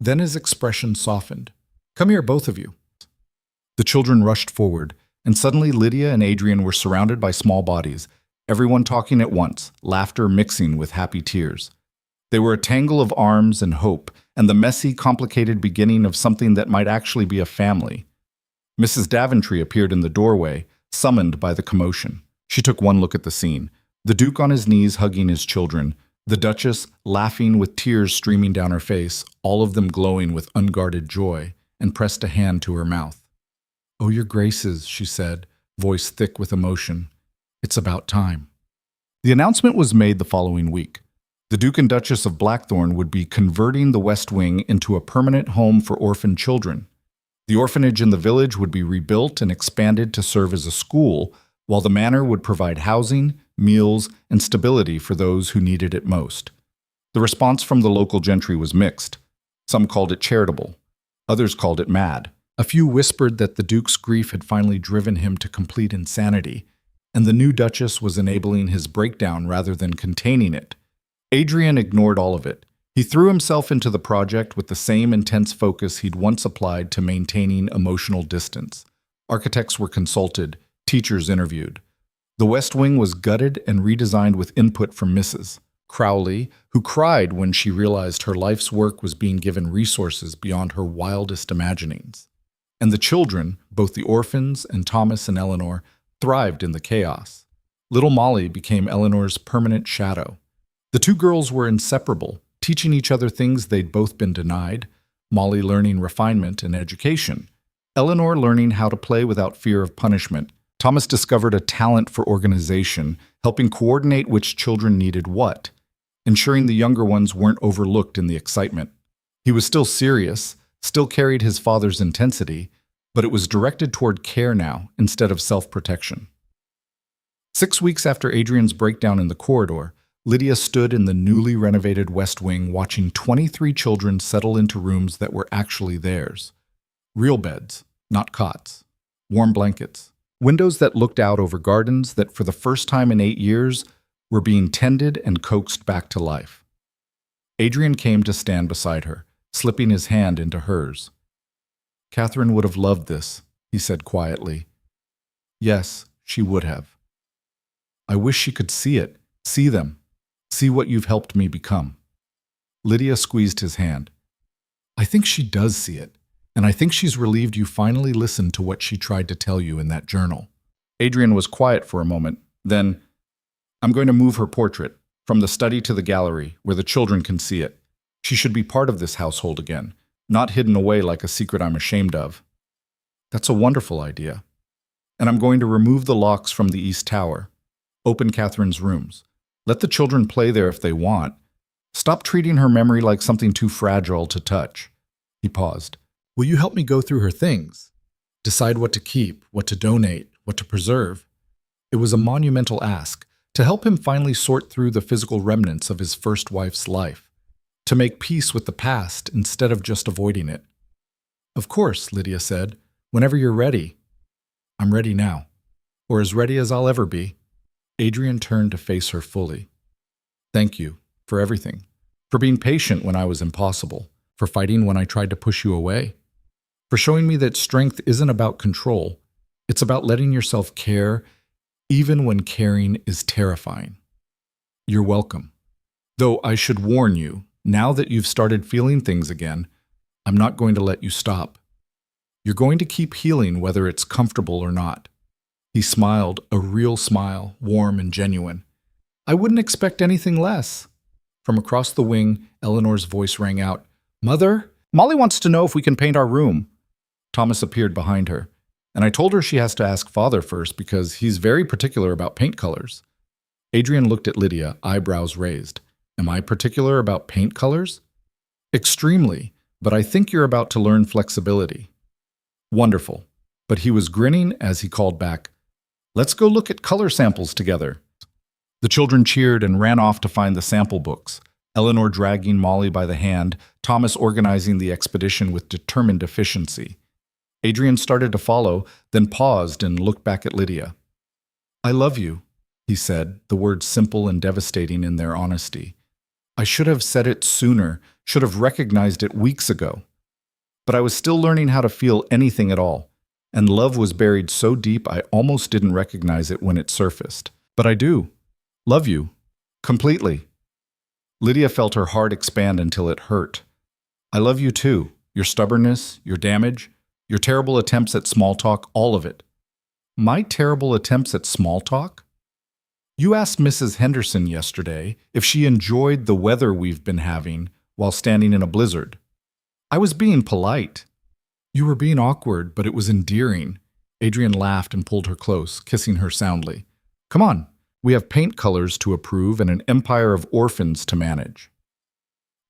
Then his expression softened. Come here, both of you. The children rushed forward, and suddenly Lydia and Adrian were surrounded by small bodies, everyone talking at once, laughter mixing with happy tears. They were a tangle of arms and hope, and the messy, complicated beginning of something that might actually be a family. Mrs. Daventry appeared in the doorway, summoned by the commotion. She took one look at the scene, the Duke on his knees hugging his children, the Duchess laughing with tears streaming down her face, all of them glowing with unguarded joy, and pressed a hand to her mouth. Oh, your graces, she said, voice thick with emotion. It's about time. The announcement was made the following week. The Duke and Duchess of Blackthorn would be converting the West Wing into a permanent home for orphan children. The orphanage in the village would be rebuilt and expanded to serve as a school, while the manor would provide housing, meals, and stability for those who needed it most. The response from the local gentry was mixed. Some called it charitable. Others called it mad. A few whispered that the Duke's grief had finally driven him to complete insanity, and the new Duchess was enabling his breakdown rather than containing it. Adrian ignored all of it. He threw himself into the project with the same intense focus he'd once applied to maintaining emotional distance. Architects were consulted, teachers interviewed. The West Wing was gutted and redesigned with input from Mrs. Crowley, who cried when she realized her life's work was being given resources beyond her wildest imaginings. And the children, both the orphans and Thomas and Eleanor, thrived in the chaos. Little Molly became Eleanor's permanent shadow. The two girls were inseparable, teaching each other things they'd both been denied, Molly learning refinement and education, Eleanor learning how to play without fear of punishment. Thomas discovered a talent for organization, helping coordinate which children needed what, ensuring the younger ones weren't overlooked in the excitement. He was still serious, still carried his father's intensity, but it was directed toward care now instead of self-protection. 6 weeks after Adrian's breakdown in the corridor, Lydia stood in the newly renovated West Wing watching 23 children settle into rooms that were actually theirs. Real beds, not cots. Warm blankets. Windows that looked out over gardens that for the first time in 8 years were being tended and coaxed back to life. Adrian came to stand beside her, slipping his hand into hers. Catherine would have loved this, he said quietly. Yes, she would have. I wish she could see it, see them. See what you've helped me become. Lydia squeezed his hand. I think she does see it, and I think she's relieved you finally listened to what she tried to tell you in that journal. Adrian was quiet for a moment. Then, I'm going to move her portrait from the study to the gallery where the children can see it. She should be part of this household again, not hidden away like a secret I'm ashamed of. That's a wonderful idea. And I'm going to remove the locks from the East Tower. Open Catherine's rooms. Let the children play there if they want. Stop treating her memory like something too fragile to touch. He paused. Will you help me go through her things? decide what to keep, what to donate, what to preserve. It was a monumental ask to help him finally sort through the physical remnants of his first wife's life, to make peace with the past instead of just avoiding it. Of course, Lydia said, whenever you're ready. I'm ready now, or as ready as I'll ever be. Adrian turned to face her fully. Thank you for everything, for being patient when I was impossible, for fighting when I tried to push you away, for showing me that strength isn't about control. It's about letting yourself care, even when caring is terrifying. You're welcome. Though I should warn you, now that you've started feeling things again, I'm not going to let you stop. You're going to keep healing whether it's comfortable or not. He smiled, a real smile, warm and genuine. I wouldn't expect anything less. From across the wing, Eleanor's voice rang out. Mother, Molly wants to know if we can paint our room. Thomas appeared behind her, and I told her she has to ask Father first because he's very particular about paint colors. Adrian looked at Lydia, eyebrows raised. Am I particular about paint colors? Extremely, but I think you're about to learn flexibility. Wonderful. But he was grinning as he called back, Let's go look at color samples together. The children cheered and ran off to find the sample books, Eleanor dragging Molly by the hand, Thomas organizing the expedition with determined efficiency. Adrian started to follow, then paused and looked back at Lydia. I love you, he said, the words simple and devastating in their honesty. I should have said it sooner, should have recognized it weeks ago. But I was still learning how to feel anything at all, and love was buried so deep I almost didn't recognize it when it surfaced. But I do. Love you. Completely. Lydia felt her heart expand until it hurt. I love you too. Your stubbornness, your damage, your terrible attempts at small talk, all of it. My terrible attempts at small talk? You asked Mrs. Henderson yesterday if she enjoyed the weather we've been having while standing in a blizzard. I was being polite. You were being awkward, but it was endearing. Adrian laughed and pulled her close, kissing her soundly. Come on, we have paint colors to approve and an empire of orphans to manage.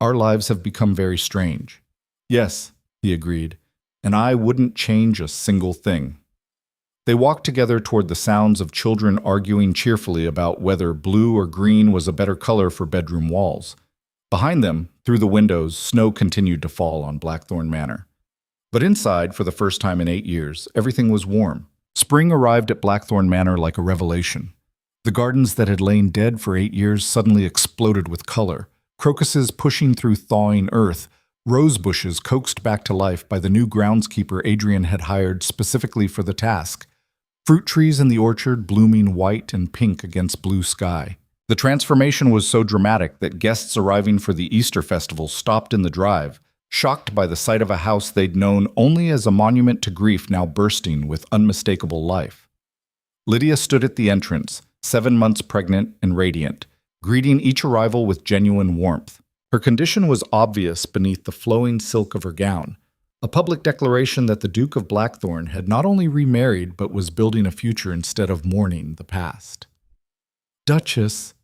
Our lives have become very strange. Yes, he agreed, and I wouldn't change a single thing. They walked together toward the sounds of children arguing cheerfully about whether blue or green was a better color for bedroom walls. Behind them, through the windows, snow continued to fall on Blackthorn Manor. But inside, for the first time in 8 years, everything was warm. Spring arrived at Blackthorn Manor like a revelation. The gardens that had lain dead for 8 years suddenly exploded with color, crocuses pushing through thawing earth, rose bushes coaxed back to life by the new groundskeeper Adrian had hired specifically for the task, fruit trees in the orchard blooming white and pink against blue sky. The transformation was so dramatic that guests arriving for the Easter festival stopped in the drive, shocked by the sight of a house they'd known only as a monument to grief now bursting with unmistakable life. Lydia stood at the entrance, 7 months pregnant and radiant, greeting each arrival with genuine warmth. Her condition was obvious beneath the flowing silk of her gown, a public declaration that the Duke of Blackthorn had not only remarried but was building a future instead of mourning the past. Duchess,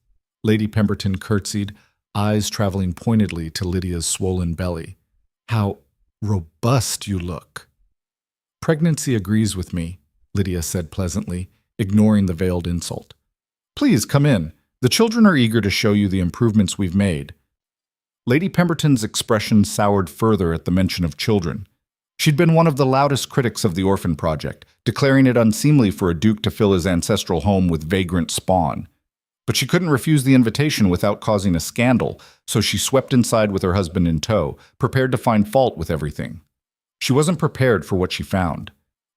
Lady Pemberton curtsied, eyes traveling pointedly to Lydia's swollen belly. How robust you look. Pregnancy agrees with me, Lydia said pleasantly, ignoring the veiled insult. Please come in. The children are eager to show you the improvements we've made. Lady Pemberton's expression soured further at the mention of children. She'd been one of the loudest critics of the orphan project, declaring it unseemly for a duke to fill his ancestral home with vagrant spawn. But she couldn't refuse the invitation without causing a scandal, so she swept inside with her husband in tow, prepared to find fault with everything. She wasn't prepared for what she found.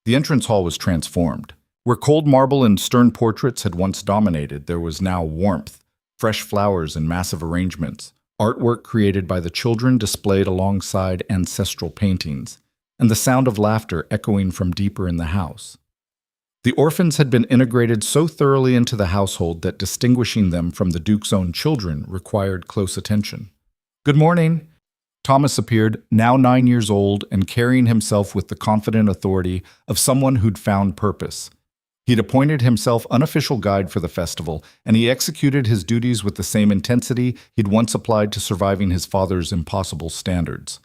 The entrance hall was transformed. Where cold marble and stern portraits had once dominated, there was now warmth, fresh flowers and massive arrangements, artwork created by the children displayed alongside ancestral paintings, and the sound of laughter echoing from deeper in the house. The orphans had been integrated so thoroughly into the household that distinguishing them from the Duke's own children required close attention. Good morning. Thomas appeared, now 9 years old and carrying himself with the confident authority of someone who'd found purpose. He'd appointed himself unofficial guide for the festival, and he executed his duties with the same intensity he'd once applied to surviving his father's impossible standards.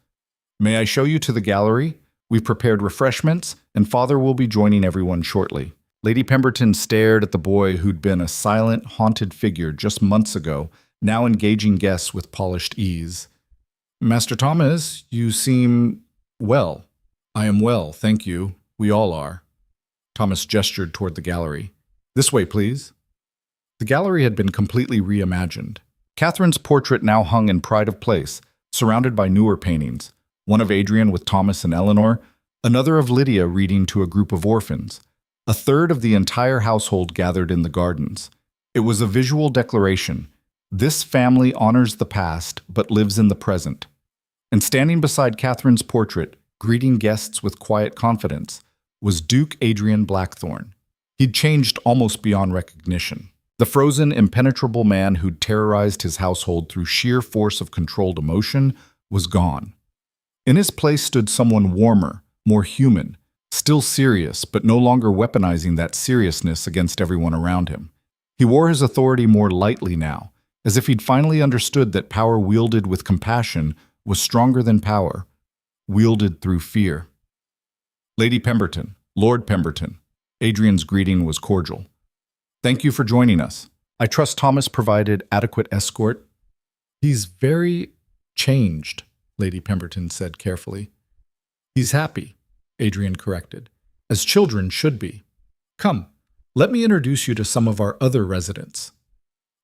May I show you to the gallery, We've prepared refreshments, and Father will be joining everyone shortly." Lady Pemberton stared at the boy who'd been a silent, haunted figure just months ago, now engaging guests with polished ease. "Master Thomas, you seem well." "I am well, thank you. We all are." Thomas gestured toward the gallery. "This way, please." The gallery had been completely reimagined. Catherine's portrait now hung in pride of place, surrounded by newer paintings, one of Adrian with Thomas and Eleanor, another of Lydia reading to a group of orphans, a third of the entire household gathered in the gardens. It was a visual declaration. This family honors the past but lives in the present. And standing beside Catherine's portrait, greeting guests with quiet confidence, was Duke Adrian Blackthorne. He'd changed almost beyond recognition. The frozen, impenetrable man who'd terrorized his household through sheer force of controlled emotion was gone. In his place stood someone warmer, more human, still serious, but no longer weaponizing that seriousness against everyone around him. He wore his authority more lightly now, as if he'd finally understood that power wielded with compassion was stronger than power, wielded through fear. "Lady Pemberton, Lord Pemberton." Adrian's greeting was cordial. "Thank you for joining us. I trust Thomas provided adequate escort." "He's very changed," Lady Pemberton said carefully. "He's happy," Adrian corrected, "as children should be. Come, let me introduce you to some of our other residents."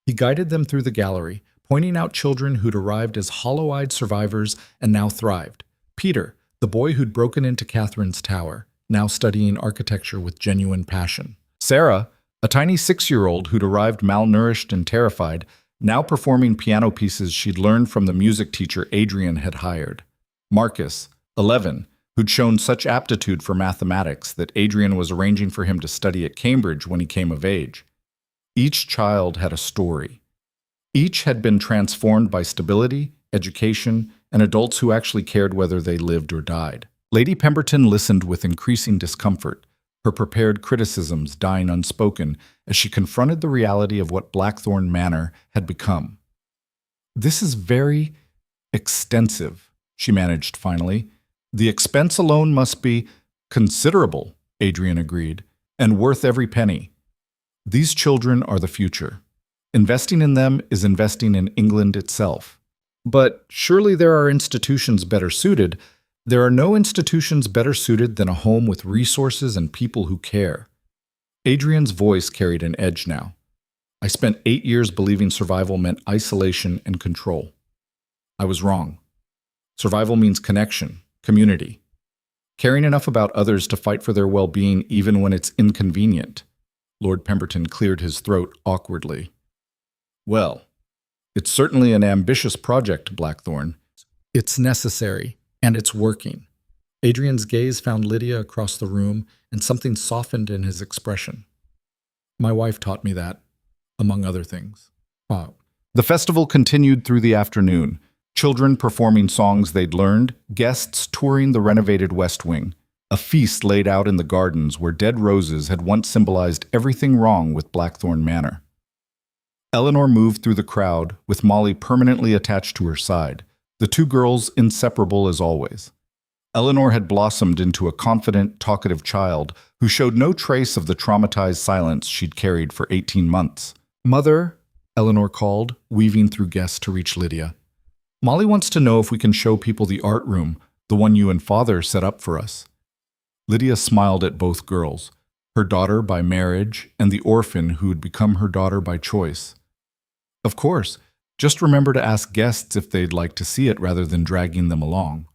He guided them through the gallery, pointing out children who'd arrived as hollow-eyed survivors and now thrived. Peter, the boy who'd broken into Catherine's tower, now studying architecture with genuine passion. Sarah, a tiny 6-year-old who'd arrived malnourished and terrified, now performing piano pieces she'd learned from the music teacher Adrian had hired. Marcus, 11, who'd shown such aptitude for mathematics that Adrian was arranging for him to study at Cambridge when he came of age. Each child had a story. Each had been transformed by stability, education, and adults who actually cared whether they lived or died. Lady Pemberton listened with increasing discomfort, her prepared criticisms dying unspoken as she confronted the reality of what Blackthorne Manor had become. "This is very extensive," she managed finally. "The expense alone must be considerable," Adrian agreed, "and worth every penny. These children are the future. Investing in them is investing in England itself. But surely there are institutions better suited. There are no institutions better suited than a home with resources and people who care." Adrian's voice carried an edge now. "I spent 8 years believing survival meant isolation and control. I was wrong. Survival means connection, community, caring enough about others to fight for their well-being even when it's inconvenient." Lord Pemberton cleared his throat awkwardly. "Well, it's certainly an ambitious project, Blackthorne. It's necessary. And it's working." Adrian's gaze found Lydia across the room, and something softened in his expression. "My wife taught me that, among other things." The festival continued through the afternoon, children performing songs they'd learned, guests touring the renovated West Wing, a feast laid out in the gardens where dead roses had once symbolized everything wrong with Blackthorne Manor. Eleanor moved through the crowd, with Molly permanently attached to her side, the two girls inseparable as always. Eleanor had blossomed into a confident, talkative child who showed no trace of the traumatized silence she'd carried for 18 months. "Mother," Eleanor called, weaving through guests to reach Lydia. "Molly wants to know if we can show people the art room, the one you and Father set up for us." Lydia smiled at both girls, her daughter by marriage and the orphan who had become her daughter by choice. "Of course. Just remember to ask guests if they'd like to see it rather than dragging them along."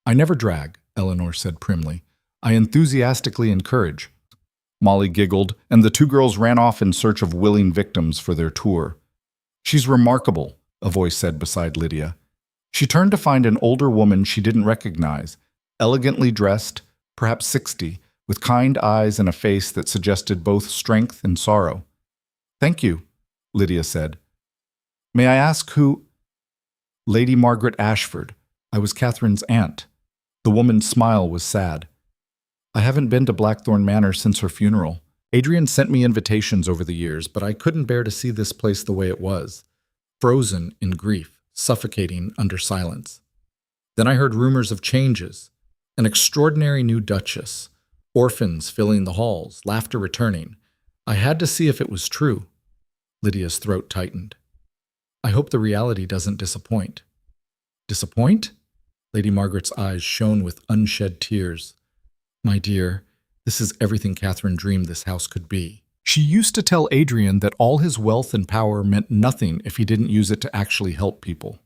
"I never drag," Eleanor said primly. "I enthusiastically encourage." Molly giggled, and the two girls ran off in search of willing victims for their tour. "She's remarkable," a voice said beside Lydia. She turned to find an older woman she didn't recognize, elegantly dressed, perhaps 60, with kind eyes and a face that suggested both strength and sorrow. "Thank you," Lydia said. "May I ask who—" "Lady Margaret Ashford. I was Catherine's aunt." The woman's smile was sad. "I haven't been to Blackthorne Manor since her funeral. Adrian sent me invitations over the years, but I couldn't bear to see this place the way it was, frozen in grief, suffocating under silence. Then I heard rumors of changes, An extraordinary new duchess. Orphans filling the halls, laughter returning. I had to see if it was true. Lydia's throat tightened. I hope the reality doesn't disappoint. Disappoint? Lady Margaret's eyes shone with unshed tears. My dear, this is everything Catherine dreamed this house could be. She used to tell Adrian that all his wealth and power meant nothing if he didn't use it to actually help people.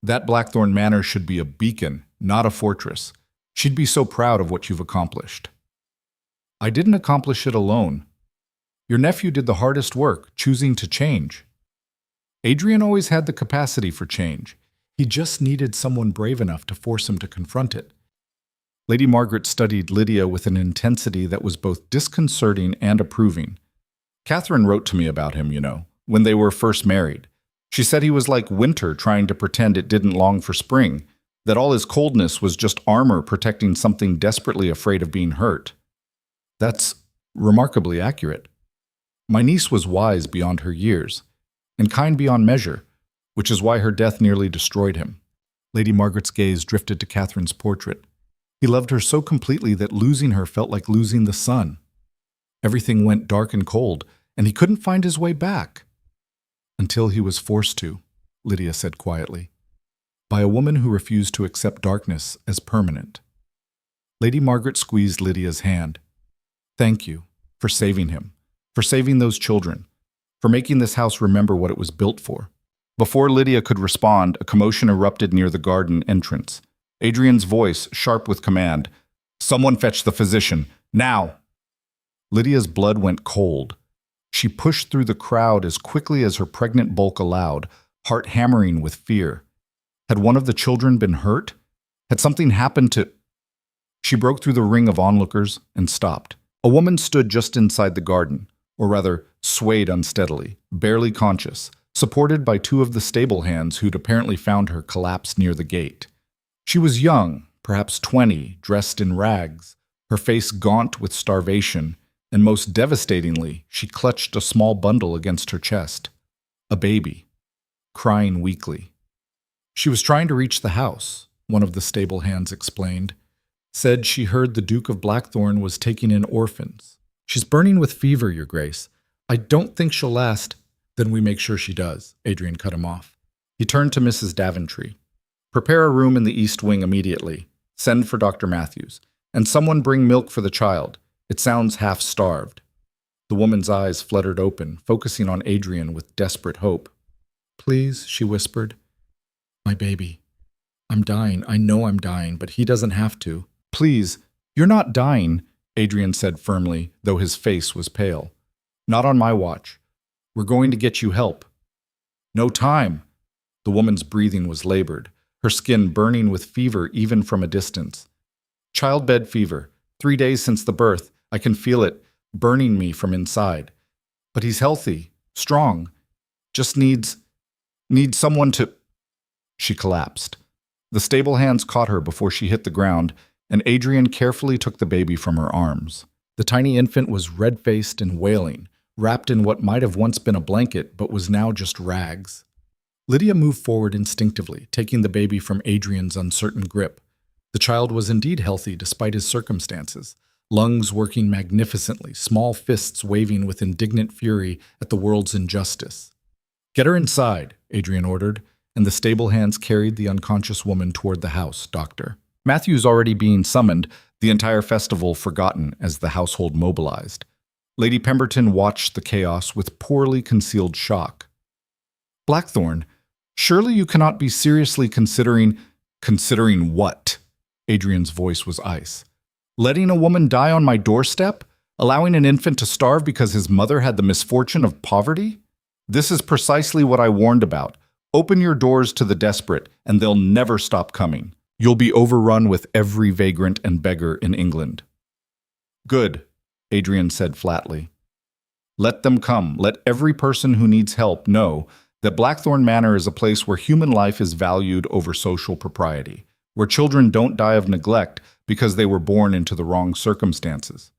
That Blackthorn Manor should be a beacon, not a fortress. She'd be so proud of what you've accomplished. I didn't accomplish it alone. Your nephew did the hardest work, choosing to change. Adrian always had the capacity for change. He just needed someone brave enough to force him to confront it. Lady Margaret studied Lydia with an intensity that was both disconcerting and approving. Catherine wrote to me about him, when they were first married. She said he was like winter trying to pretend it didn't long for spring, that all his coldness was just armor protecting something desperately afraid of being hurt. That's remarkably accurate. My niece was wise beyond her years, and kind beyond measure, which is why her death nearly destroyed him. Lady Margaret's gaze drifted to Catherine's portrait. He loved her so completely that losing her felt like losing the sun. Everything went dark and cold, and he couldn't find his way back. Until he was forced to, Lydia said quietly, by a woman who refused to accept darkness as permanent. Lady Margaret squeezed Lydia's hand. Thank you for saving him, for saving those children, for making this house remember what it was built for. Before Lydia could respond, a commotion erupted near the garden entrance. Adrian's voice, sharp with command. Someone fetch the physician, now! Lydia's blood went cold. She pushed through the crowd as quickly as her pregnant bulk allowed, heart hammering with fear. Had one of the children been hurt? Had something happened to... She broke through the ring of onlookers and stopped. A woman stood just inside the garden, or rather, swayed unsteadily, barely conscious, supported by two of the stable hands who'd apparently found her collapsed near the gate. She was young, perhaps 20, dressed in rags, her face gaunt with starvation, and most devastatingly, she clutched a small bundle against her chest. A baby, crying weakly. She was trying to reach the house, one of the stable hands explained. Said she heard the Duke of Blackthorn was taking in orphans. She's burning with fever, Your Grace. I don't think she'll last. Then we make sure she does, Adrian cut him off. He turned to Mrs. Daventry. Prepare a room in the East Wing immediately. Send for Dr. Matthews. And someone bring milk for the child. It sounds half-starved. The woman's eyes fluttered open, focusing on Adrian with desperate hope. Please, she whispered. My baby. I'm dying. I know I'm dying, but he doesn't have to. Please, you're not dying, Adrian said firmly, though his face was pale. Not on my watch. We're going to get you help. No time. The woman's breathing was labored, her skin burning with fever even from a distance. Childbed fever. 3 days since the birth. I can feel it, burning me from inside. But he's healthy, strong. Just needs someone to... She collapsed. The stable hands caught her before she hit the ground, and Adrian carefully took the baby from her arms. The tiny infant was red-faced and wailing, wrapped in what might have once been a blanket but was now just rags. Lydia moved forward instinctively, taking the baby from Adrian's uncertain grip. The child was indeed healthy despite his circumstances, lungs working magnificently, small fists waving with indignant fury at the world's injustice. Get her inside, Adrian ordered, and the stable hands carried the unconscious woman toward the house, Doctor. Matthew's already being summoned, the entire festival forgotten as the household mobilized. Lady Pemberton watched the chaos with poorly concealed shock. Blackthorn, surely you cannot be seriously considering... Considering what? Adrian's voice was ice. Letting a woman die on my doorstep? Allowing an infant to starve because his mother had the misfortune of poverty? This is precisely what I warned about. Open your doors to the desperate, and they'll never stop coming. You'll be overrun with every vagrant and beggar in England. Good, Adrian said flatly. Let them come. Let every person who needs help know that Blackthorn Manor is a place where human life is valued over social propriety, where children don't die of neglect because they were born into the wrong circumstances.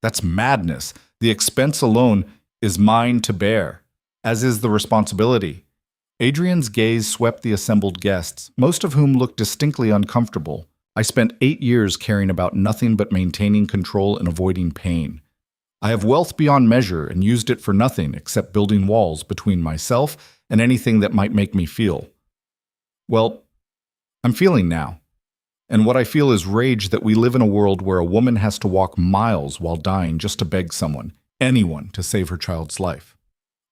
That's madness. The expense alone is mine to bear, as is the responsibility. Adrian's gaze swept the assembled guests, most of whom looked distinctly uncomfortable, I spent 8 years caring about nothing but maintaining control and avoiding pain. I have wealth beyond measure and used it for nothing except building walls between myself and anything that might make me feel. Well, I'm feeling now. And what I feel is rage that we live in a world where a woman has to walk miles while dying just to beg someone, anyone, to save her child's life.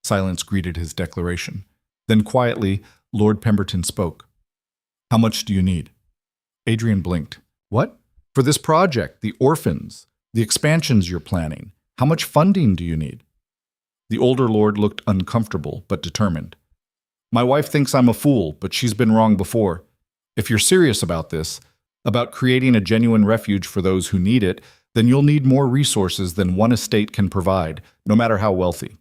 Silence greeted his declaration. Then quietly, Lord Pemberton spoke. How much do you need? Adrian blinked. What? For this project, the orphans, the expansions you're planning. How much funding do you need? The older lord looked uncomfortable but determined. My wife thinks I'm a fool, but she's been wrong before. If you're serious about this, about creating a genuine refuge for those who need it, then you'll need more resources than one estate can provide, no matter how wealthy.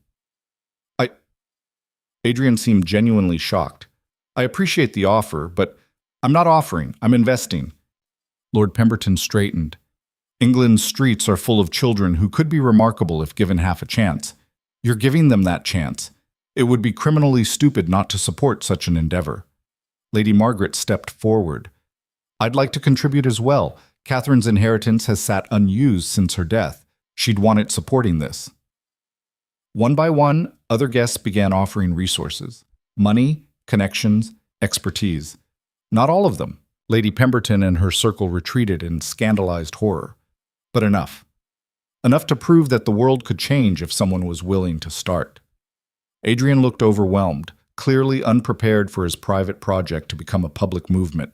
Adrian seemed genuinely shocked. I appreciate the offer, but I'm not offering, I'm investing. Lord Pemberton straightened. England's streets are full of children who could be remarkable if given half a chance. You're giving them that chance. It would be criminally stupid not to support such an endeavor. Lady Margaret stepped forward. I'd like to contribute as well. Catherine's inheritance has sat unused since her death. She'd want it supporting this. One by one, other guests began offering resources. Money, connections, expertise. Not all of them. Lady Pemberton and her circle retreated in scandalized horror. But enough. Enough to prove that the world could change if someone was willing to start. Adrian looked overwhelmed, clearly unprepared for his private project to become a public movement.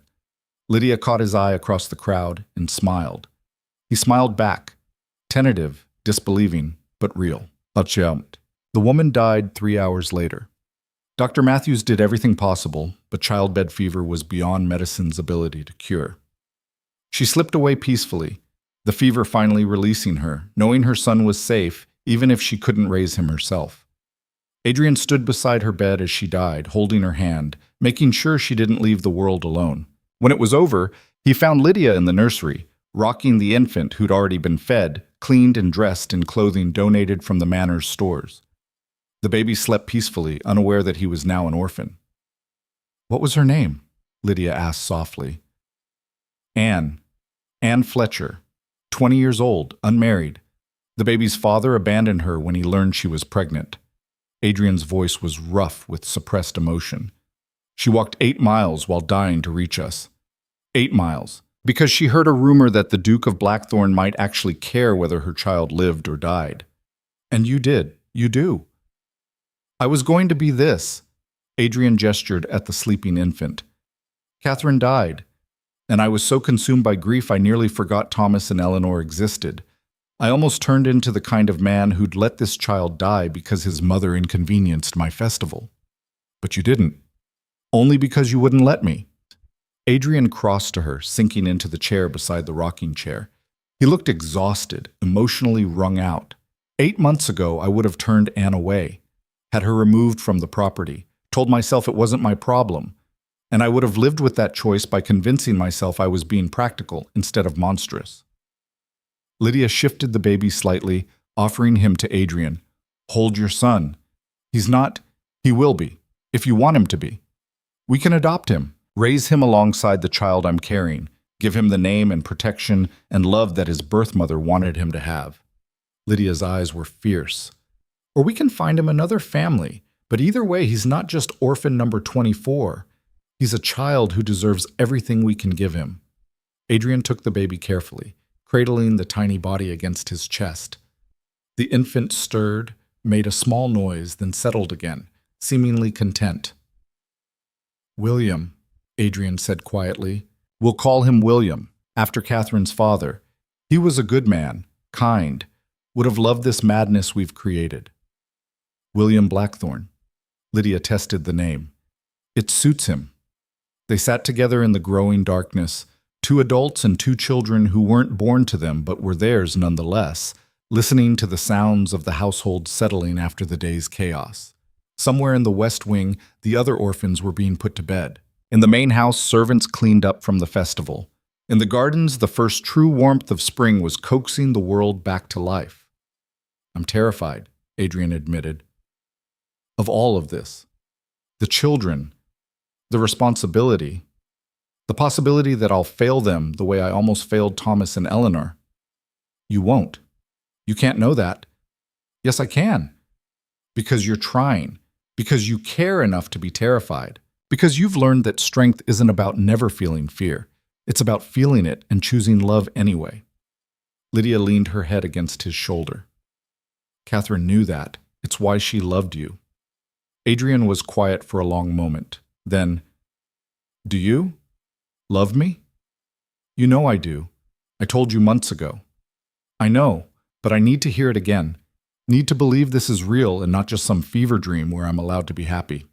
Lydia caught his eye across the crowd and smiled. He smiled back, tentative, disbelieving, but real. The woman died 3 hours later. Dr. Matthews did everything possible, but childbed fever was beyond medicine's ability to cure. She slipped away peacefully, the fever finally releasing her, knowing her son was safe, even if she couldn't raise him herself. Adrian stood beside her bed as she died, holding her hand, making sure she didn't leave the world alone. When it was over, he found Lydia in the nursery, rocking the infant who'd already been fed, cleaned and dressed in clothing donated from the manor's stores. The baby slept peacefully, unaware that he was now an orphan. What was her name? Lydia asked softly. Anne. Anne Fletcher. 20 years old, unmarried. The baby's father abandoned her when he learned she was pregnant. Adrian's voice was rough with suppressed emotion. She walked 8 miles while dying to reach us. 8 miles. Because she heard a rumor that the Duke of Blackthorn might actually care whether her child lived or died. And you did. You do. I was going to be this. Adrian gestured at the sleeping infant. Catherine died, and I was so consumed by grief I nearly forgot Thomas and Eleanor existed. I almost turned into the kind of man who'd let this child die because his mother inconvenienced my festival. But you didn't. Only because you wouldn't let me. Adrian crossed to her, sinking into the chair beside the rocking chair. He looked exhausted, emotionally wrung out. 8 months ago, I would have turned Anne away, had her removed from the property, told myself it wasn't my problem, and I would have lived with that choice by convincing myself I was being practical instead of monstrous. Lydia shifted the baby slightly, offering him to Adrian. Hold your son. He's not. He will be, if you want him to be. We can adopt him. Raise him alongside the child I'm carrying, give him the name and protection and love that his birth mother wanted him to have. Lydia's eyes were fierce. Or we can find him another family, but either way, he's not just orphan number 24. He's a child who deserves everything we can give him. Adrian took the baby carefully, cradling the tiny body against his chest. The infant stirred, made a small noise, then settled again, seemingly content. William, Adrian said quietly. We'll call him William, after Catherine's father. He was a good man, kind, would have loved this madness we've created. William Blackthorn. Lydia tested the name. It suits him. They sat together in the growing darkness, 2 adults and 2 children who weren't born to them but were theirs nonetheless, listening to the sounds of the household settling after the day's chaos. Somewhere in the West Wing, the other orphans were being put to bed. In the main house, servants cleaned up from the festival. In the gardens, the first true warmth of spring was coaxing the world back to life. I'm terrified, Adrian admitted. Of all of this. The children. The responsibility. The possibility that I'll fail them the way I almost failed Thomas and Eleanor. You won't. You can't know that. Yes, I can. Because you're trying. Because you care enough to be terrified. Because you've learned that strength isn't about never feeling fear. It's about feeling it and choosing love anyway. Lydia leaned her head against his shoulder. Catherine knew that. It's why she loved you. Adrian was quiet for a long moment. Then, do you love me? You know I do. I told you months ago. I know, but I need to hear it again. Need to believe this is real and not just some fever dream where I'm allowed to be happy.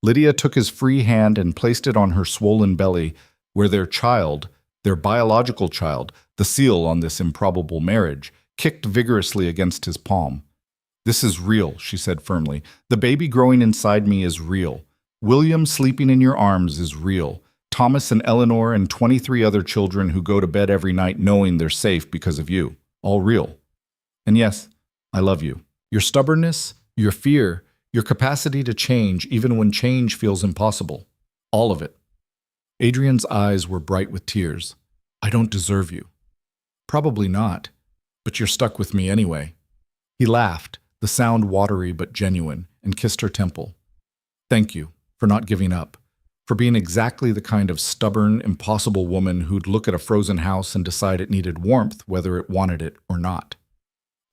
Lydia took his free hand and placed it on her swollen belly, where their child, their biological child, the seal on this improbable marriage, kicked vigorously against his palm. This is real, she said firmly. The baby growing inside me is real. William sleeping in your arms is real. Thomas and Eleanor and 23 other children who go to bed every night knowing they're safe because of you. All real. And yes, I love you. Your stubbornness, your fear, your capacity to change even when change feels impossible. All of it. Adrian's eyes were bright with tears. I don't deserve you. Probably not, but you're stuck with me anyway. He laughed, the sound watery but genuine, and kissed her temple. Thank you for not giving up, for being exactly the kind of stubborn, impossible woman who'd look at a frozen house and decide it needed warmth whether it wanted it or not.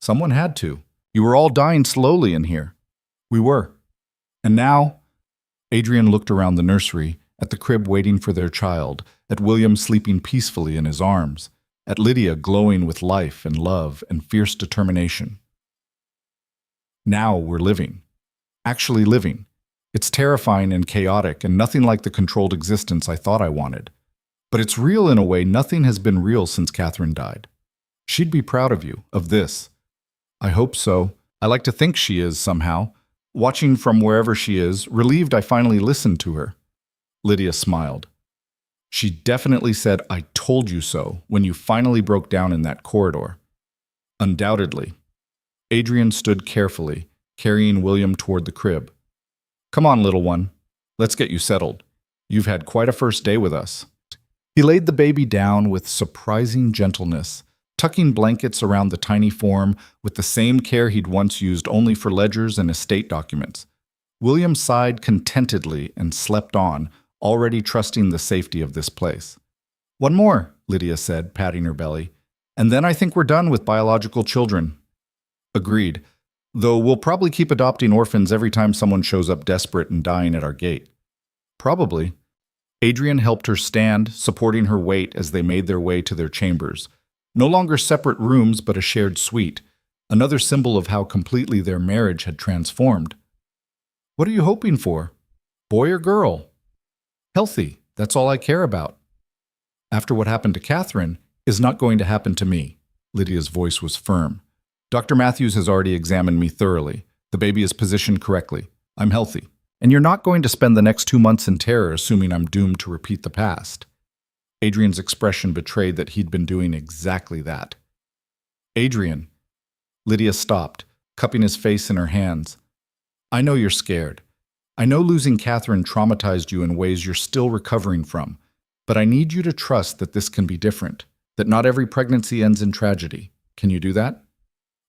Someone had to. You were all dying slowly in here. We were. And now, Adrian looked around the nursery, at the crib waiting for their child, at William sleeping peacefully in his arms, at Lydia glowing with life and love and fierce determination. Now we're living. Actually living. It's terrifying and chaotic and nothing like the controlled existence I thought I wanted. But it's real in a way nothing has been real since Catherine died. She'd be proud of you, of this. I hope so. I like to think she is somehow. Watching from wherever she is, relieved I finally listened to her. Lydia smiled. She definitely said, I told you so, when you finally broke down in that corridor. Undoubtedly. Adrian stood carefully, carrying William toward the crib. Come on, little one. Let's get you settled. You've had quite a first day with us. He laid the baby down with surprising gentleness, tucking blankets around the tiny form with the same care he'd once used only for ledgers and estate documents. William sighed contentedly and slept on, already trusting the safety of this place. One more, Lydia said, patting her belly, and then I think we're done with biological children. Agreed, though we'll probably keep adopting orphans every time someone shows up desperate and dying at our gate. Probably. Adrian helped her stand, supporting her weight as they made their way to their chambers. No longer separate rooms, but a shared suite, another symbol of how completely their marriage had transformed. What are you hoping for? Boy or girl? Healthy, that's all I care about. After what happened to Catherine, is not going to happen to me. Lydia's voice was firm. Dr. Matthews has already examined me thoroughly. The baby is positioned correctly. I'm healthy. And you're not going to spend the next 2 months in terror assuming I'm doomed to repeat the past. Adrian's expression betrayed that he'd been doing exactly that. Adrian. Lydia stopped, cupping his face in her hands. I know you're scared. I know losing Catherine traumatized you in ways you're still recovering from, but I need you to trust that this can be different, that not every pregnancy ends in tragedy. Can you do that?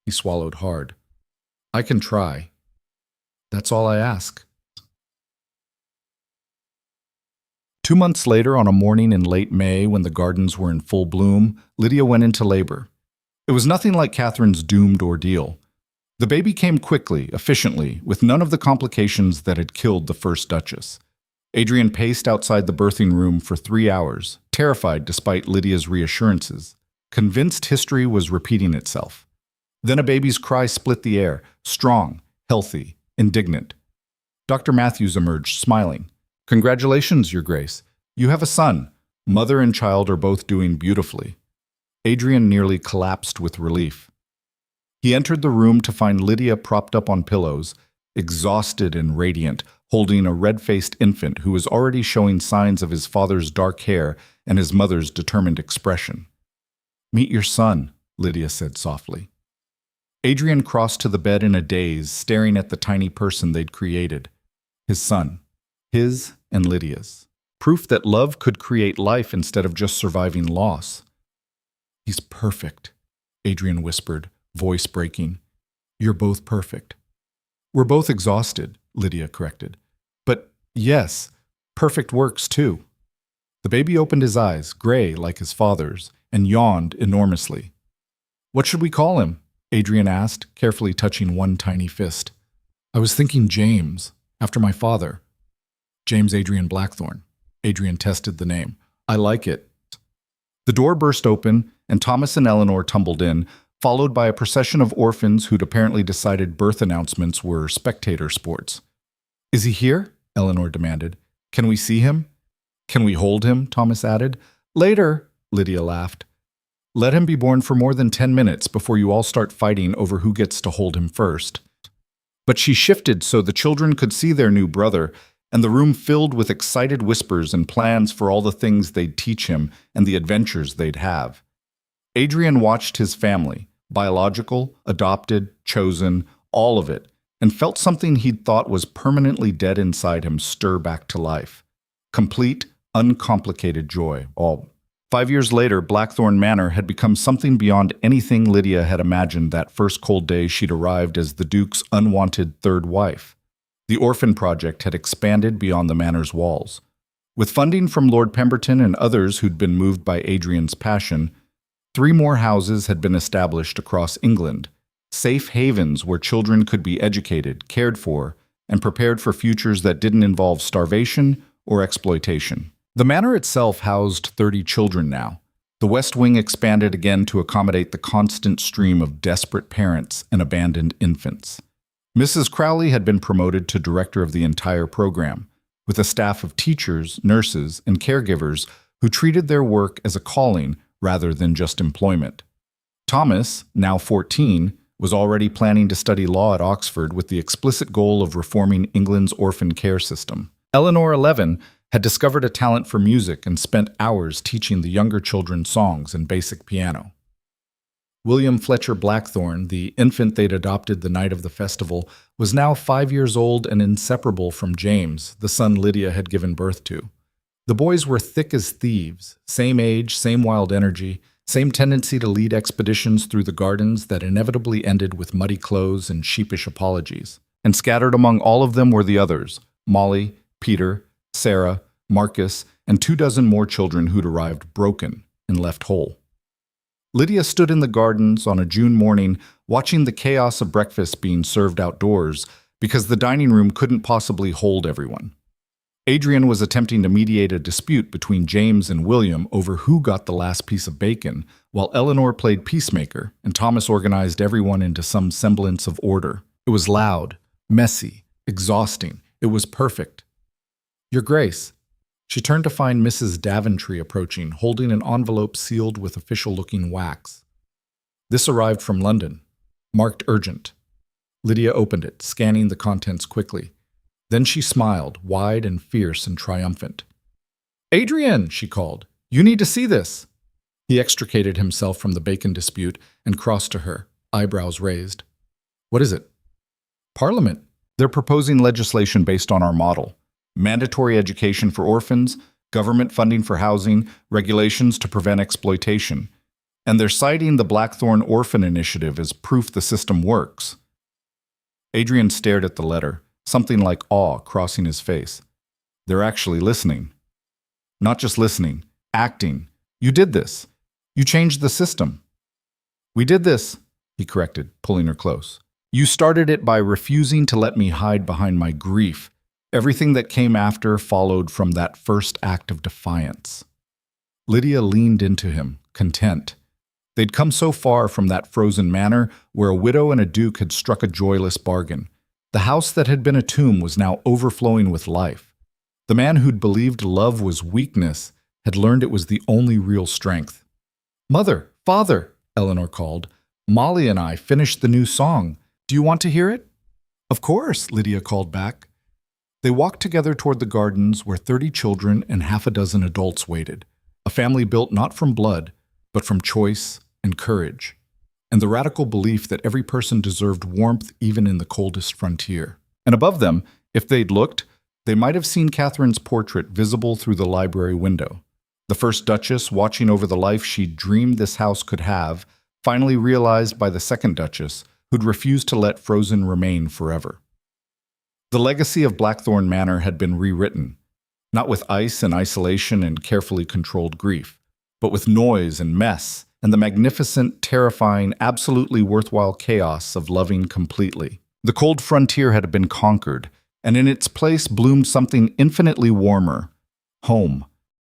He swallowed hard. I can try. That's all I ask. 2 months later, on a morning in late May when the gardens were in full bloom, Lydia went into labor. It was nothing like Catherine's doomed ordeal. The baby came quickly, efficiently, with none of the complications that had killed the first Duchess. Adrian paced outside the birthing room for 3 hours, terrified despite Lydia's reassurances, convinced history was repeating itself. Then a baby's cry split the air, strong, healthy, indignant. Dr. Matthews emerged, smiling. Congratulations, Your Grace. You have a son. Mother and child are both doing beautifully. Adrian nearly collapsed with relief. He entered the room to find Lydia propped up on pillows, exhausted and radiant, holding a red-faced infant who was already showing signs of his father's dark hair and his mother's determined expression. Meet your son, Lydia said softly. Adrian crossed to the bed in a daze, staring at the tiny person they'd created. His son. His and Lydia's. Proof that love could create life instead of just surviving loss. He's perfect, Adrian whispered, voice breaking. You're both perfect. We're both exhausted, Lydia corrected. But yes, perfect works too. The baby opened his eyes, gray like his father's, and yawned enormously. What should we call him? Adrian asked, carefully touching one tiny fist. I was thinking James, after my father. James Adrian Blackthorne. Adrian tested the name. I like it. The door burst open, and Thomas and Eleanor tumbled in, followed by a procession of orphans who'd apparently decided birth announcements were spectator sports. Is he here? Eleanor demanded. Can we see him? Can we hold him? Thomas added. Later, Lydia laughed. Let him be born for more than 10 minutes before you all start fighting over who gets to hold him first. But she shifted so the children could see their new brother, and the room filled with excited whispers and plans for all the things they'd teach him and the adventures they'd have. Adrian watched his family, biological, adopted, chosen, all of it, and felt something he'd thought was permanently dead inside him stir back to life. Complete, uncomplicated joy, all. 5 years later, Blackthorn Manor had become something beyond anything Lydia had imagined that first cold day she'd arrived as the Duke's unwanted third wife. The orphan project had expanded beyond the manor's walls. With funding from Lord Pemberton and others who'd been moved by Adrian's passion, 3 more houses had been established across England, safe havens where children could be educated, cared for, and prepared for futures that didn't involve starvation or exploitation. The manor itself housed 30 children now. The West Wing expanded again to accommodate the constant stream of desperate parents and abandoned infants. Mrs. Crowley had been promoted to director of the entire program, with a staff of teachers, nurses, and caregivers who treated their work as a calling rather than just employment. Thomas, now 14, was already planning to study law at Oxford with the explicit goal of reforming England's orphan care system. Eleanor, 11, had discovered a talent for music and spent hours teaching the younger children songs and basic piano. William Fletcher Blackthorne, the infant they'd adopted the night of the festival, was now 5 years old and inseparable from James, the son Lydia had given birth to. The boys were thick as thieves, same age, same wild energy, same tendency to lead expeditions through the gardens that inevitably ended with muddy clothes and sheepish apologies. And scattered among all of them were the others, Molly, Peter, Sarah, Marcus, and 24 more children who'd arrived broken and left whole. Lydia stood in the gardens on a June morning, watching the chaos of breakfast being served outdoors because the dining room couldn't possibly hold everyone. Adrian was attempting to mediate a dispute between James and William over who got the last piece of bacon, while Eleanor played peacemaker and Thomas organized everyone into some semblance of order. It was loud, messy, exhausting. It was perfect. Your Grace. She turned to find Mrs. Daventry approaching, holding an envelope sealed with official-looking wax. This arrived from London, marked urgent. Lydia opened it, scanning the contents quickly. Then she smiled, wide and fierce and triumphant. Adrian, she called, you need to see this. He extricated himself from the bacon dispute and crossed to her, eyebrows raised. What is it? Parliament. They're proposing legislation based on our model. Mandatory education for orphans, government funding for housing, regulations to prevent exploitation. And they're citing the Blackthorn Orphan Initiative as proof the system works. Adrian stared at the letter, something like awe crossing his face. They're actually listening. Not just listening, acting. You did this. You changed the system. We did this, he corrected, pulling her close. You started it by refusing to let me hide behind my grief. Everything that came after followed from that first act of defiance. Lydia leaned into him, content. They'd come so far from that frozen manor where a widow and a duke had struck a joyless bargain. The house that had been a tomb was now overflowing with life. The man who'd believed love was weakness had learned it was the only real strength. Mother, Father, Eleanor called. Molly and I finished the new song. Do you want to hear it? Of course, Lydia called back. They walked together toward the gardens where 30 children and half a dozen adults waited, a family built not from blood, but from choice and courage, and the radical belief that every person deserved warmth even in the coldest frontier. And above them, if they'd looked, They might have seen Catherine's portrait visible through the library window. The first Duchess, watching over the life she dreamed this house could have, finally realized by the second Duchess, who'd refused to let Frozen remain forever. The legacy of Blackthorn Manor had been rewritten, not with ice and isolation and carefully controlled grief, but with noise and mess and the magnificent, terrifying, absolutely worthwhile chaos of loving completely. The cold frontier had been conquered, and in its place bloomed something infinitely warmer: home.